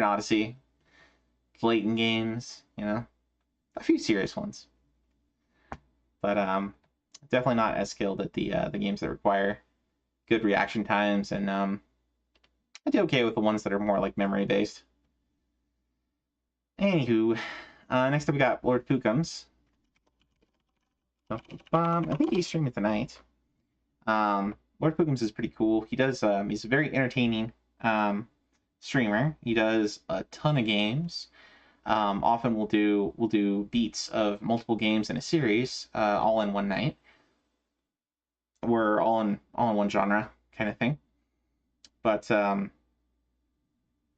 Odyssey, Layton games, you know, a few serious ones. But definitely not as skilled at the games that require good reaction times, and I do okay with the ones that are more like memory based. Anywho, next up we got Lord Pookums. I think he's streaming tonight. Lord Pookums is pretty cool. He does he's a very entertaining streamer. He does a ton of games. Often we'll do beats of multiple games in a series, all in one night. We're all in one genre kind of thing. But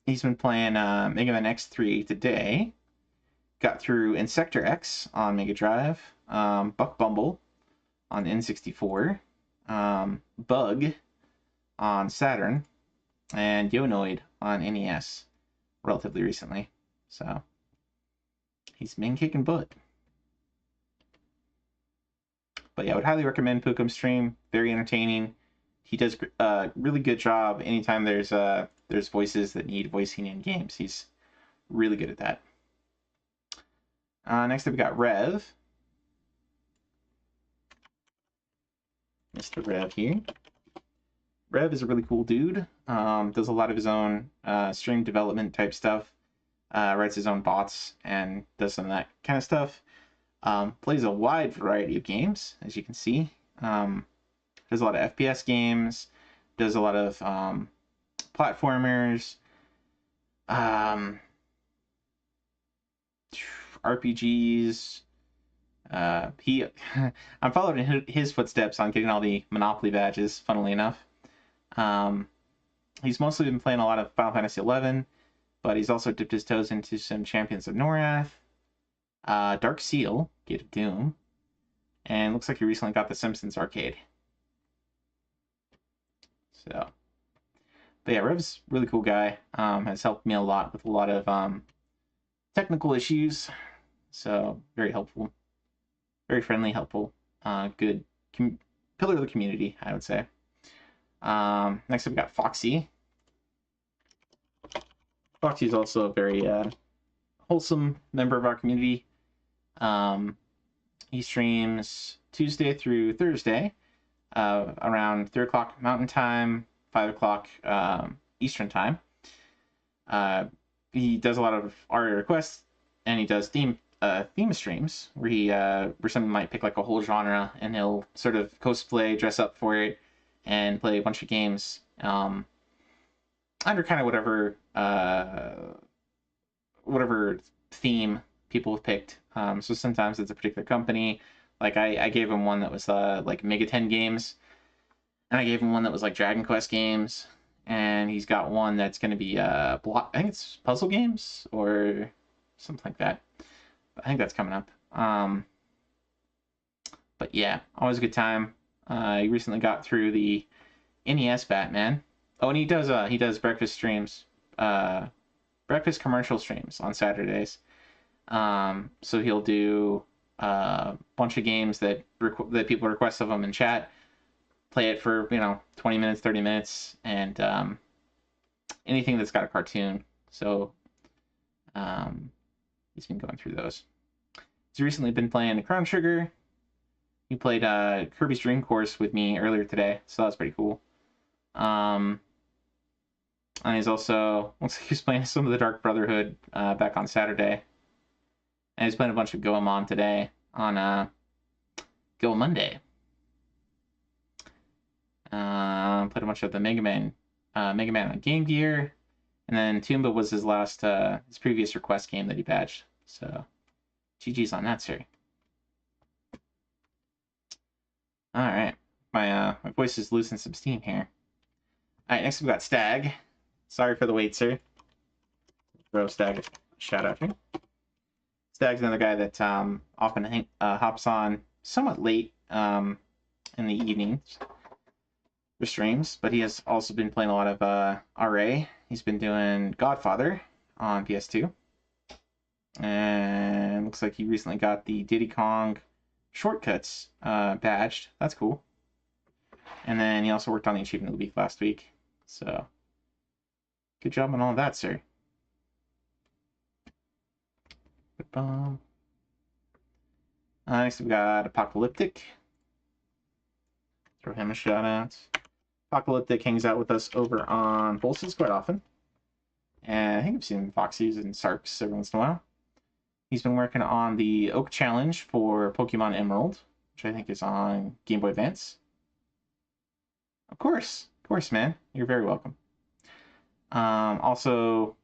he's been playing Mega Man X3 today. Got through Insector X on Mega Drive, Buck Bumble on N64, Bug on Saturn, and Yonoid on NES relatively recently. So he's been kicking butt. But yeah, I would highly recommend Pookum's stream. Very entertaining. He does a really good job anytime there's voices that need voicing in games. He's really good at that. Next up we got Rev. Mr. Rev here. Rev is a really cool dude. Does a lot of his own stream development type stuff. Writes his own bots and does some of that kind of stuff. Plays a wide variety of games, as you can see. Does a lot of FPS games. Does a lot of platformers. RPGs. I'm following his footsteps on getting all the Monopoly badges, funnily enough. He's mostly been playing a lot of Final Fantasy XI, but he's also dipped his toes into some Champions of Norath, Dark Seal, Gate of Doom, and looks like he recently got the Simpsons arcade. So, but yeah, Rev's a really cool guy. Has helped me a lot with a lot of technical issues. So very helpful, very friendly, helpful, good pillar of the community, I would say. Next up we got Foxy. Foxy is also a very wholesome member of our community. He streams Tuesday through Thursday, around 3 o'clock Mountain Time, 5 o'clock Eastern Time. He does a lot of ARIA requests, and he does theme streams where he where someone might pick like a whole genre, and he'll sort of cosplay, dress up for it, and play a bunch of games under kind of whatever theme people have picked. So sometimes it's a particular company. Like I gave him one that was like Mega 10 games, and I gave him one that was like Dragon Quest games, and he's got one that's going to be I think it's puzzle games or something like that. I think that's coming up. But yeah, always a good time. He recently got through the NES Batman. Oh, and he does breakfast streams, breakfast commercial streams on Saturdays. So he'll do a bunch of games that people request of him in chat, play it for 20 minutes, 30 minutes, and anything that's got a cartoon. So he's been going through those. He's recently been playing Chrono Trigger. He played Kirby's Dream Course with me earlier today, so that was pretty cool. And he's also, looks like he's playing some of the Dark Brotherhood back on Saturday. And he's playing a bunch of Goemon today on Go Monday. Played a bunch of the Mega Man Mega Man on Game Gear, and then Toomba was his last, his previous request game that he badged. So, GG's on that, sir. All right, my voice is losing some steam here. All right, next we've got Stag. Sorry for the wait, sir. Throw Stag a shout out here. Stag's another guy that often hops on somewhat late in the evenings for streams, but he has also been playing a lot of RA. He's been doing Godfather on PS2, and looks like he recently got the Diddy Kong Shortcuts badged. That's cool. And then he also worked on the Achievement of the Week last week. So, good job on all of that, sir. Next we got Apocalyptic. Throw him a shout out. Apocalyptic hangs out with us over on Pulses quite often. And I think I've seen Foxy's and Sarks every once in a while. He's been working on the Oak Challenge for Pokemon Emerald, which I think is on Game Boy Advance. Of course, man. You're very welcome. Also,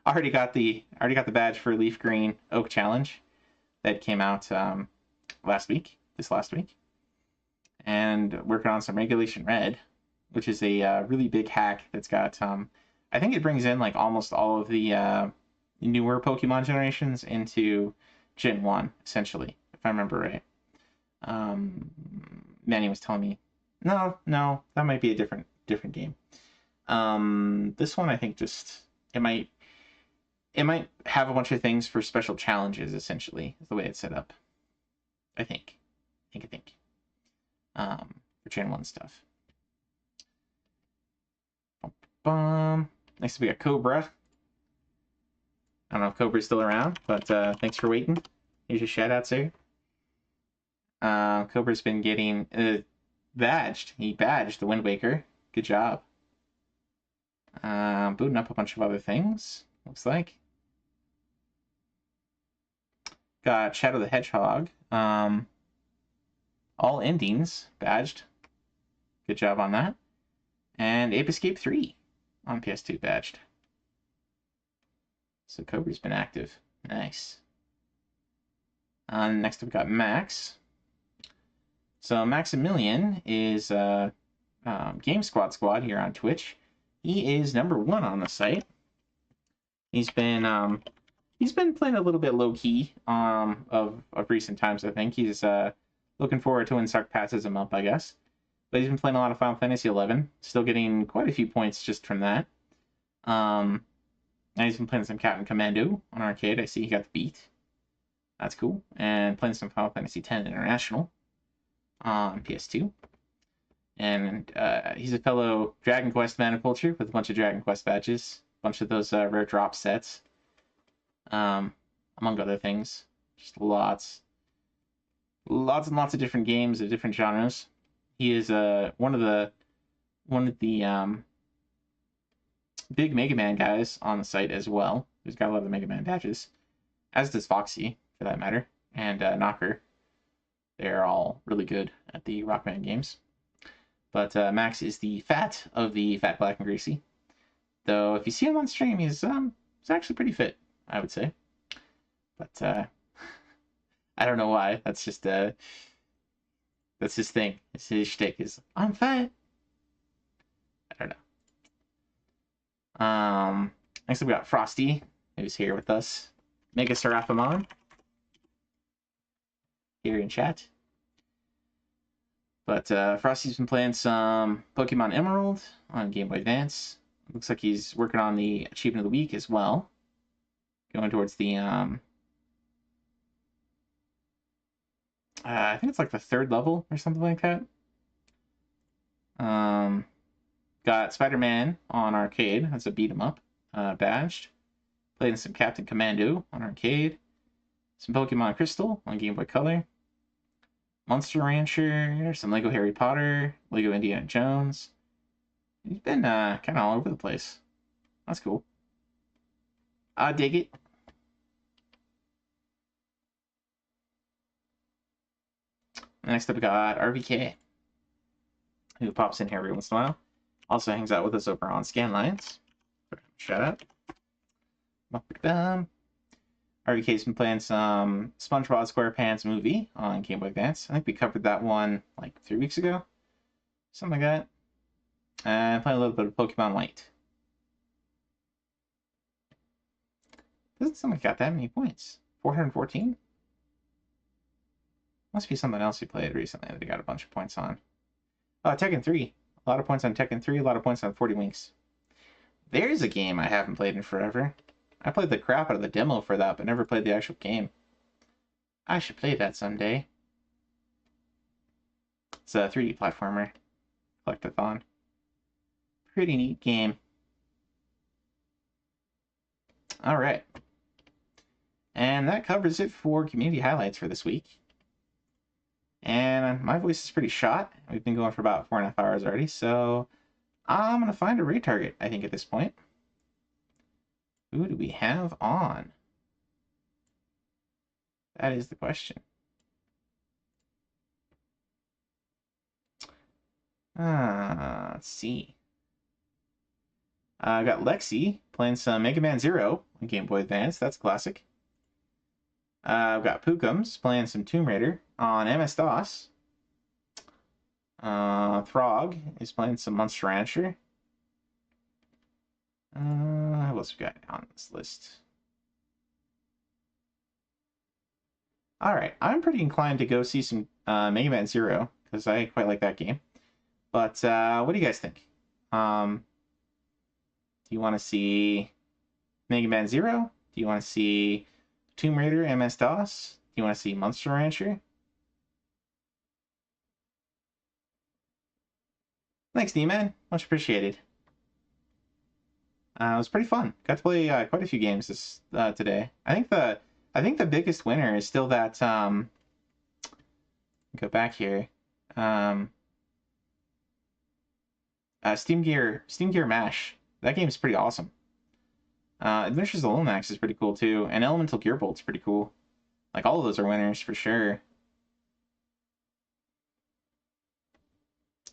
I already got the badge for Leaf Green Oak Challenge that came out this last week, and working on some Regulation Red, which is a really big hack that's got I think it brings in like almost all of the newer Pokemon generations into Gen 1, essentially, if I remember right. Manny was telling me, no, that might be a different game. This one I think just it might have a bunch of things for special challenges, essentially, is the way it's set up. I think. For Gen 1 stuff. Next we got Cobra. I don't know if Cobra's still around, but thanks for waiting. Here's your shout out, sir. Cobra's been getting badged. He badged the Wind Waker. Good job. Booting up a bunch of other things, looks like. Got Shadow the Hedgehog. All endings badged. Good job on that. And Ape Escape 3 on PS2 badged. So Cobra's been active. Nice. Next we've got Max. So Maximilian is Game Squad here on Twitch. He is #1 on the site. He's been playing a little bit low key of recent times. I think he's looking forward to when Sark passes him up, I guess. But he's been playing a lot of Final Fantasy XI, still getting quite a few points just from that. And he's been playing some Captain Commando on arcade. I see he got the beat. That's cool. And playing some Final Fantasy X International on PS2. And he's a fellow Dragon Quest man of culture with a bunch of Dragon Quest badges, a bunch of those rare drop sets, among other things. Just lots and lots of different games of different genres. He is one of the big Mega Man guys on the site as well. He's got a lot of the Mega Man badges, as does Foxy for that matter, and Knocker. They're all really good at the Rockman games. But Max is the fat of the Fat, Black, and Greasy. Though if you see him on stream, he's actually pretty fit, I would say. But I don't know why. That's just that's his thing. It's his shtick. Is I'm fat. I don't know. Next we got Frosty, who's here with us. Mega Seraphamon. Here in chat. But Frosty's been playing some Pokemon Emerald on Game Boy Advance. Looks like he's working on the Achievement of the Week as well. Going towards the I think it's like the 3rd level or something like that. Got Spider-Man on arcade. That's a beat 'em up. Badged. Playing some Captain Commando on arcade. Some Pokemon Crystal on Game Boy Color. Monster Rancher, some Lego Harry Potter, Lego Indiana Jones. He's been kind of all over the place. That's cool. I dig it. Next up we got RVK, who pops in here every once in a while. Also hangs out with us over on Scanlines. Shout out. RVK's been playing some SpongeBob SquarePants movie on Game Boy Advance. I think we covered that one like 3 weeks ago. Something like that. And playing a little bit of Pokemon White. Doesn't sound like got that many points. 414? Must be something else he played recently that he got a bunch of points on. Oh, Tekken 3. A lot of points on Tekken 3, a lot of points on 40 Winks. There's a game I haven't played in forever. I played the crap out of the demo for that, but never played the actual game. I should play that someday. It's a 3D platformer. Collectathon. Pretty neat game. Alright. And that covers it for community highlights for this week. And my voice is pretty shot. We've been going for about 4.5 hours already, so I'm going to find a raid target, I think, at this point. Who do we have on? That is the question. Let's see. I got Lexi playing some Mega Man Zero on Game Boy Advance. That's classic. I've got Pookums playing some Tomb Raider on MS-DOS. Throg is playing some Monster Rancher. What else we got on this list? Alright, I'm pretty inclined to go see some Mega Man Zero, because I quite like that game. But, what do you guys think? Do you want to see Mega Man Zero? Do you want to see Tomb Raider MS-DOS? Do you want to see Monster Rancher? Thanks, D-Man. Much appreciated. It was pretty fun. Got to play quite a few games this today. I think the biggest winner is still that go back here. Steam Gear Mash. That game's pretty awesome. Adventures of Lomax is pretty cool too, and Elemental Gearbolt's pretty cool. Like, all of those are winners for sure.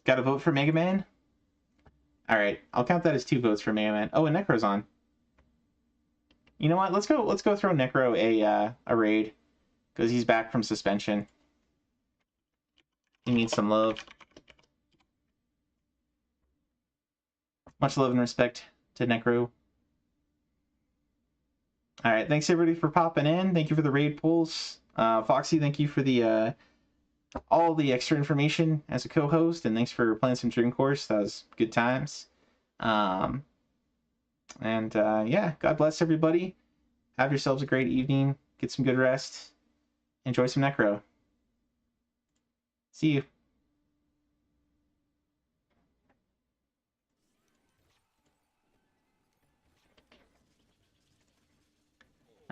Got a vote for Mega Man? Alright, I'll count that as 2 votes for Mega Man. Oh, and Necro's on. You know what? Let's go throw Necro a raid. Because he's back from suspension. He needs some love. Much love and respect to Necro. Alright, thanks everybody for popping in. Thank you for the raid pulls. Foxy, thank you for the all the extra information as a co-host, and thanks for playing some Dream Course. That was good times. Yeah, God bless everybody. Have yourselves a great evening. Get some good rest. Enjoy some Necro. See you.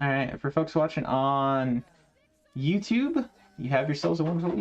Alright, for folks watching on YouTube, you have yourselves a wonderful evening.